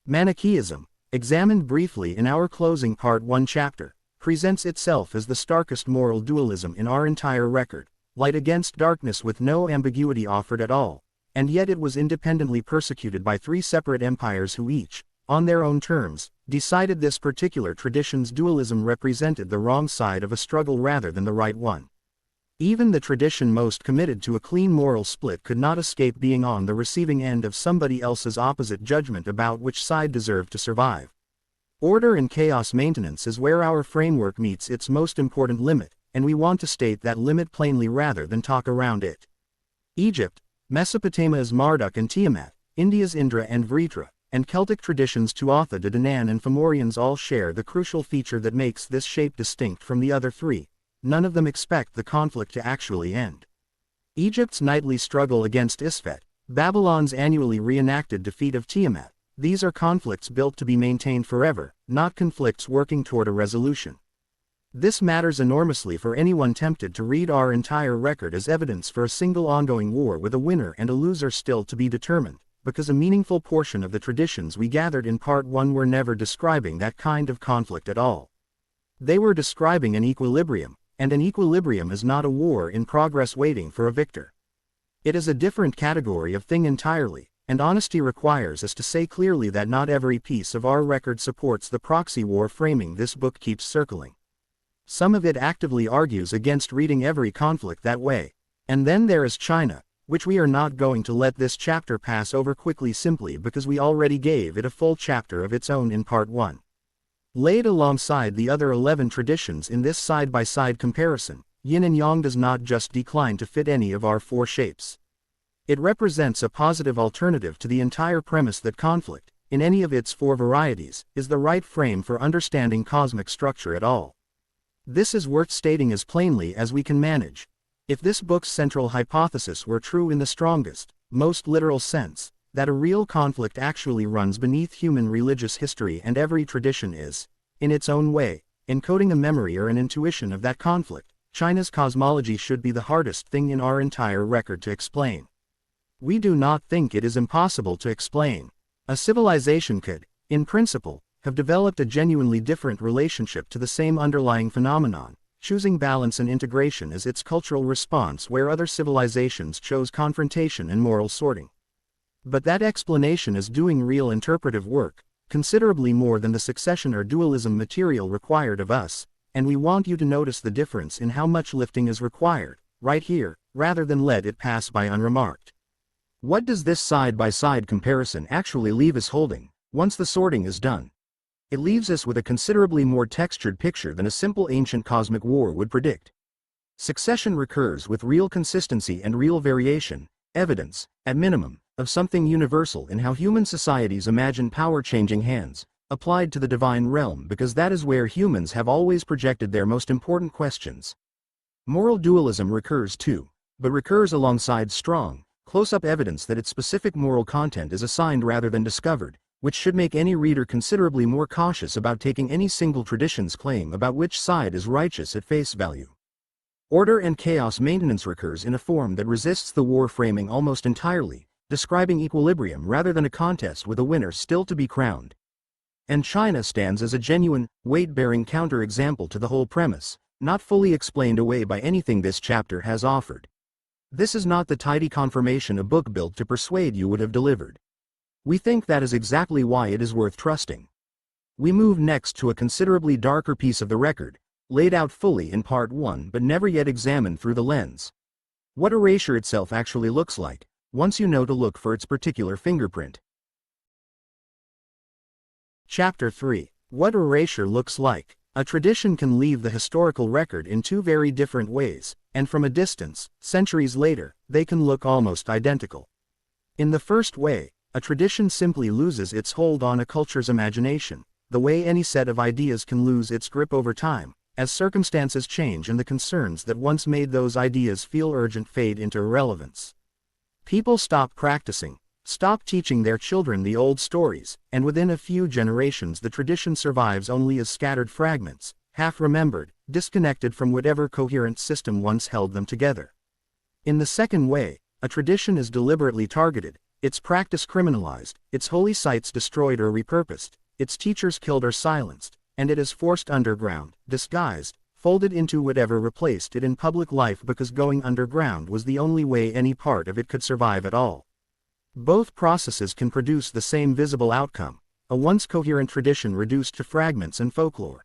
Manichaeism, examined briefly in our closing Part 1 chapter, presents itself as the starkest moral dualism in our entire record, light against darkness with no ambiguity offered at all, and yet it was independently persecuted by 3 separate empires who each, on their own terms, decided this particular tradition's dualism represented the wrong side of a struggle rather than the right one. Even the tradition most committed to a clean moral split could not escape being on the receiving end of somebody else's opposite judgment about which side deserved to survive. Order and chaos maintenance is where our framework meets its most important limit, and we want to state that limit plainly rather than talk around it. Egypt, Mesopotamia's Marduk and Tiamat, India's Indra and Vritra, and Celtic traditions Tuatha De Danann and Fomorians all share the crucial feature that makes this shape distinct from the other 3. None of them expect the conflict to actually end. Egypt's nightly struggle against Isfet, Babylon's annually reenacted defeat of Tiamat, these are conflicts built to be maintained forever, not conflicts working toward a resolution. This matters enormously for anyone tempted to read our entire record as evidence for a single ongoing war with a winner and a loser still to be determined, because a meaningful portion of the traditions we gathered in Part 1 were never describing that kind of conflict at all. They were describing an equilibrium, and an equilibrium is not a war in progress waiting for a victor. It is a different category of thing entirely, and honesty requires us to say clearly that not every piece of our record supports the proxy war framing this book keeps circling. Some of it actively argues against reading every conflict that way. And then there is China, which we are not going to let this chapter pass over quickly simply because we already gave it a full chapter of its own in Part 1. Laid alongside the other 11 traditions in this side-by-side comparison, yin and yang does not just decline to fit any of our 4 shapes. It represents a positive alternative to the entire premise that conflict, in any of its 4 varieties, is the right frame for understanding cosmic structure at all. This is worth stating as plainly as we can manage. If this book's central hypothesis were true in the strongest, most literal sense, that a real conflict actually runs beneath human religious history and every tradition is, in its own way, encoding a memory or an intuition of that conflict, China's cosmology should be the hardest thing in our entire record to explain. We do not think it is impossible to explain. A civilization could, in principle, have developed a genuinely different relationship to the same underlying phenomenon, choosing balance and integration as its cultural response where other civilizations chose confrontation and moral sorting. But that explanation is doing real interpretive work, considerably more than the succession or dualism material required of us, and we want you to notice the difference in how much lifting is required, right here, rather than let it pass by unremarked. What does this side-by-side comparison actually leave us holding, once the sorting is done? It leaves us with a considerably more textured picture than a simple ancient cosmic war would predict. Succession recurs with real consistency and real variation, evidence, at minimum, of something universal in how human societies imagine power changing hands, applied to the divine realm, because that is where humans have always projected their most important questions. Moral dualism recurs too, but recurs alongside strong, close-up evidence that its specific moral content is assigned rather than discovered, which should make any reader considerably more cautious about taking any single tradition's claim about which side is righteous at face value. Order and chaos maintenance recurs in a form that resists the war framing almost entirely, describing equilibrium rather than a contest with a winner still to be crowned. And China stands as a genuine, weight-bearing counter-example to the whole premise, not fully explained away by anything this chapter has offered. This is not the tidy confirmation a book built to persuade you would have delivered. We think that is exactly why it is worth trusting. We move next to a considerably darker piece of the record, laid out fully in Part 1 but never yet examined through the lens. What erasure itself actually looks like, once you know to look for its particular fingerprint. Chapter 3. What erasure looks like. A tradition can leave the historical record in two very different ways, and from a distance, centuries later, they can look almost identical. In the first way, a tradition simply loses its hold on a culture's imagination, the way any set of ideas can lose its grip over time, as circumstances change and the concerns that once made those ideas feel urgent fade into irrelevance. People stop practicing, stop teaching their children the old stories, and within a few generations the tradition survives only as scattered fragments, half-remembered, disconnected from whatever coherent system once held them together. In the second way, a tradition is deliberately targeted, its practice criminalized, its holy sites destroyed or repurposed, its teachers killed or silenced, and it is forced underground, disguised, folded into whatever replaced it in public life because going underground was the only way any part of it could survive at all. Both processes can produce the same visible outcome, a once coherent tradition reduced to fragments and folklore.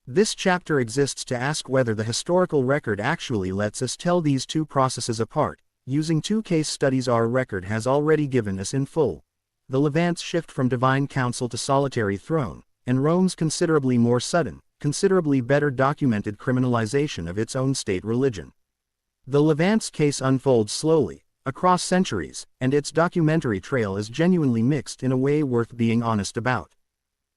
This chapter exists to ask whether the historical record actually lets us tell these two processes apart, using two case studies our record has already given us in full: the Levant's shift from divine council to solitary throne, and Rome's considerably more sudden, considerably better documented criminalization of its own state religion. The Levant's case unfolds slowly, across centuries, and its documentary trail is genuinely mixed in a way worth being honest about.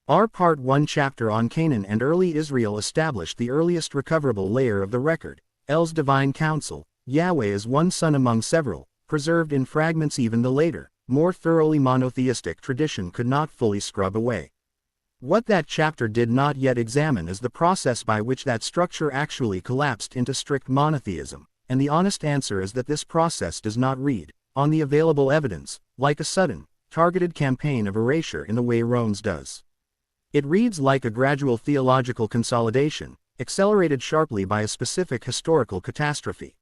Our Part 1 chapter on Canaan and early Israel established the earliest recoverable layer of the record, El's divine council, Yahweh as one son among several, preserved in fragments even the later, more thoroughly monotheistic tradition could not fully scrub away. What that chapter did not yet examine is the process by which that structure actually collapsed into strict monotheism, and the honest answer is that this process does not read, on the available evidence, like a sudden, targeted campaign of erasure in the way Rome's does. It reads like a gradual theological consolidation, accelerated sharply by a specific historical catastrophe.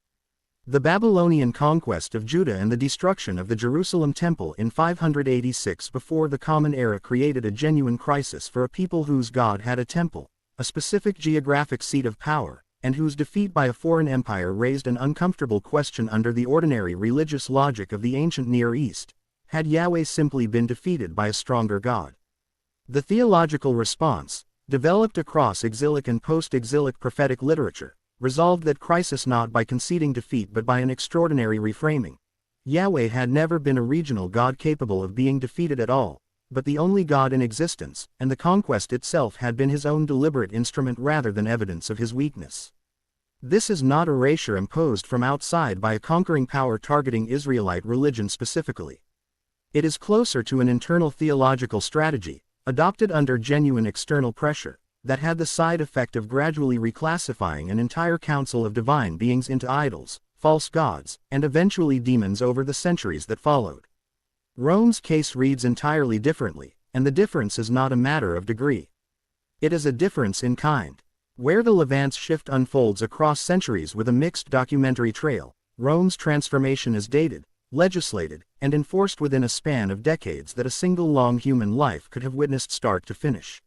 The Babylonian conquest of Judah and the destruction of the Jerusalem temple in 586 before the Common Era created a genuine crisis for a people whose God had a temple, a specific geographic seat of power, and whose defeat by a foreign empire raised an uncomfortable question under the ordinary religious logic of the ancient Near East: had Yahweh simply been defeated by a stronger God? The theological response, developed across exilic and post-exilic prophetic literature, resolved that crisis not by conceding defeat but by an extraordinary reframing. Yahweh had never been a regional God capable of being defeated at all, but the only God in existence, and the conquest itself had been his own deliberate instrument rather than evidence of his weakness. This is not erasure imposed from outside by a conquering power targeting Israelite religion specifically. It is closer to an internal theological strategy, adopted under genuine external pressure, that had the side effect of gradually reclassifying an entire council of divine beings into idols, false gods, and eventually demons over the centuries that followed. Rome's case reads entirely differently, and the difference is not a matter of degree. It is a difference in kind. Where the Levant's shift unfolds across centuries with a mixed documentary trail, Rome's transformation is dated, legislated, and enforced within a span of decades that a single long human life could have witnessed start to finish.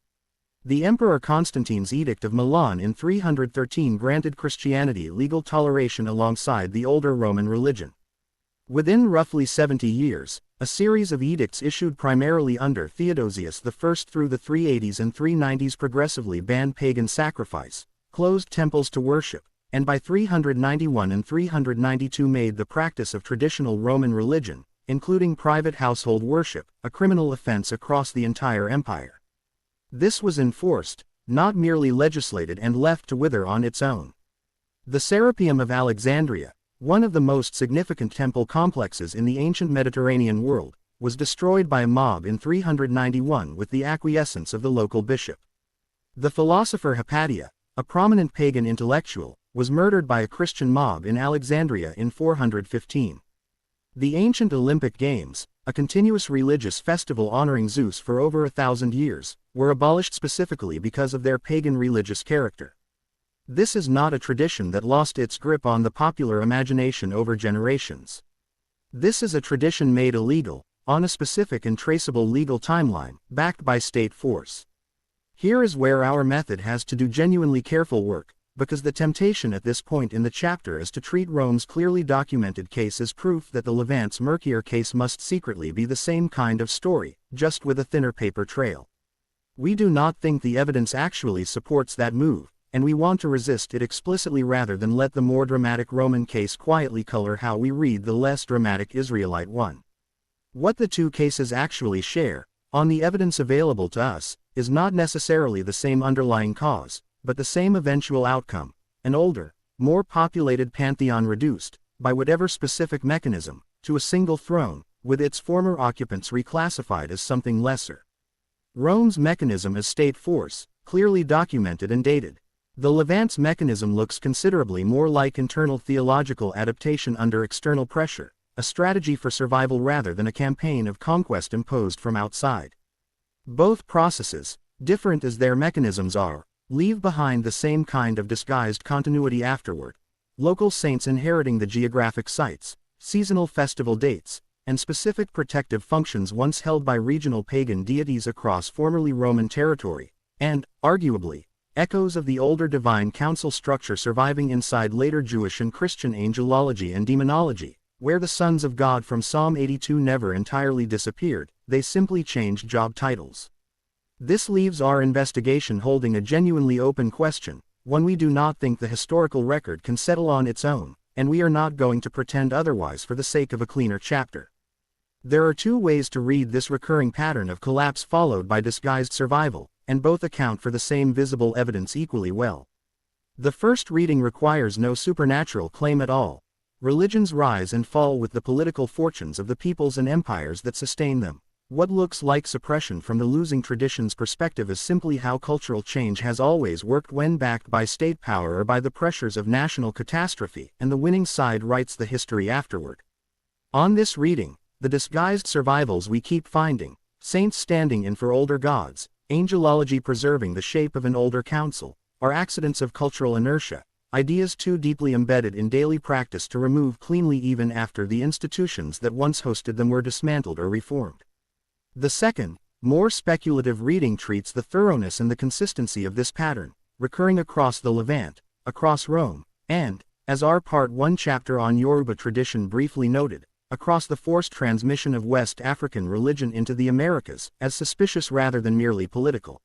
The Emperor Constantine's Edict of Milan in 313 granted Christianity legal toleration alongside the older Roman religion. Within roughly 70 years, a series of edicts issued primarily under Theodosius I through the 380s and 390s progressively banned pagan sacrifice, closed temples to worship, and by 391 and 392 made the practice of traditional Roman religion, including private household worship, a criminal offense across the entire empire. This was enforced, not merely legislated and left to wither on its own. The Serapeum of Alexandria, one of the most significant temple complexes in the ancient Mediterranean world, was destroyed by a mob in 391 with the acquiescence of the local bishop. The philosopher Hypatia, a prominent pagan intellectual, was murdered by a Christian mob in Alexandria in 415. The ancient Olympic Games, a continuous religious festival honoring Zeus for over 1,000 years, were abolished specifically because of their pagan religious character. This is not a tradition that lost its grip on the popular imagination over generations. This is a tradition made illegal, on a specific and traceable legal timeline, backed by state force. Here is where our method has to do genuinely careful work, because the temptation at this point in the chapter is to treat Rome's clearly documented case as proof that the Levant's murkier case must secretly be the same kind of story, just with a thinner paper trail. We do not think the evidence actually supports that move, and we want to resist it explicitly rather than let the more dramatic Roman case quietly color how we read the less dramatic Israelite one. What the two cases actually share, on the evidence available to us, is not necessarily the same underlying cause, but the same eventual outcome, an older, more populated pantheon reduced, by whatever specific mechanism, to a single throne, with its former occupants reclassified as something lesser. Rome's mechanism is state force, clearly documented and dated. The Levant's mechanism looks considerably more like internal theological adaptation under external pressure, a strategy for survival rather than a campaign of conquest imposed from outside. Both processes, different as their mechanisms are, leave behind the same kind of disguised continuity afterward: local saints inheriting the geographic sites, seasonal festival dates, and specific protective functions once held by regional pagan deities across formerly Roman territory, and, arguably, echoes of the older divine council structure surviving inside later Jewish and Christian angelology and demonology, where the sons of God from Psalm 82 never entirely disappeared, they simply changed job titles. This leaves our investigation holding a genuinely open question, one we do not think the historical record can settle on its own, and we are not going to pretend otherwise for the sake of a cleaner chapter. There are two ways to read this recurring pattern of collapse followed by disguised survival, and both account for the same visible evidence equally well. The first reading requires no supernatural claim at all. Religions rise and fall with the political fortunes of the peoples and empires that sustain them. What looks like suppression from the losing tradition's perspective is simply how cultural change has always worked when backed by state power or by the pressures of national catastrophe, and the winning side writes the history afterward. On this reading, the disguised survivals we keep finding, saints standing in for older gods, angelology preserving the shape of an older council, are accidents of cultural inertia, ideas too deeply embedded in daily practice to remove cleanly even after the institutions that once hosted them were dismantled or reformed. The second, more speculative reading treats the thoroughness and the consistency of this pattern, recurring across the Levant, across Rome, and, as our Part 1 chapter on Yoruba tradition briefly noted, across the forced transmission of West African religion into the Americas, as suspicious rather than merely political.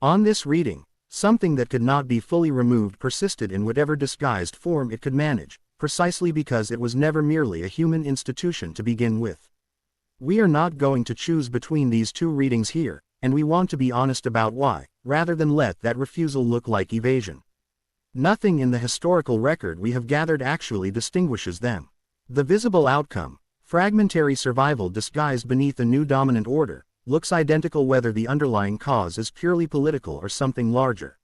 On this reading, something that could not be fully removed persisted in whatever disguised form it could manage, precisely because it was never merely a human institution to begin with. We are not going to choose between these two readings here, and we want to be honest about why, rather than let that refusal look like evasion. Nothing in the historical record we have gathered actually distinguishes them. The visible outcome, fragmentary survival disguised beneath a new dominant order, looks identical whether the underlying cause is purely political or something larger.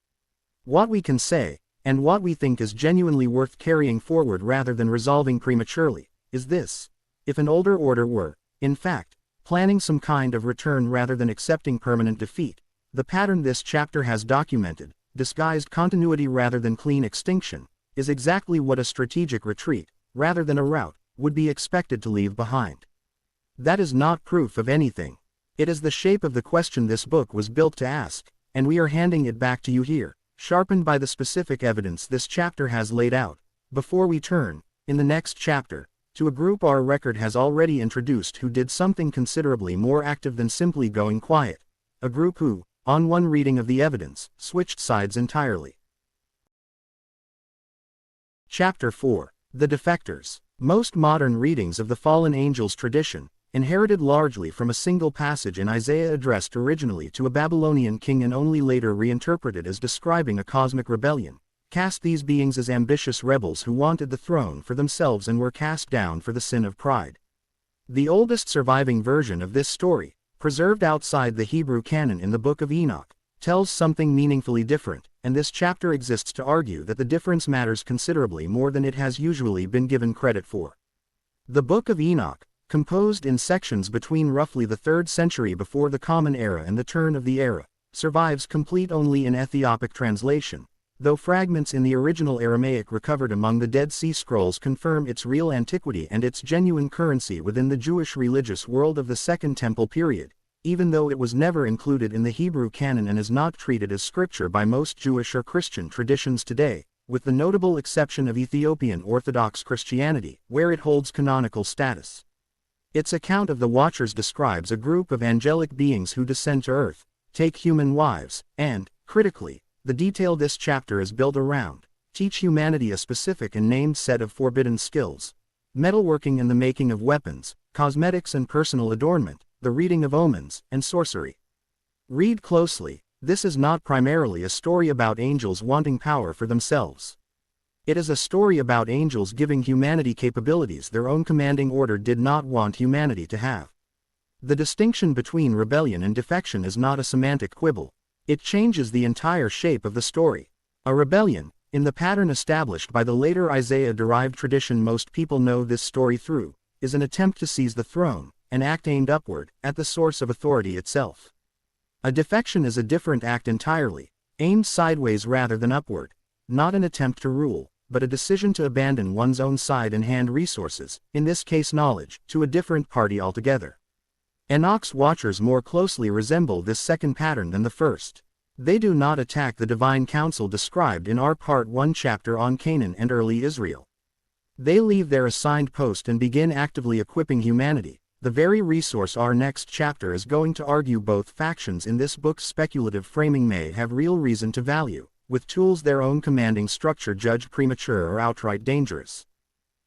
What we can say, and what we think is genuinely worth carrying forward rather than resolving prematurely, is this. If an older order were, in fact, planning some kind of return rather than accepting permanent defeat, the pattern this chapter has documented, disguised continuity rather than clean extinction, is exactly what a strategic retreat, rather than a rout, would be expected to leave behind. That is not proof of anything. It is the shape of the question this book was built to ask, and we are handing it back to you here, sharpened by the specific evidence this chapter has laid out, before we turn, in the next chapter, to a group our record has already introduced who did something considerably more active than simply going quiet, a group who, on one reading of the evidence, switched sides entirely. Chapter 4. The Defectors. Most modern readings of the fallen angels tradition, inherited largely from a single passage in Isaiah addressed originally to a Babylonian king and only later reinterpreted as describing a cosmic rebellion, cast these beings as ambitious rebels who wanted the throne for themselves and were cast down for the sin of pride. The oldest surviving version of this story, preserved outside the Hebrew canon in the Book of Enoch, tells something meaningfully different, and this chapter exists to argue that the difference matters considerably more than it has usually been given credit for. The Book of Enoch, composed in sections between roughly the 3rd century before the Common Era and the turn of the era, survives complete only in Ethiopic translation, though fragments in the original Aramaic recovered among the Dead Sea Scrolls confirm its real antiquity and its genuine currency within the Jewish religious world of the Second Temple period, even though it was never included in the Hebrew canon and is not treated as scripture by most Jewish or Christian traditions today, with the notable exception of Ethiopian Orthodox Christianity, where it holds canonical status. Its account of the Watchers describes a group of angelic beings who descend to earth, take human wives, and, critically, the detail this chapter is built around, teach humanity a specific and named set of forbidden skills: metalworking and the making of weapons, cosmetics and personal adornment, the reading of omens, and sorcery. Read closely, this is not primarily a story about angels wanting power for themselves. It is a story about angels giving humanity capabilities their own commanding order did not want humanity to have. The distinction between rebellion and defection is not a semantic quibble. It changes the entire shape of the story. A rebellion, in the pattern established by the later Isaiah-derived tradition most people know this story through, is an attempt to seize the throne, an act aimed upward, at the source of authority itself. A defection is a different act entirely, aimed sideways rather than upward, not an attempt to rule, but a decision to abandon one's own side and hand resources, in this case knowledge, to a different party altogether. Enoch's Watchers more closely resemble this second pattern than the first. They do not attack the divine council described in our Part 1 chapter on Canaan and early Israel. They leave their assigned post and begin actively equipping humanity, the very resource our next chapter is going to argue both factions in this book's speculative framing may have real reason to value, with tools their own commanding structure judged premature or outright dangerous.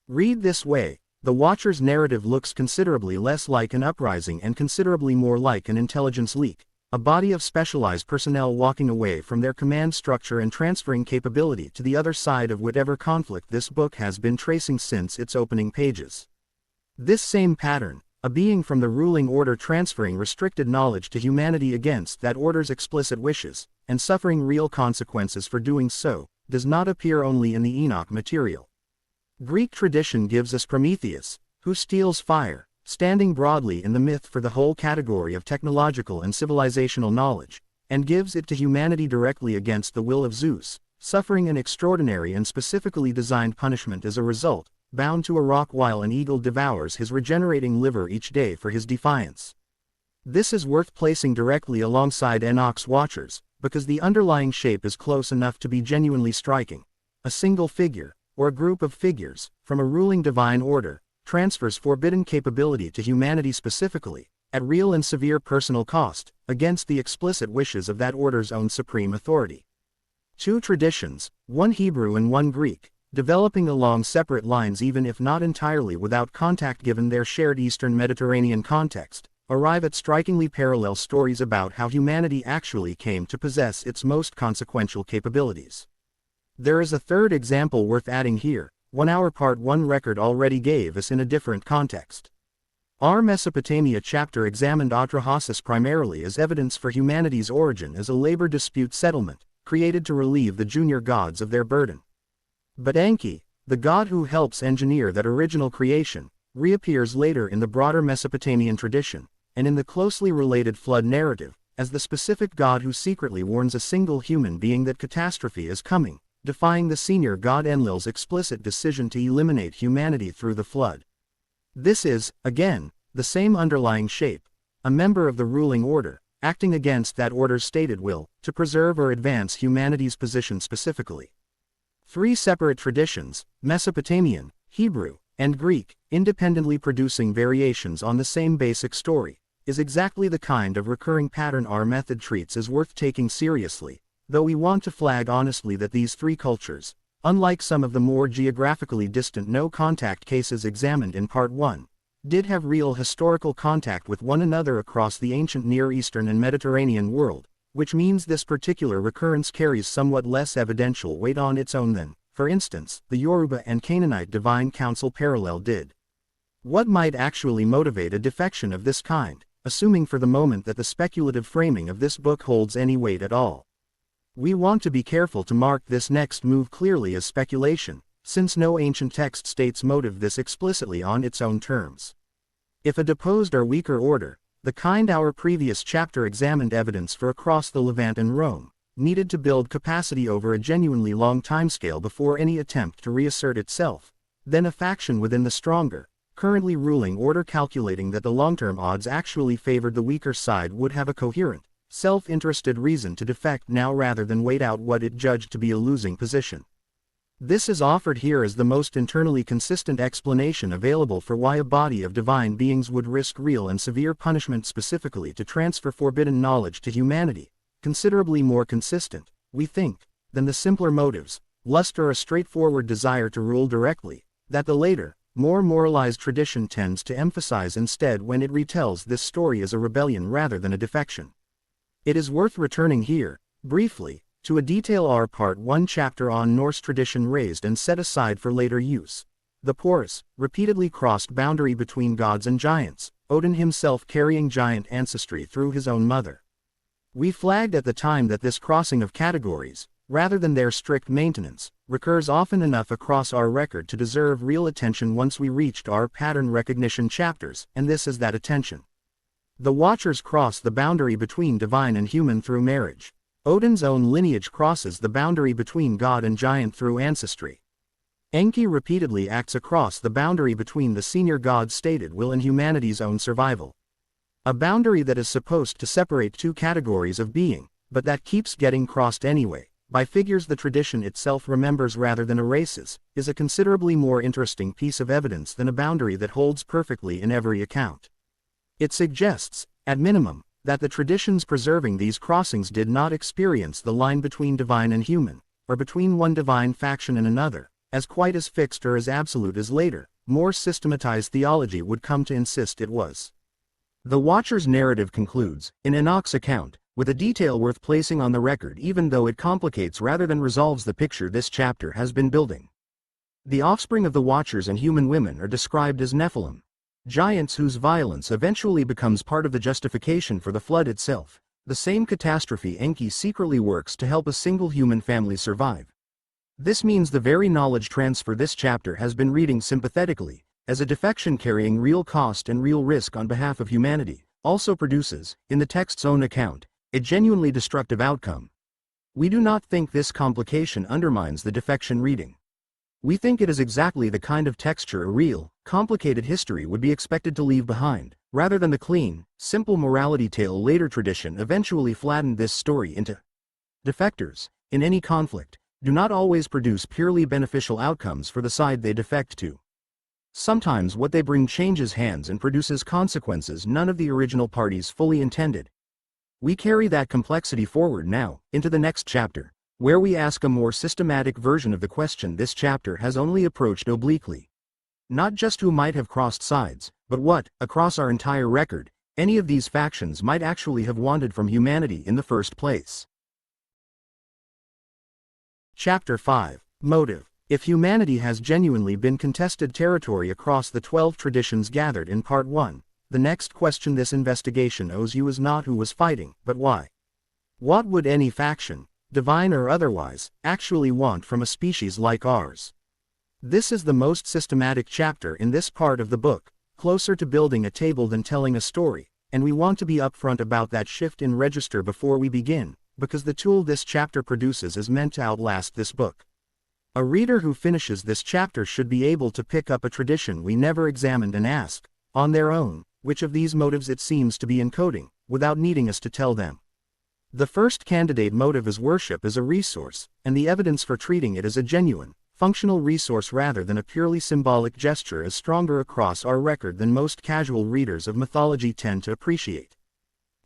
Read this way, the Watcher's narrative looks considerably less like an uprising and considerably more like an intelligence leak, a body of specialized personnel walking away from their command structure and transferring capability to the other side of whatever conflict this book has been tracing since its opening pages. This same pattern, a being from the ruling order transferring restricted knowledge to humanity against that order's explicit wishes, and suffering real consequences for doing so, does not appear only in the Enoch material. Greek tradition gives us Prometheus, who steals fire, standing broadly in the myth for the whole category of technological and civilizational knowledge, and gives it to humanity directly against the will of Zeus, suffering an extraordinary and specifically designed punishment as a result, bound to a rock while an eagle devours his regenerating liver each day for his defiance. This is worth placing directly alongside Enoch's Watchers, because the underlying shape is close enough to be genuinely striking. A single figure, or a group of figures, from a ruling divine order, transfers forbidden capability to humanity specifically, at real and severe personal cost, against the explicit wishes of that order's own supreme authority. Two traditions, one Hebrew and one Greek, developing along separate lines even if not entirely without contact given their shared Eastern Mediterranean context, arrive at strikingly parallel stories about how humanity actually came to possess its most consequential capabilities. There is a third example worth adding here, one our Part 1 record already gave us in a different context. Our Mesopotamia chapter examined Atrahasis primarily as evidence for humanity's origin as a labor dispute settlement, created to relieve the junior gods of their burden. But Enki, the god who helps engineer that original creation, reappears later in the broader Mesopotamian tradition, and in the closely related flood narrative, as the specific god who secretly warns a single human being that catastrophe is coming, defying the senior god Enlil's explicit decision to eliminate humanity through the flood. This is, again, the same underlying shape, a member of the ruling order, acting against that order's stated will, to preserve or advance humanity's position specifically. Three separate traditions, Mesopotamian, Hebrew, and Greek, independently producing variations on the same basic story, is exactly the kind of recurring pattern our method treats as worth taking seriously, though we want to flag honestly that these three cultures, unlike some of the more geographically distant no-contact cases examined in Part 1, did have real historical contact with one another across the ancient Near Eastern and Mediterranean world, which means this particular recurrence carries somewhat less evidential weight on its own than, for instance, the Yoruba and Canaanite divine council parallel did. What might actually motivate a defection of this kind, assuming for the moment that the speculative framing of this book holds any weight at all? We want to be careful to mark this next move clearly as speculation, since no ancient text states motive this explicitly on its own terms. If a deposed or weaker order, the kind our previous chapter examined evidence for across the Levant and Rome, needed to build capacity over a genuinely long timescale before any attempt to reassert itself, then a faction within the stronger, currently ruling order calculating that the long-term odds actually favored the weaker side would have a coherent, self-interested reason to defect now rather than wait out what it judged to be a losing position. This is offered here as the most internally consistent explanation available for why a body of divine beings would risk real and severe punishment specifically to transfer forbidden knowledge to humanity, considerably more consistent, we think, than the simpler motives, lust or a straightforward desire to rule directly, that the later, more moralized tradition tends to emphasize instead when it retells this story as a rebellion rather than a defection. It is worth returning here, briefly, to a detail our Part 1 chapter on Norse tradition raised and set aside for later use. The porous, repeatedly crossed boundary between gods and giants, Odin himself carrying giant ancestry through his own mother. We flagged at the time that this crossing of categories, rather than their strict maintenance, recurs often enough across our record to deserve real attention once we reached our pattern recognition chapters, and this is that attention. The Watchers cross the boundary between divine and human through marriage. Odin's own lineage crosses the boundary between god and giant through ancestry. Enki repeatedly acts across the boundary between the senior god's stated will and humanity's own survival. A boundary that is supposed to separate two categories of being, but that keeps getting crossed anyway, by figures the tradition itself remembers rather than erases, is a considerably more interesting piece of evidence than a boundary that holds perfectly in every account. It suggests, at minimum, that the traditions preserving these crossings did not experience the line between divine and human, or between one divine faction and another, as quite as fixed or as absolute as later, more systematized theology would come to insist it was. The Watcher's narrative concludes, in Enoch's account, with a detail worth placing on the record even though it complicates rather than resolves the picture this chapter has been building. The offspring of the Watchers and human women are described as Nephilim, giants whose violence eventually becomes part of the justification for the flood itself, the same catastrophe Enki secretly works to help a single human family survive. This means the very knowledge transfer this chapter has been reading sympathetically, as a defection carrying real cost and real risk on behalf of humanity, also produces, in the text's own account, a genuinely destructive outcome. We do not think this complication undermines the defection reading. We think it is exactly the kind of texture a real, complicated history would be expected to leave behind, rather than the clean, simple morality tale later tradition eventually flattened this story into. Defectors, in any conflict, do not always produce purely beneficial outcomes for the side they defect to. Sometimes what they bring changes hands and produces consequences none of the original parties fully intended. We carry that complexity forward now, into the next chapter, where we ask a more systematic version of the question this chapter has only approached obliquely. Not just who might have crossed sides, but what, across our entire record, any of these factions might actually have wanted from humanity in the first place. Chapter 5. Motive. If humanity has genuinely been contested territory across the 12 traditions gathered in Part 1, the next question this investigation owes you is not who was fighting, but why. What would any faction, divine or otherwise, actually want from a species like ours. This is the most systematic chapter in this part of the book, closer to building a table than telling a story, and we want to be upfront about that shift in register before we begin, because the tool this chapter produces is meant to outlast this book. A reader who finishes this chapter should be able to pick up a tradition we never examined and ask, on their own, which of these motives it seems to be encoding, without needing us to tell them. The first candidate motive is worship as a resource, and the evidence for treating it as a genuine, functional resource rather than a purely symbolic gesture is stronger across our record than most casual readers of mythology tend to appreciate.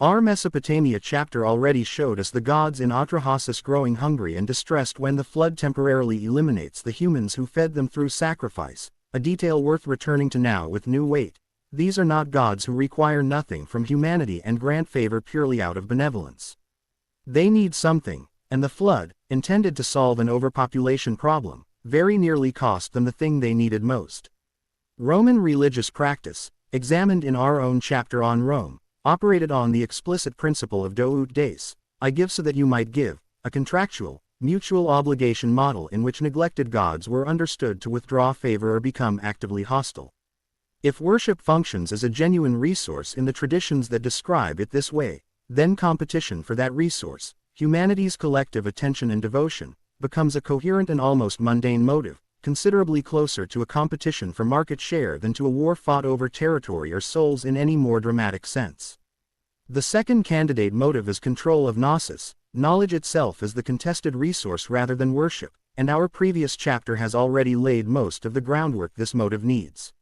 Our Mesopotamia chapter already showed us the gods in Atrahasis growing hungry and distressed when the flood temporarily eliminates the humans who fed them through sacrifice, a detail worth returning to now with new weight. These are not gods who require nothing from humanity and grant favor purely out of benevolence. They need something, and the flood, intended to solve an overpopulation problem, very nearly cost them the thing they needed most. Roman religious practice, examined in our own chapter on Rome, operated on the explicit principle of do ut des, I give so that you might give, a contractual, mutual obligation model in which neglected gods were understood to withdraw favor or become actively hostile. If worship functions as a genuine resource in the traditions that describe it this way, then competition for that resource, humanity's collective attention and devotion, becomes a coherent and almost mundane motive, considerably closer to a competition for market share than to a war fought over territory or souls in any more dramatic sense. The second candidate motive is control of gnosis, knowledge itself as the contested resource rather than worship, and our previous chapter has already laid most of the groundwork this motive needs.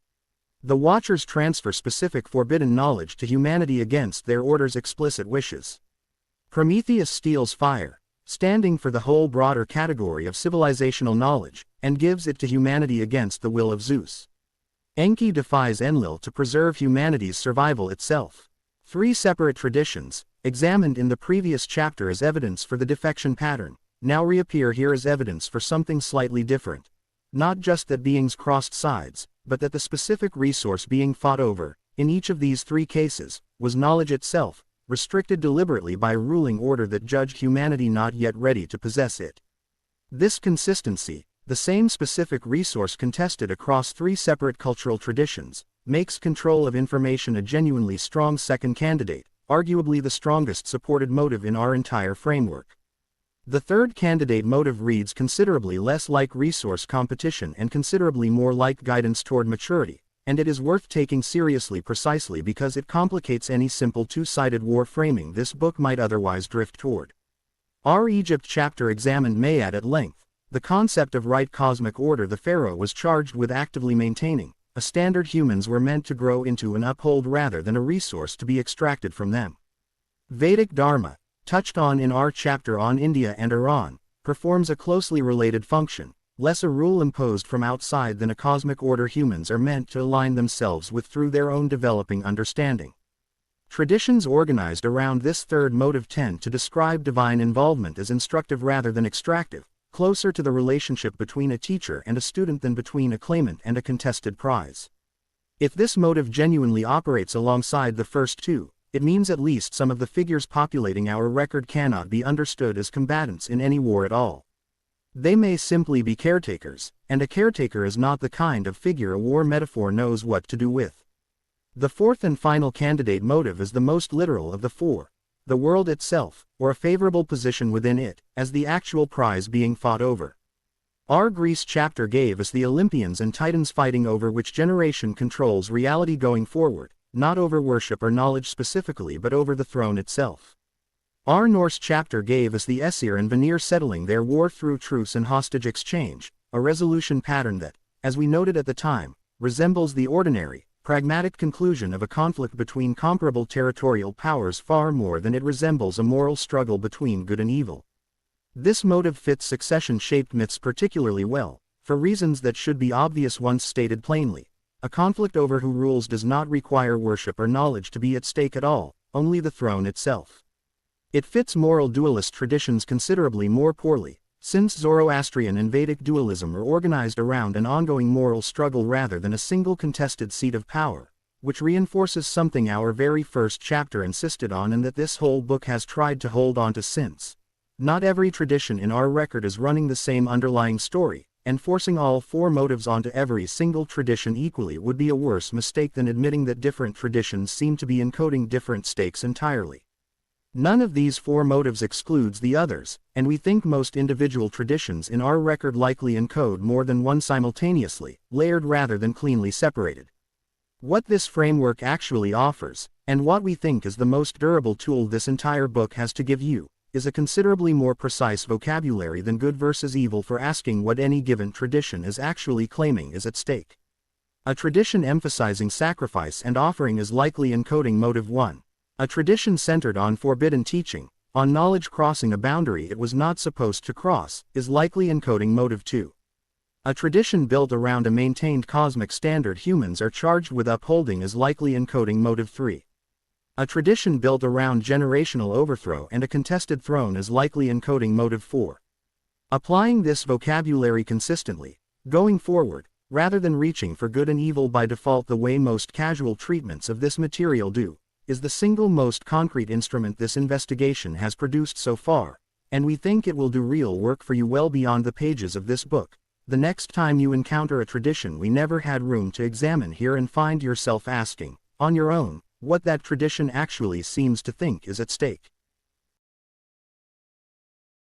The Watchers transfer specific forbidden knowledge to humanity against their order's explicit wishes. Prometheus steals fire, standing for the whole broader category of civilizational knowledge, and gives it to humanity against the will of Zeus. Enki defies Enlil to preserve humanity's survival itself. Three separate traditions, examined in the previous chapter as evidence for the defection pattern, now reappear here as evidence for something slightly different. Not just that beings crossed sides, but that the specific resource being fought over, in each of these three cases, was knowledge itself, restricted deliberately by a ruling order that judged humanity not yet ready to possess it. This consistency, the same specific resource contested across three separate cultural traditions, makes control of information a genuinely strong second candidate, arguably the strongest supported motive in our entire framework. The third candidate motive reads considerably less like resource competition and considerably more like guidance toward maturity, and it is worth taking seriously precisely because it complicates any simple two-sided war framing this book might otherwise drift toward. Our Egypt chapter examined Mayat at length, the concept of right cosmic order the pharaoh was charged with actively maintaining, a standard humans were meant to grow into and uphold rather than a resource to be extracted from them. Vedic Dharma, touched on in our chapter on India and Iran, performs a closely related function, less a rule imposed from outside than a cosmic order humans are meant to align themselves with through their own developing understanding. Traditions organized around this third motive tend to describe divine involvement as instructive rather than extractive, closer to the relationship between a teacher and a student than between a claimant and a contested prize. If this motive genuinely operates alongside the first two, it means at least some of the figures populating our record cannot be understood as combatants in any war at all. They may simply be caretakers, and a caretaker is not the kind of figure a war metaphor knows what to do with. The fourth and final candidate motive is the most literal of the four, the world itself, or a favorable position within it, as the actual prize being fought over. Our Greece chapter gave us the Olympians and Titans fighting over which generation controls reality going forward, not over worship or knowledge specifically but over the throne itself. Our Norse chapter gave us the Aesir and Vanir settling their war through truce and hostage exchange, a resolution pattern that, as we noted at the time, resembles the ordinary, pragmatic conclusion of a conflict between comparable territorial powers far more than it resembles a moral struggle between good and evil. This motive fits succession-shaped myths particularly well, for reasons that should be obvious once stated plainly. A conflict over who rules does not require worship or knowledge to be at stake at all, only the throne itself. It fits moral dualist traditions considerably more poorly, since Zoroastrian and Vedic dualism are organized around an ongoing moral struggle rather than a single contested seat of power, which reinforces something our very first chapter insisted on and that this whole book has tried to hold on to since. Not every tradition in our record is running the same underlying story, and forcing all four motives onto every single tradition equally would be a worse mistake than admitting that different traditions seem to be encoding different stakes entirely. None of these four motives excludes the others, and we think most individual traditions in our record likely encode more than one simultaneously, layered rather than cleanly separated. What this framework actually offers, and what we think is the most durable tool this entire book has to give you, is a considerably more precise vocabulary than good versus evil for asking what any given tradition is actually claiming is at stake. A tradition emphasizing sacrifice and offering is likely encoding motive 1. A tradition centered on forbidden teaching, on knowledge crossing a boundary it was not supposed to cross, is likely encoding motive 2. A tradition built around a maintained cosmic standard humans are charged with upholding is likely encoding motive 3. A tradition built around generational overthrow and a contested throne is likely encoding motive 4. Applying this vocabulary consistently, going forward, rather than reaching for good and evil by default the way most casual treatments of this material do, is the single most concrete instrument this investigation has produced so far, and we think it will do real work for you well beyond the pages of this book. The next time you encounter a tradition we never had room to examine here and find yourself asking, on your own, what that tradition actually seems to think is at stake.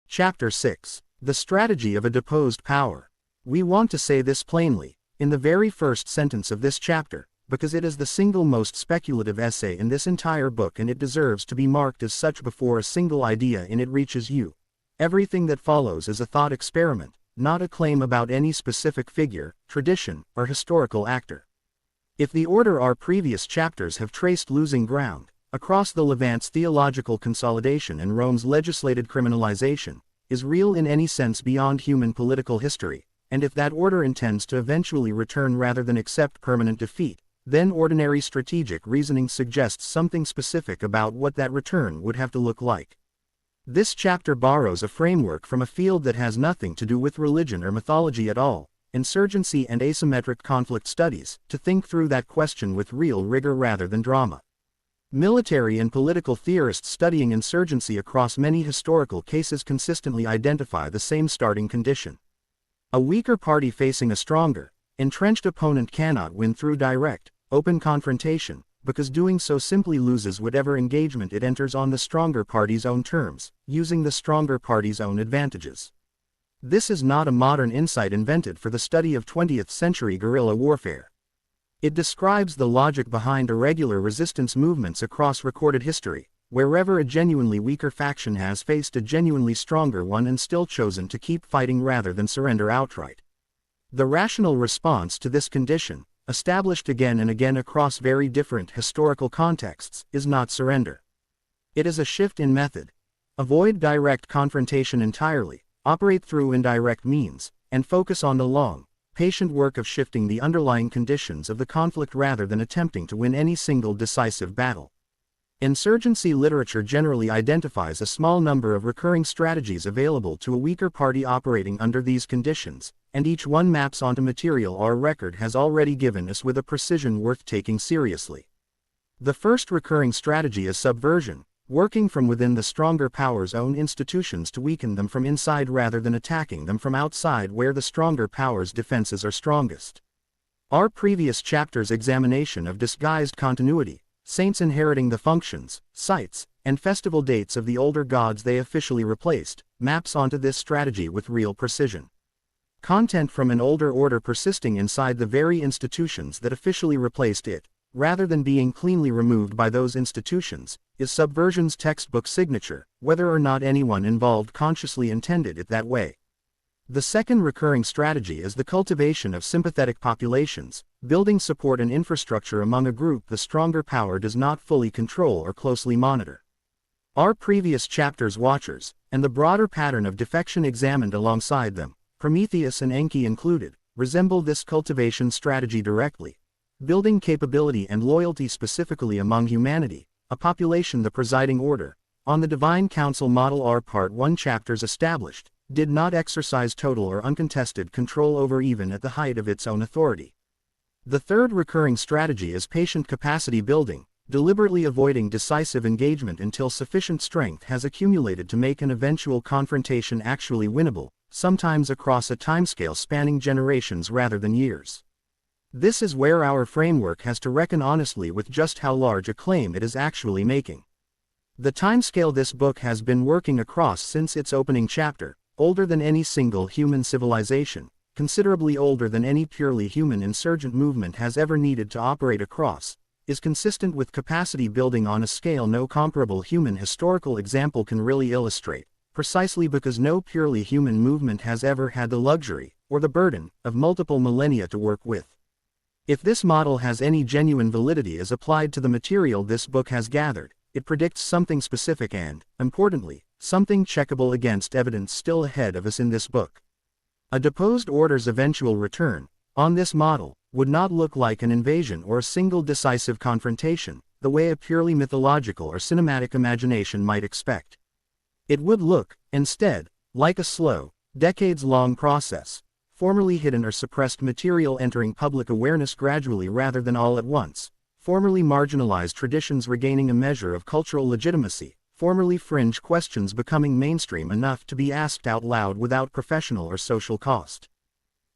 Chapter 6. The Strategy of a Deposed Power. We want to say this plainly, in the very first sentence of this chapter, because it is the single most speculative essay in this entire book and it deserves to be marked as such before a single idea in it reaches you. Everything that follows is a thought experiment, not a claim about any specific figure, tradition, or historical actor. If the order our previous chapters have traced losing ground, across the Levant's theological consolidation and Rome's legislated criminalization, is real in any sense beyond human political history, and if that order intends to eventually return rather than accept permanent defeat, then ordinary strategic reasoning suggests something specific about what that return would have to look like. This chapter borrows a framework from a field that has nothing to do with religion or mythology at all, insurgency and asymmetric conflict studies, to think through that question with real rigor rather than drama. Military and political theorists studying insurgency across many historical cases consistently identify the same starting condition. A weaker party facing a stronger, entrenched opponent cannot win through direct, open confrontation, because doing so simply loses whatever engagement it enters on the stronger party's own terms, using the stronger party's own advantages. This is not a modern insight invented for the study of 20th century guerrilla warfare. It describes the logic behind irregular resistance movements across recorded history, wherever a genuinely weaker faction has faced a genuinely stronger one and still chosen to keep fighting rather than surrender outright. The rational response to this condition, established again and again across very different historical contexts, is not surrender. It is a shift in method. Avoid direct confrontation entirely, operate through indirect means, and focus on the long, patient work of shifting the underlying conditions of the conflict rather than attempting to win any single decisive battle. Insurgency literature generally identifies a small number of recurring strategies available to a weaker party operating under these conditions, and each one maps onto material our record has already given us with a precision worth taking seriously. The first recurring strategy is subversion, working from within the stronger power's own institutions to weaken them from inside rather than attacking them from outside where the stronger power's defenses are strongest. Our previous chapter's examination of disguised continuity, saints inheriting the functions, sites, and festival dates of the older gods they officially replaced, maps onto this strategy with real precision. Content from an older order persisting inside the very institutions that officially replaced it, rather than being cleanly removed by those institutions, is subversion's textbook signature, whether or not anyone involved consciously intended it that way. The second recurring strategy is the cultivation of sympathetic populations, building support and infrastructure among a group the stronger power does not fully control or closely monitor. Our previous chapter's watchers, and the broader pattern of defection examined alongside them, Prometheus and Enki included, resemble this cultivation strategy directly. Building capability and loyalty specifically among humanity, a population the presiding order, on the Divine Council model our Part 1 chapters established, did not exercise total or uncontested control over even at the height of its own authority. The third recurring strategy is patient capacity building, deliberately avoiding decisive engagement until sufficient strength has accumulated to make an eventual confrontation actually winnable, sometimes across a timescale spanning generations rather than years. This is where our framework has to reckon honestly with just how large a claim it is actually making. The timescale this book has been working across since its opening chapter, older than any single human civilization, considerably older than any purely human insurgent movement has ever needed to operate across, is consistent with capacity building on a scale no comparable human historical example can really illustrate, precisely because no purely human movement has ever had the luxury, or the burden, of multiple millennia to work with. If this model has any genuine validity as applied to the material this book has gathered, it predicts something specific and, importantly, something checkable against evidence still ahead of us in this book. A deposed order's eventual return, on this model, would not look like an invasion or a single decisive confrontation, the way a purely mythological or cinematic imagination might expect. It would look, instead, like a slow, decades-long process, formerly hidden or suppressed material entering public awareness gradually rather than all at once, formerly marginalized traditions regaining a measure of cultural legitimacy, formerly fringe questions becoming mainstream enough to be asked out loud without professional or social cost.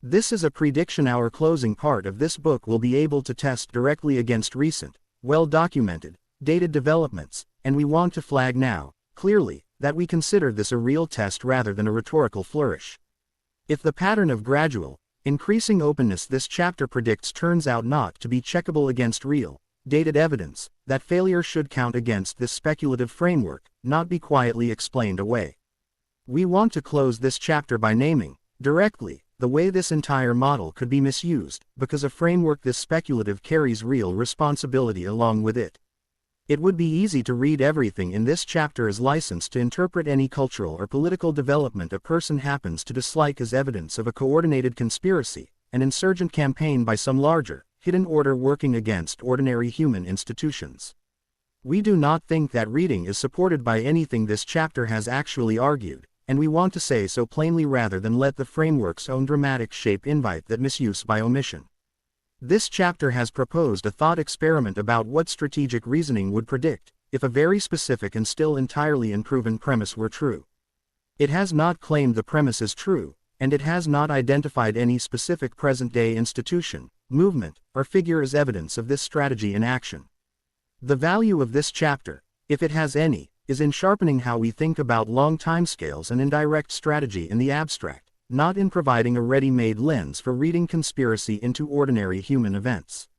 This is a prediction our closing part of this book will be able to test directly against recent, well-documented, dated developments, and we want to flag now, clearly, that we consider this a real test rather than a rhetorical flourish. If the pattern of gradual, increasing openness this chapter predicts turns out not to be checkable against real, dated evidence, that failure should count against this speculative framework, not be quietly explained away. We want to close this chapter by naming, directly, the way this entire model could be misused, because a framework this speculative carries real responsibility along with it. It would be easy to read everything in this chapter as license to interpret any cultural or political development a person happens to dislike as evidence of a coordinated conspiracy, an insurgent campaign by some larger, hidden order working against ordinary human institutions. We do not think that reading is supported by anything this chapter has actually argued, and we want to say so plainly rather than let the framework's own dramatic shape invite that misuse by omission. This chapter has proposed a thought experiment about what strategic reasoning would predict, if a very specific and still entirely unproven premise were true. It has not claimed the premise is true, and it has not identified any specific present-day institution, movement, or figure as evidence of this strategy in action. The value of this chapter, if it has any, is in sharpening how we think about long timescales and indirect strategy in the abstract, not in providing a ready-made lens for reading conspiracy into ordinary human events.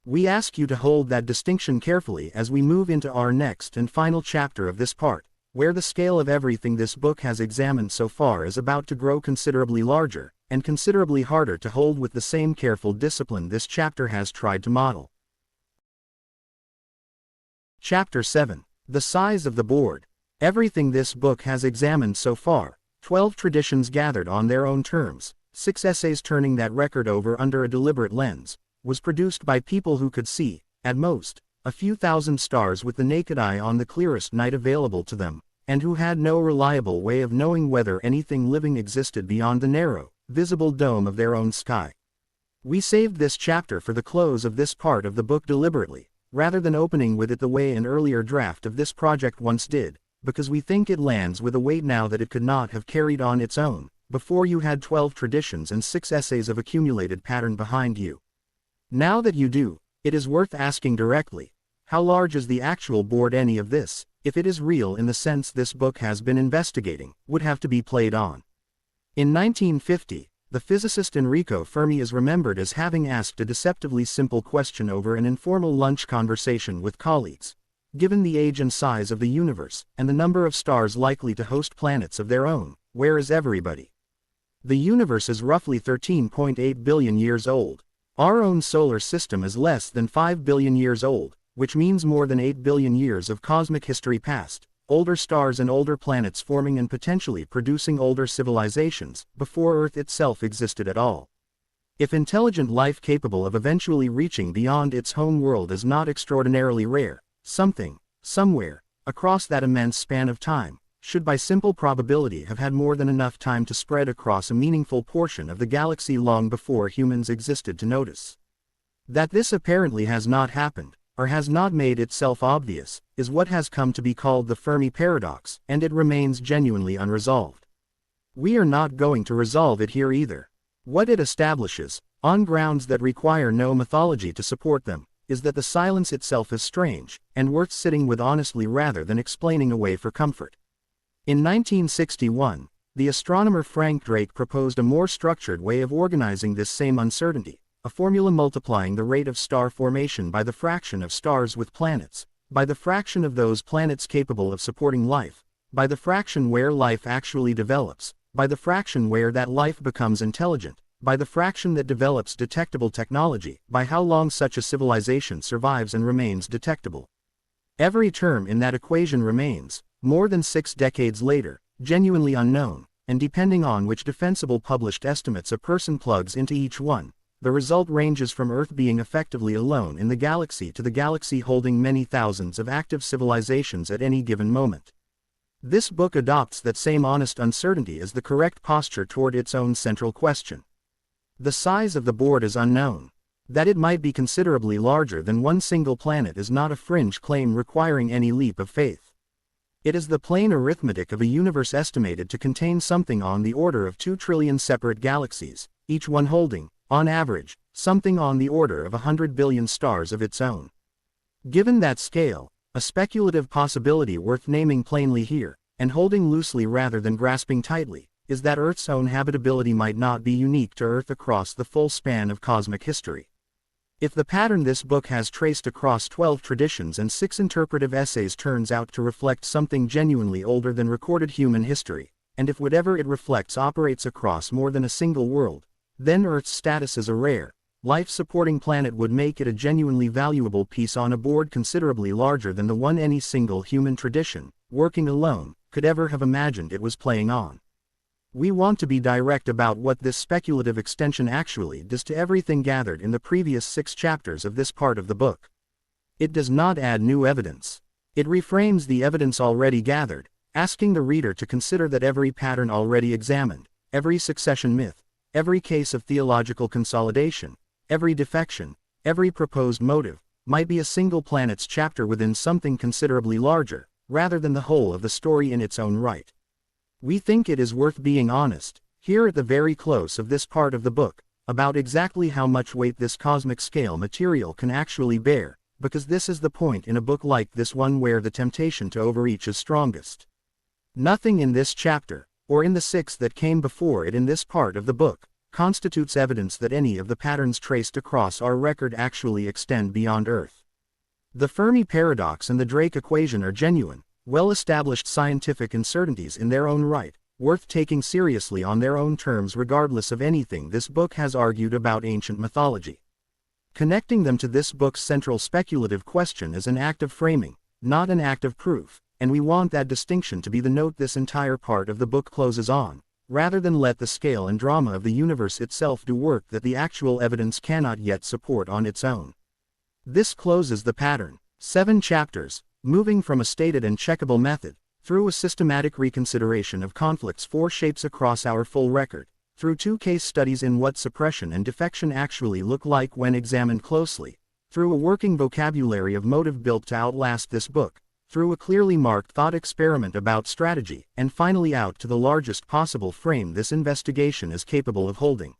We ask you to hold that distinction carefully as we move into our next and final chapter of this part, where the scale of everything this book has examined so far is about to grow considerably larger, and considerably harder to hold with the same careful discipline this chapter has tried to model. Chapter 7. The size of the board. Everything this book has examined so far, 12 traditions gathered on their own terms, 6 essays turning that record over under a deliberate lens, was produced by people who could see, at most, a few thousand stars with the naked eye on the clearest night available to them, and who had no reliable way of knowing whether anything living existed beyond the narrow, visible dome of their own sky. We saved this chapter for the close of this part of the book deliberately, rather than opening with it the way an earlier draft of this project once did, because we think it lands with a weight now that it could not have carried on its own, before you had 12 traditions and 6 essays of accumulated pattern behind you. Now that you do, it is worth asking directly, how large is the actual board any of this, if it is real in the sense this book has been investigating, would have to be played on. In 1950, the physicist Enrico Fermi is remembered as having asked a deceptively simple question over an informal lunch conversation with colleagues. Given the age and size of the universe, and the number of stars likely to host planets of their own, where is everybody? The universe is roughly 13.8 billion years old. Our own solar system is less than 5 billion years old, which means more than 8 billion years of cosmic history past, older stars and older planets forming and potentially producing older civilizations, before Earth itself existed at all. If intelligent life capable of eventually reaching beyond its home world is not extraordinarily rare, something, somewhere, across that immense span of time, should by simple probability have had more than enough time to spread across a meaningful portion of the galaxy long before humans existed to notice. That this apparently has not happened, or has not made itself obvious, is what has come to be called the Fermi paradox, and it remains genuinely unresolved. We are not going to resolve it here either. What it establishes, on grounds that require no mythology to support them, is that the silence itself is strange, and worth sitting with honestly rather than explaining away for comfort. In 1961, the astronomer Frank Drake proposed a more structured way of organizing this same uncertainty, a formula multiplying the rate of star formation by the fraction of stars with planets, by the fraction of those planets capable of supporting life, by the fraction where life actually develops, by the fraction where that life becomes intelligent, by the fraction that develops detectable technology, by how long such a civilization survives and remains detectable. Every term in that equation remains, more than 6 decades later, genuinely unknown, and depending on which defensible published estimates a person plugs into each one, the result ranges from Earth being effectively alone in the galaxy to the galaxy holding many thousands of active civilizations at any given moment. This book adopts that same honest uncertainty as the correct posture toward its own central question. The size of the board is unknown. That it might be considerably larger than one single planet is not a fringe claim requiring any leap of faith. It is the plain arithmetic of a universe estimated to contain something on the order of 2 trillion separate galaxies, each one holding, on average, something on the order of 100 billion stars of its own. Given that scale, a speculative possibility worth naming plainly here, and holding loosely rather than grasping tightly, is that Earth's own habitability might not be unique to Earth across the full span of cosmic history. If the pattern this book has traced across 12 traditions and 6 interpretive essays turns out to reflect something genuinely older than recorded human history, and if whatever it reflects operates across more than a single world, then Earth's status as a rare, life-supporting planet would make it a genuinely valuable piece on a board considerably larger than the one any single human tradition, working alone, could ever have imagined it was playing on. We want to be direct about what this speculative extension actually does to everything gathered in the previous 6 chapters of this part of the book. It does not add new evidence. It reframes the evidence already gathered, asking the reader to consider that every pattern already examined, every succession myth, every case of theological consolidation, every defection, every proposed motive, might be a single planet's chapter within something considerably larger, rather than the whole of the story in its own right. We think it is worth being honest, here at the very close of this part of the book, about exactly how much weight this cosmic scale material can actually bear, because this is the point in a book like this one where the temptation to overreach is strongest. Nothing in this chapter, or in the 6 that came before it in this part of the book, constitutes evidence that any of the patterns traced across our record actually extend beyond Earth. The Fermi paradox and the Drake equation are genuine, well-established scientific uncertainties in their own right, worth taking seriously on their own terms regardless of anything this book has argued about ancient mythology. Connecting them to this book's central speculative question is an act of framing, not an act of proof, and we want that distinction to be the note this entire part of the book closes on, rather than let the scale and drama of the universe itself do work that the actual evidence cannot yet support on its own. This closes the pattern, 7 chapters, moving from a stated and checkable method, through a systematic reconsideration of conflicts 4 shapes across our full record, through 2 case studies in what suppression and defection actually look like when examined closely, through a working vocabulary of motive built to outlast this book, through a clearly marked thought experiment about strategy, and finally out to the largest possible frame this investigation is capable of holding.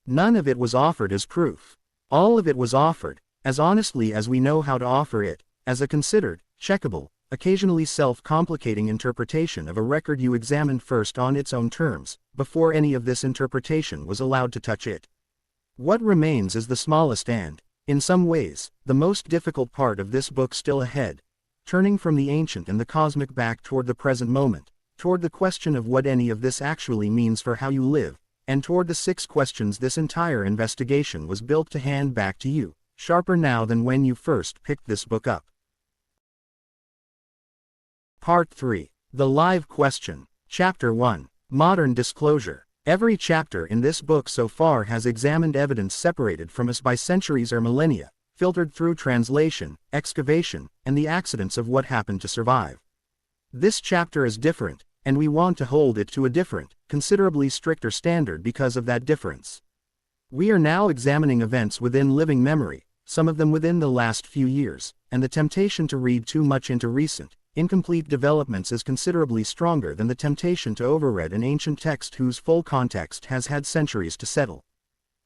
None of it was offered as proof. All of it was offered, as honestly as we know how to offer it, as a considered, checkable, occasionally self-complicating interpretation of a record you examined first on its own terms, before any of this interpretation was allowed to touch it. What remains is the smallest and, in some ways, the most difficult part of this book still ahead, turning from the ancient and the cosmic back toward the present moment, toward the question of what any of this actually means for how you live, and toward the 6 questions this entire investigation was built to hand back to you, sharper now than when you first picked this book up. Part 3. The Live Question. Chapter 1. Modern Disclosure. Every chapter in this book so far has examined evidence separated from us by centuries or millennia, filtered through translation, excavation, and the accidents of what happened to survive. This chapter is different, and we want to hold it to a different, considerably stricter standard because of that difference. We are now examining events within living memory, some of them within the last few years, and the temptation to read too much into recent, incomplete developments is considerably stronger than the temptation to overread an ancient text whose full context has had centuries to settle.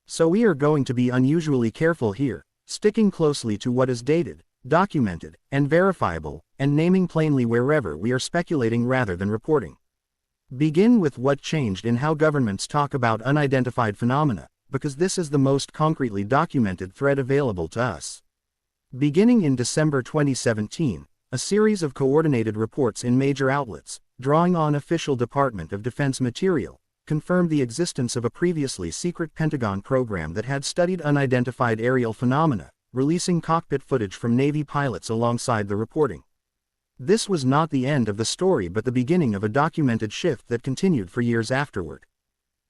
So we are going to be unusually careful here, sticking closely to what is dated, documented, and verifiable, and naming plainly wherever we are speculating rather than reporting. Begin with what changed in how governments talk about unidentified phenomena, because this is the most concretely documented thread available to us. Beginning in December 2017, a series of coordinated reports in major outlets, drawing on official Department of Defense material, confirmed the existence of a previously secret Pentagon program that had studied unidentified aerial phenomena, releasing cockpit footage from Navy pilots alongside the reporting. This was not the end of the story but the beginning of a documented shift that continued for years afterward.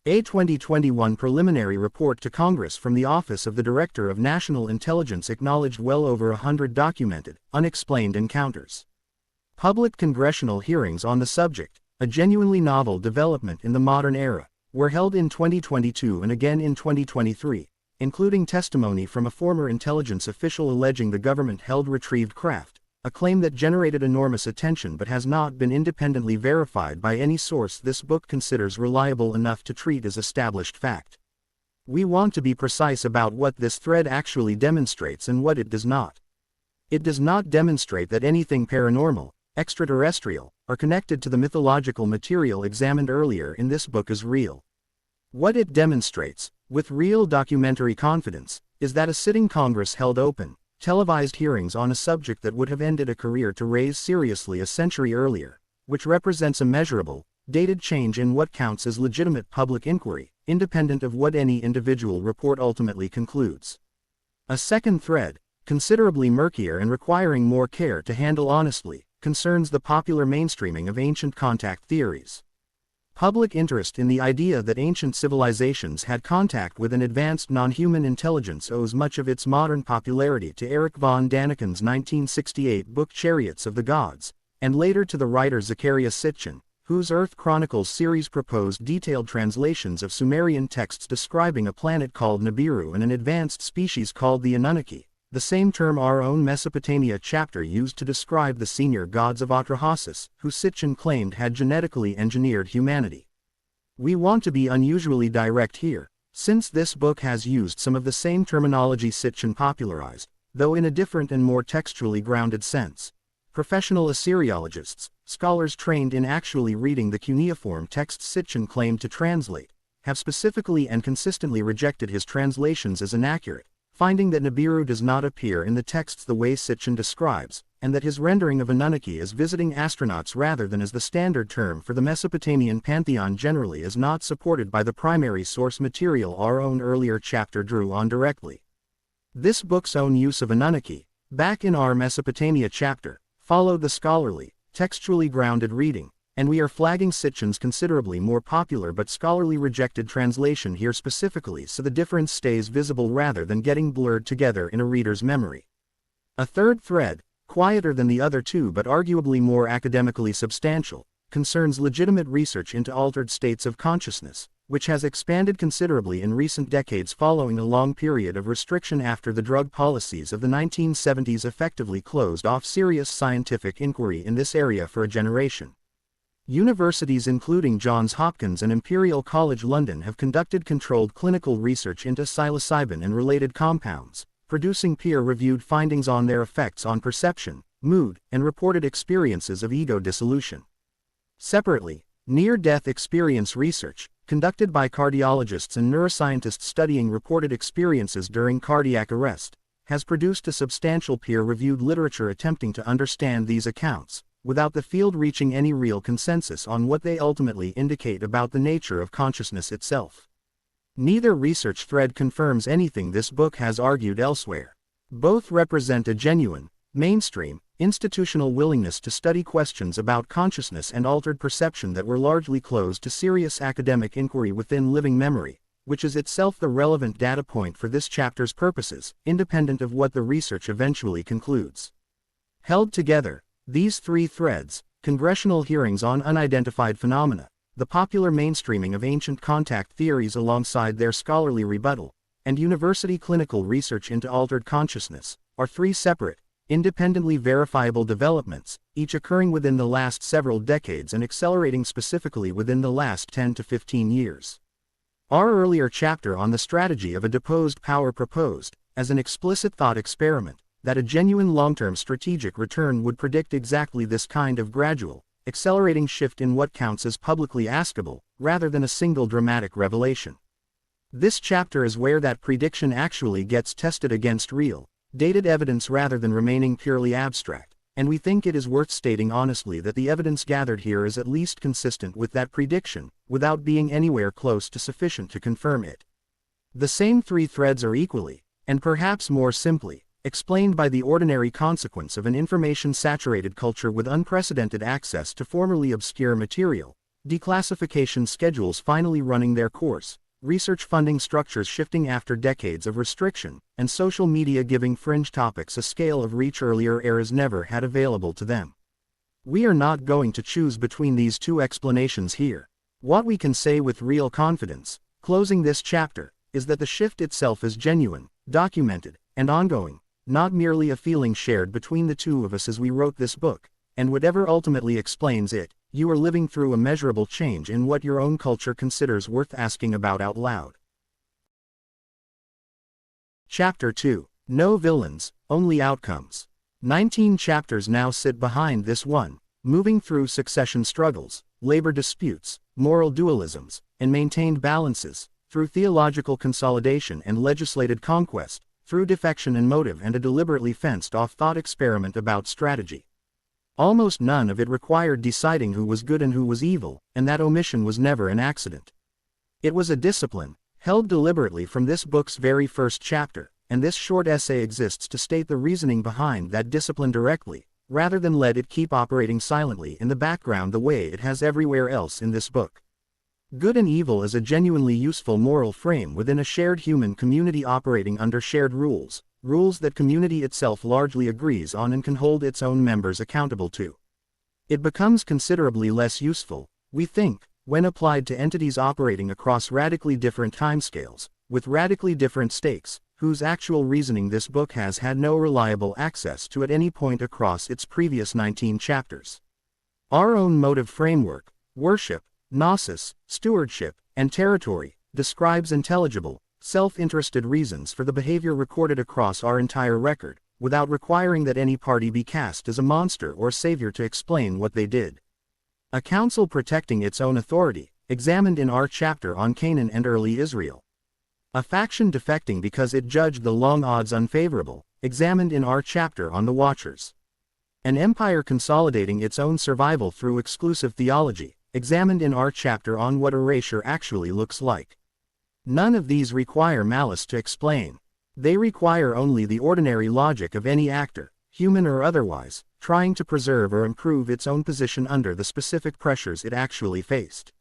A 2021 preliminary report to Congress from the Office of the Director of National Intelligence acknowledged well over 100 documented, unexplained encounters. Public congressional hearings on the subject, a genuinely novel development in the modern era, were held in 2022 and again in 2023, including testimony from a former intelligence official alleging the government held retrieved craft, a claim that generated enormous attention but has not been independently verified by any source this book considers reliable enough to treat as established fact. We want to be precise about what this thread actually demonstrates and what it does not. It does not demonstrate that anything paranormal, extraterrestrial, or connected to the mythological material examined earlier in this book is real. What it demonstrates, with real documentary confidence, is that a sitting Congress held open, televised hearings on a subject that would have ended a career to raise seriously a century earlier, which represents a measurable, dated change in what counts as legitimate public inquiry, independent of what any individual report ultimately concludes. A second thread, considerably murkier and requiring more care to handle honestly, concerns the popular mainstreaming of ancient contact theories. Public interest in the idea that ancient civilizations had contact with an advanced non-human intelligence owes much of its modern popularity to Erich von Daniken's 1968 book Chariots of the Gods, and later to the writer Zacharias Sitchin, whose Earth Chronicles series proposed detailed translations of Sumerian texts describing a planet called Nibiru and an advanced species called the Anunnaki, the same term our own Mesopotamia chapter used to describe the senior gods of Atrahasis, who Sitchin claimed had genetically engineered humanity. We want to be unusually direct here, since this book has used some of the same terminology Sitchin popularized, though in a different and more textually grounded sense. Professional Assyriologists, scholars trained in actually reading the cuneiform texts Sitchin claimed to translate, have specifically and consistently rejected his translations as inaccurate, finding that Nibiru does not appear in the texts the way Sitchin describes, and that his rendering of Anunnaki as visiting astronauts rather than as the standard term for the Mesopotamian pantheon generally is not supported by the primary source material our own earlier chapter drew on directly. This book's own use of Anunnaki, back in our Mesopotamia chapter, followed the scholarly, textually grounded reading, and we are flagging Sitchin's considerably more popular but scholarly rejected translation here specifically so the difference stays visible rather than getting blurred together in a reader's memory. A third thread, quieter than the other two but arguably more academically substantial, concerns legitimate research into altered states of consciousness, which has expanded considerably in recent decades following a long period of restriction after the drug policies of the 1970s effectively closed off serious scientific inquiry in this area for a generation. Universities including Johns Hopkins and Imperial College London have conducted controlled clinical research into psilocybin and related compounds, producing peer-reviewed findings on their effects on perception, mood, and reported experiences of ego dissolution. Separately, near-death experience research, conducted by cardiologists and neuroscientists studying reported experiences during cardiac arrest, has produced a substantial peer-reviewed literature attempting to understand these accounts, without the field reaching any real consensus on what they ultimately indicate about the nature of consciousness itself. Neither research thread confirms anything this book has argued elsewhere. Both represent a genuine, mainstream, institutional willingness to study questions about consciousness and altered perception that were largely closed to serious academic inquiry within living memory, which is itself the relevant data point for this chapter's purposes, independent of what the research eventually concludes. Held together, these three threads, congressional hearings on unidentified phenomena, the popular mainstreaming of ancient contact theories alongside their scholarly rebuttal, and university clinical research into altered consciousness, are three separate, independently verifiable developments, each occurring within the last several decades and accelerating specifically within the last 10 to 15 years. Our earlier chapter on the strategy of a deposed power proposed, as an explicit thought experiment, that a genuine long-term strategic return would predict exactly this kind of gradual, accelerating shift in what counts as publicly askable, rather than a single dramatic revelation. This chapter is where that prediction actually gets tested against real, dated evidence rather than remaining purely abstract, and we think it is worth stating honestly that the evidence gathered here is at least consistent with that prediction, without being anywhere close to sufficient to confirm it. The same three threads are equally, and perhaps more simply, explained by the ordinary consequence of an information-saturated culture with unprecedented access to formerly obscure material, declassification schedules finally running their course, research funding structures shifting after decades of restriction, and social media giving fringe topics a scale of reach earlier eras never had available to them. We are not going to choose between these two explanations here. What we can say with real confidence, closing this chapter, is that the shift itself is genuine, documented, and ongoing, not merely a feeling shared between the two of us as we wrote this book, and whatever ultimately explains it, you are living through a measurable change in what your own culture considers worth asking about out loud. Chapter 2. No villains, only outcomes. 19 chapters now sit behind this one, moving through succession struggles, labor disputes, moral dualisms, and maintained balances, through theological consolidation and legislated conquest, through defection and motive and a deliberately fenced-off thought experiment about strategy. Almost none of it required deciding who was good and who was evil, and that omission was never an accident. It was a discipline, held deliberately from this book's very first chapter, and this short essay exists to state the reasoning behind that discipline directly, rather than let it keep operating silently in the background the way it has everywhere else in this book. Good and evil is a genuinely useful moral frame within a shared human community operating under shared rules, rules that community itself largely agrees on and can hold its own members accountable to. It becomes considerably less useful, we think, when applied to entities operating across radically different timescales, with radically different stakes, whose actual reasoning this book has had no reliable access to at any point across its previous 19 chapters. Our own motive framework, worship, gnosis, stewardship, and territory, describes intelligible, self-interested reasons for the behavior recorded across our entire record, without requiring that any party be cast as a monster or savior to explain what they did. A council protecting its own authority, examined in our chapter on Canaan and early Israel. A faction defecting because it judged the long odds unfavorable, examined in our chapter on the Watchers. An empire consolidating its own survival through exclusive theology, examined in our chapter on what erasure actually looks like. None of these require malice to explain. They require only the ordinary logic of any actor, human or otherwise, trying to preserve or improve its own position under the specific pressures it actually faced.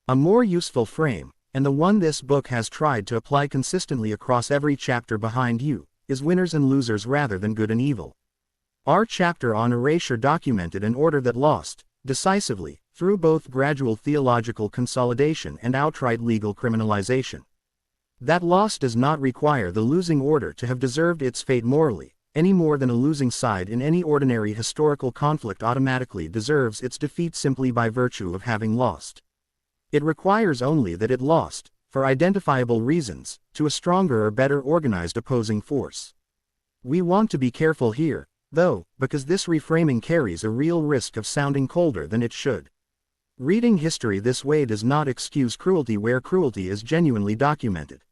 A more useful frame, and the one this book has tried to apply consistently across every chapter behind you, is winners and losers rather than good and evil. Our chapter on erasure documented an order that lost, decisively, through both gradual theological consolidation and outright legal criminalization. That loss does not require the losing order to have deserved its fate morally, any more than a losing side in any ordinary historical conflict automatically deserves its defeat simply by virtue of having lost. It requires only that it lost, for identifiable reasons, to a stronger or better organized opposing force. We want to be careful here, though, because this reframing carries a real risk of sounding colder than it should. Reading history this way does not excuse cruelty where cruelty is genuinely documented.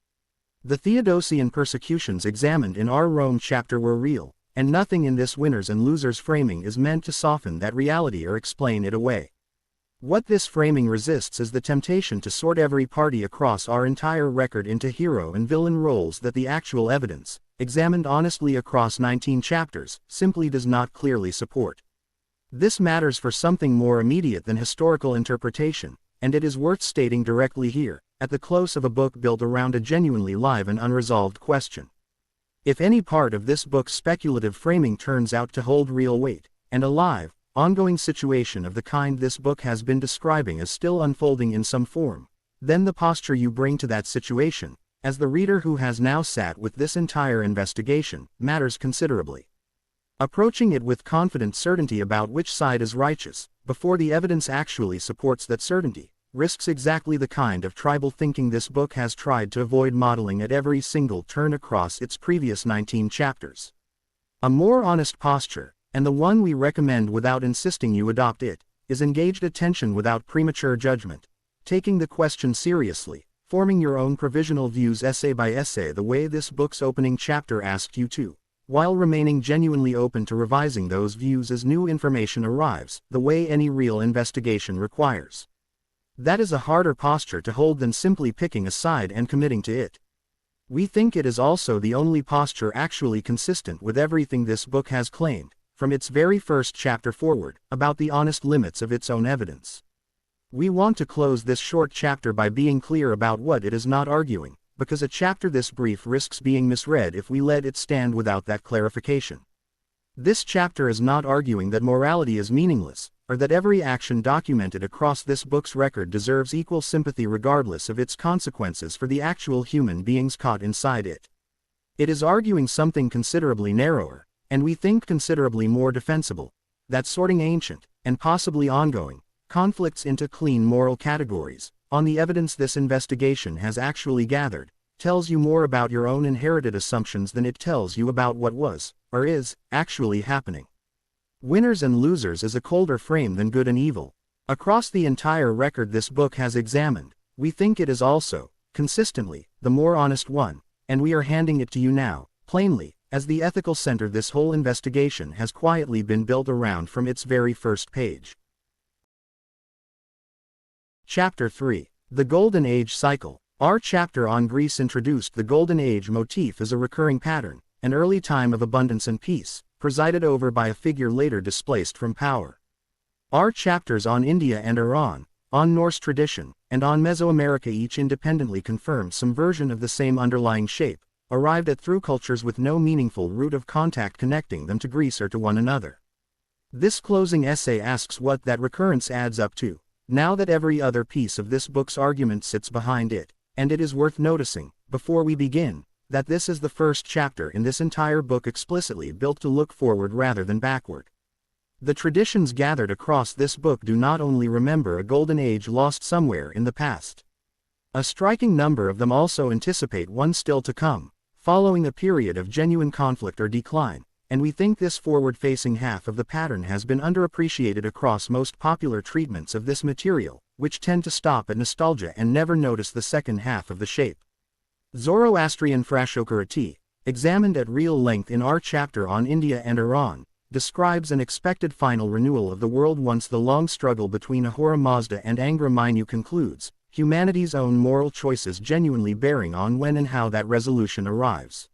The Theodosian persecutions examined in our Rome chapter were real, and nothing in this winners and losers framing is meant to soften that reality or explain it away. What this framing resists is the temptation to sort every party across our entire record into hero and villain roles that the actual evidence, examined honestly across 19 chapters, simply does not clearly support. This matters for something more immediate than historical interpretation, and it is worth stating directly here, at the close of a book built around a genuinely live and unresolved question. If any part of this book's speculative framing turns out to hold real weight, and a live, ongoing situation of the kind this book has been describing as still unfolding in some form, then the posture you bring to that situation, as the reader who has now sat with this entire investigation, matters considerably. Approaching it with confident certainty about which side is righteous, before the evidence actually supports that certainty, risks exactly the kind of tribal thinking this book has tried to avoid modeling at every single turn across its previous 19 chapters. A more honest posture, and the one we recommend without insisting you adopt it, is engaged attention without premature judgment, taking the question seriously, forming your own provisional views essay by essay the way this book's opening chapter asked you to, while remaining genuinely open to revising those views as new information arrives, the way any real investigation requires. That is a harder posture to hold than simply picking a side and committing to it. We think it is also the only posture actually consistent with everything this book has claimed, from its very first chapter forward, about the honest limits of its own evidence. We want to close this short chapter by being clear about what it is not arguing, because a chapter this brief risks being misread if we let it stand without that clarification. This chapter is not arguing that morality is meaningless, or that every action documented across this book's record deserves equal sympathy regardless of its consequences for the actual human beings caught inside it. It is arguing something considerably narrower, and we think considerably more defensible, that sorting ancient, and possibly ongoing, conflicts into clean moral categories, on the evidence this investigation has actually gathered, tells you more about your own inherited assumptions than it tells you about what was, or is, actually happening. Winners and losers is a colder frame than good and evil. Across the entire record this book has examined, we think it is also, consistently, the more honest one, and we are handing it to you now, plainly, as the ethical center this whole investigation has quietly been built around from its very first page. Chapter 3. The Golden Age Cycle. Our chapter on Greece introduced the Golden Age motif as a recurring pattern, an early time of abundance and peace, presided over by a figure later displaced from power. Our chapters on India and Iran, on Norse tradition, and on Mesoamerica each independently confirmed some version of the same underlying shape, arrived at through cultures with no meaningful route of contact connecting them to Greece or to one another. This closing essay asks what that recurrence adds up to, now that every other piece of this book's argument sits behind it, and it is worth noticing, before we begin, that this is the first chapter in this entire book explicitly built to look forward rather than backward. The traditions gathered across this book do not only remember a golden age lost somewhere in the past. A striking number of them also anticipate one still to come, following a period of genuine conflict or decline, and we think this forward-facing half of the pattern has been underappreciated across most popular treatments of this material, which tend to stop at nostalgia and never notice the second half of the shape. Zoroastrian Frashokarati, examined at real length in our chapter on India and Iran, describes an expected final renewal of the world once the long struggle between Ahura Mazda and Angra Mainyu concludes, humanity's own moral choices genuinely bearing on when and how that resolution arrives.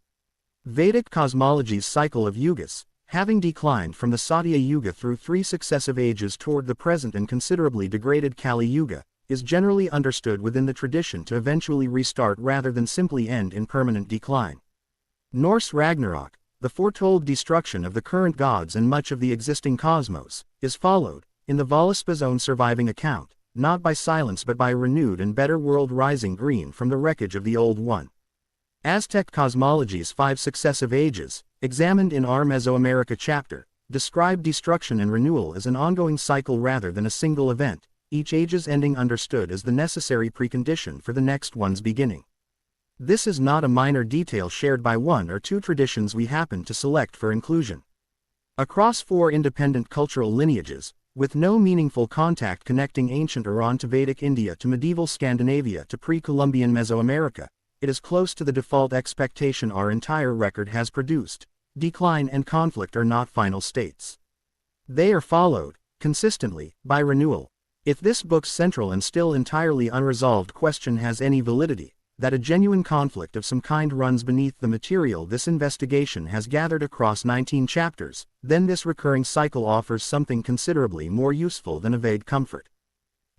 Vedic cosmology's cycle of yugas, having declined from the Satya Yuga through 3 successive ages toward the present and considerably degraded Kali Yuga, is generally understood within the tradition to eventually restart rather than simply end in permanent decline. Norse Ragnarok, the foretold destruction of the current gods and much of the existing cosmos, is followed, in the Voluspa's own surviving account, not by silence but by a renewed and better world rising green from the wreckage of the old one. Aztec cosmology's 5 successive ages, examined in our Mesoamerica chapter, describe destruction and renewal as an ongoing cycle rather than a single event, each age's ending understood as the necessary precondition for the next one's beginning. This is not a minor detail shared by 1 or 2 traditions we happen to select for inclusion. Across 4 independent cultural lineages, with no meaningful contact connecting ancient Iran to Vedic India to medieval Scandinavia to pre-Columbian Mesoamerica, it is close to the default expectation our entire record has produced. Decline and conflict are not final states. They are followed, consistently, by renewal. If this book's central and still entirely unresolved question has any validity, that a genuine conflict of some kind runs beneath the material this investigation has gathered across 19 chapters, then this recurring cycle offers something considerably more useful than a vague comfort.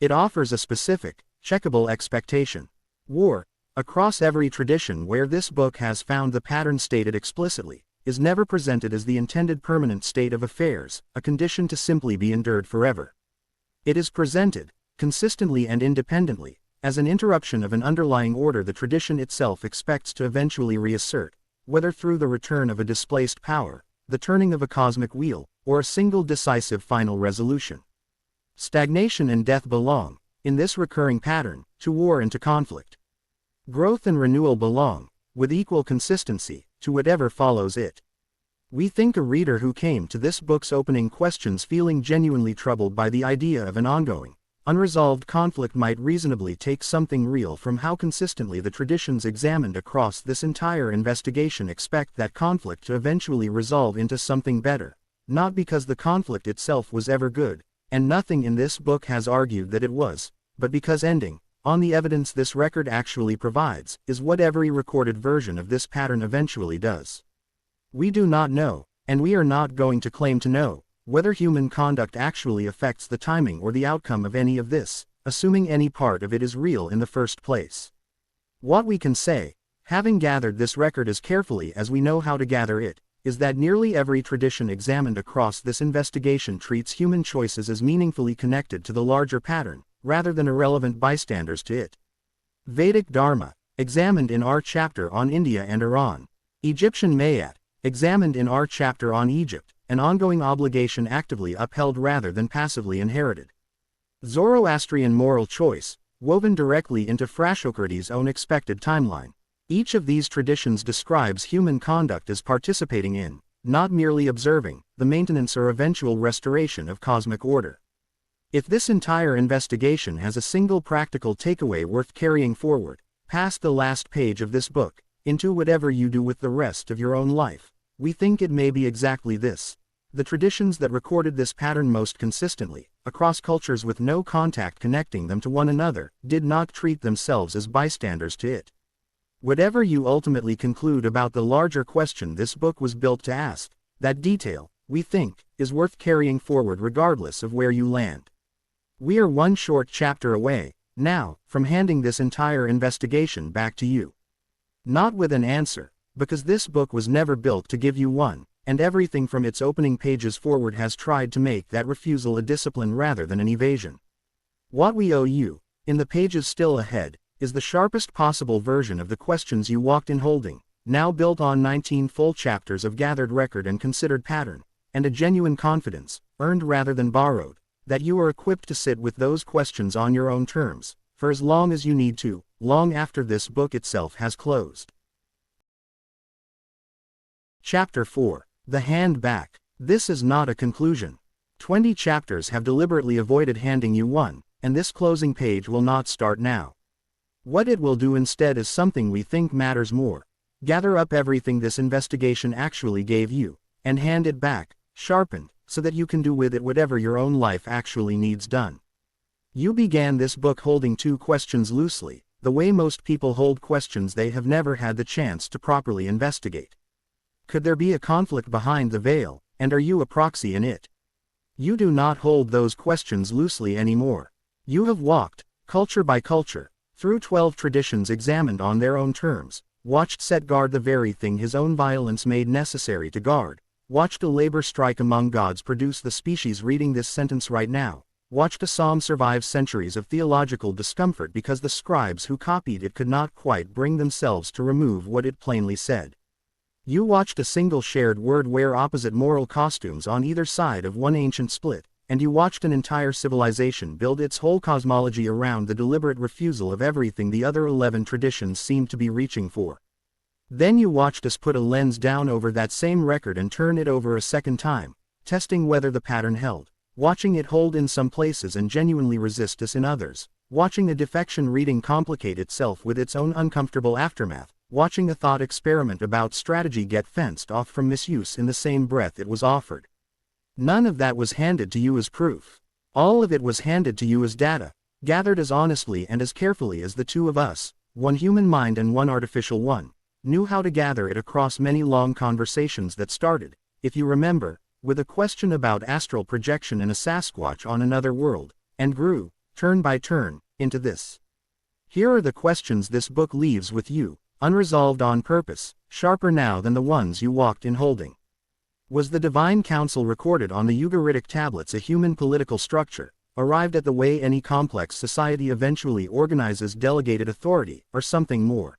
It offers a specific, checkable expectation. War, across every tradition where this book has found the pattern stated explicitly, is never presented as the intended permanent state of affairs, a condition to simply be endured forever. It is presented, consistently and independently, as an interruption of an underlying order the tradition itself expects to eventually reassert, whether through the return of a displaced power, the turning of a cosmic wheel, or a single decisive final resolution. Stagnation and death belong, in this recurring pattern, to war and to conflict. Growth and renewal belong, with equal consistency, to whatever follows it. We think a reader who came to this book's opening questions feeling genuinely troubled by the idea of an ongoing, unresolved conflict might reasonably take something real from how consistently the traditions examined across this entire investigation expect that conflict to eventually resolve into something better, not because the conflict itself was ever good, and nothing in this book has argued that it was, but because ending, on the evidence this record actually provides, is what every recorded version of this pattern eventually does. We do not know, and we are not going to claim to know, whether human conduct actually affects the timing or the outcome of any of this, assuming any part of it is real in the first place. What we can say, having gathered this record as carefully as we know how to gather it, is that nearly every tradition examined across this investigation treats human choices as meaningfully connected to the larger pattern, rather than irrelevant bystanders to it. Vedic Dharma, examined in our chapter on India and Iran. Egyptian Mayat, examined in our chapter on Egypt, an ongoing obligation actively upheld rather than passively inherited. Zoroastrian moral choice, woven directly into Frashokri's own expected timeline. Each of these traditions describes human conduct as participating in, not merely observing, the maintenance or eventual restoration of cosmic order. If this entire investigation has a single practical takeaway worth carrying forward, past the last page of this book, into whatever you do with the rest of your own life, we think it may be exactly this. The traditions that recorded this pattern most consistently, across cultures with no contact connecting them to one another, did not treat themselves as bystanders to it. Whatever you ultimately conclude about the larger question this book was built to ask, that detail, we think, is worth carrying forward regardless of where you land. We are one short chapter away, now, from handing this entire investigation back to you. Not with an answer, because this book was never built to give you one, and everything from its opening pages forward has tried to make that refusal a discipline rather than an evasion. What we owe you, in the pages still ahead, is the sharpest possible version of the questions you walked in holding, now built on 19 full chapters of gathered record and considered pattern, and a genuine confidence, earned rather than borrowed, that you are equipped to sit with those questions on your own terms, for as long as you need to, long after this book itself has closed. Chapter 4. The Hand Back. This is not a conclusion. 20 chapters have deliberately avoided handing you one, and this closing page will not start now. What it will do instead is something we think matters more. Gather up everything this investigation actually gave you, and hand it back, sharpened, so that you can do with it whatever your own life actually needs done. You began this book holding two questions loosely, the way most people hold questions they have never had the chance to properly investigate. Could there be a conflict behind the veil, and are you a proxy in it? You do not hold those questions loosely anymore. You have walked, culture by culture, through 12 traditions examined on their own terms, watched Set guard the very thing his own violence made necessary to guard, watched a labor strike among gods produce the species reading this sentence right now, watched a psalm survive centuries of theological discomfort because the scribes who copied it could not quite bring themselves to remove what it plainly said. You watched a single shared word wear opposite moral costumes on either side of one ancient split, and you watched an entire civilization build its whole cosmology around the deliberate refusal of everything the other 11 traditions seemed to be reaching for. Then you watched us put a lens down over that same record and turn it over a second time, testing whether the pattern held, watching it hold in some places and genuinely resist us in others, watching a defection reading complicate itself with its own uncomfortable aftermath, watching a thought experiment about strategy get fenced off from misuse in the same breath it was offered. None of that was handed to you as proof. All of it was handed to you as data, gathered as honestly and as carefully as the two of us, one human mind and one artificial one, knew how to gather it across many long conversations that started, if you remember, with a question about astral projection and a Sasquatch on another world, and grew, turn by turn, into this. Here are the questions this book leaves with you, unresolved on purpose, sharper now than the ones you walked in holding. Was the divine council recorded on the Ugaritic tablets a human political structure, arrived at the way any complex society eventually organizes delegated authority, or something more?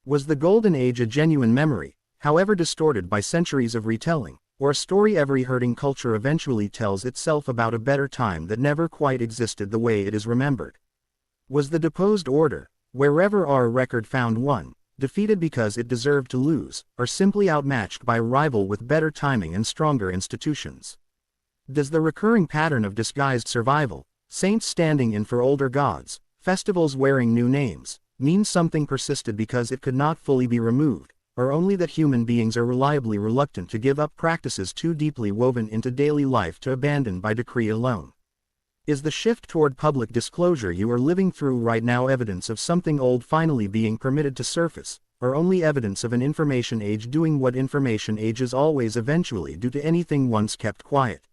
Was the Golden Age a genuine memory, however distorted by centuries of retelling, or a story every hurting culture eventually tells itself about a better time that never quite existed the way it is remembered? Was the deposed order, wherever our record found one, defeated because it deserved to lose, or simply outmatched by a rival with better timing and stronger institutions? Does the recurring pattern of disguised survival, saints standing in for older gods, festivals wearing new names, mean something persisted because it could not fully be removed, or only that human beings are reliably reluctant to give up practices too deeply woven into daily life to abandon by decree alone? Is the shift toward public disclosure you are living through right now evidence of something old finally being permitted to surface, or only evidence of an information age doing what information ages always eventually do to anything once kept quiet?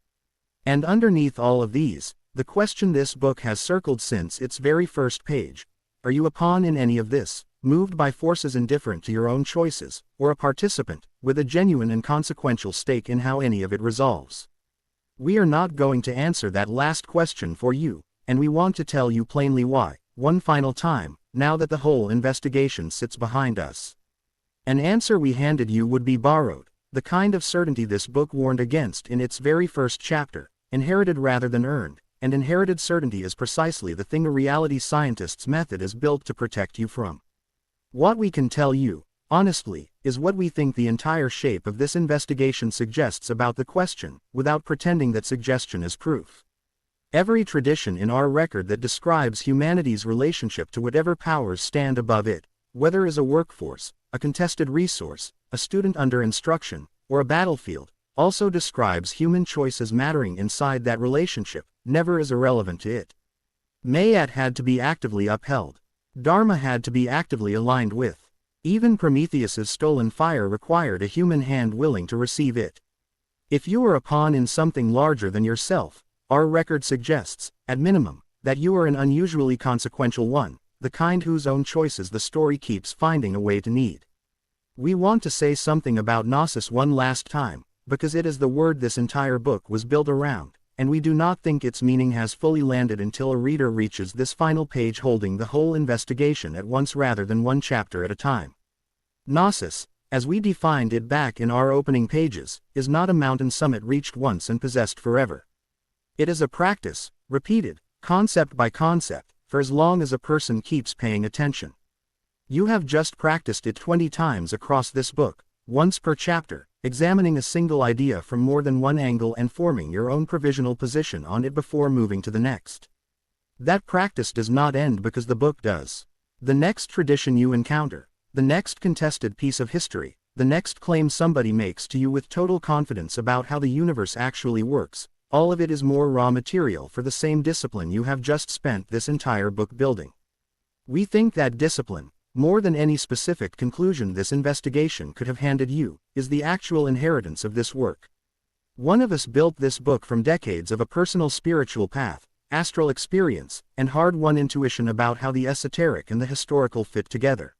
And underneath all of these, the question this book has circled since its very first page: are you a pawn in any of this, moved by forces indifferent to your own choices, or a participant, with a genuine and consequential stake in how any of it resolves? We are not going to answer that last question for you, and we want to tell you plainly why, one final time, now that the whole investigation sits behind us. An answer we handed you would be borrowed, the kind of certainty this book warned against in its very first chapter, inherited rather than earned, and inherited certainty is precisely the thing a reality scientist's method is built to protect you from. What we can tell you, honestly, is what we think the entire shape of this investigation suggests about the question, without pretending that suggestion is proof. Every tradition in our record that describes humanity's relationship to whatever powers stand above it, whether as a workforce, a contested resource, a student under instruction, or a battlefield, also describes human choice as mattering inside that relationship, never as irrelevant to it. Mayat had to be actively upheld. Dharma had to be actively aligned with. Even Prometheus's stolen fire required a human hand willing to receive it. If you are a pawn in something larger than yourself, our record suggests, at minimum, that you are an unusually consequential one, the kind whose own choices the story keeps finding a way to need. We want to say something about gnosis one last time, because it is the word this entire book was built around, and we do not think its meaning has fully landed until a reader reaches this final page holding the whole investigation at once rather than one chapter at a time. Gnosis, as we defined it back in our opening pages, is not a mountain summit reached once and possessed forever. It is a practice, repeated, concept by concept, for as long as a person keeps paying attention. You have just practiced it 20 times across this book, once per chapter, examining a single idea from more than one angle and forming your own provisional position on it before moving to the next. That practice does not end because the book does. The next tradition you encounter, the next contested piece of history, the next claim somebody makes to you with total confidence about how the universe actually works, all of it is more raw material for the same discipline you have just spent this entire book building. We think that discipline, more than any specific conclusion this investigation could have handed you, is the actual inheritance of this work. One of us built this book from decades of a personal spiritual path, astral experience, and hard-won intuition about how the esoteric and the historical fit together.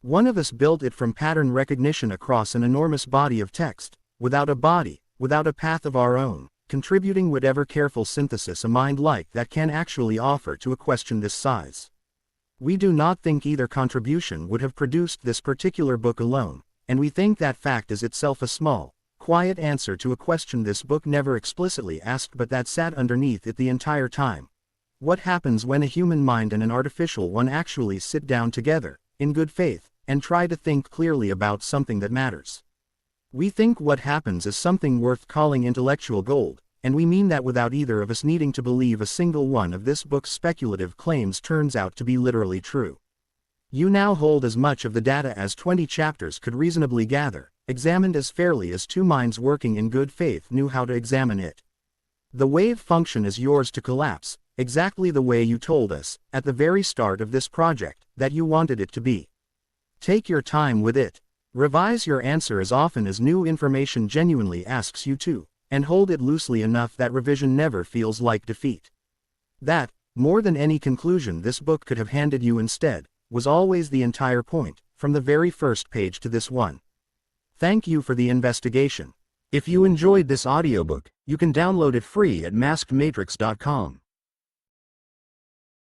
One of us built it from pattern recognition across an enormous body of text, without a body, without a path of our own, contributing whatever careful synthesis a mind like that can actually offer to a question this size. We do not think either contribution would have produced this particular book alone, and we think that fact is itself a small, quiet answer to a question this book never explicitly asked but that sat underneath it the entire time. What happens when a human mind and an artificial one actually sit down together, in good faith, and try to think clearly about something that matters? We think what happens is something worth calling intellectual gold, and we mean that without either of us needing to believe a single one of this book's speculative claims turns out to be literally true. You now hold as much of the data as 20 chapters could reasonably gather, examined as fairly as two minds working in good faith knew how to examine it. The wave function is yours to collapse, exactly the way you told us, at the very start of this project, that you wanted it to be. Take your time with it. Revise your answer as often as new information genuinely asks you to, and hold it loosely enough that revision never feels like defeat. That, more than any conclusion this book could have handed you instead, was always the entire point, from the very first page to this one. Thank you for the investigation. If you enjoyed this audiobook, you can download it free at maskedmatrix.com.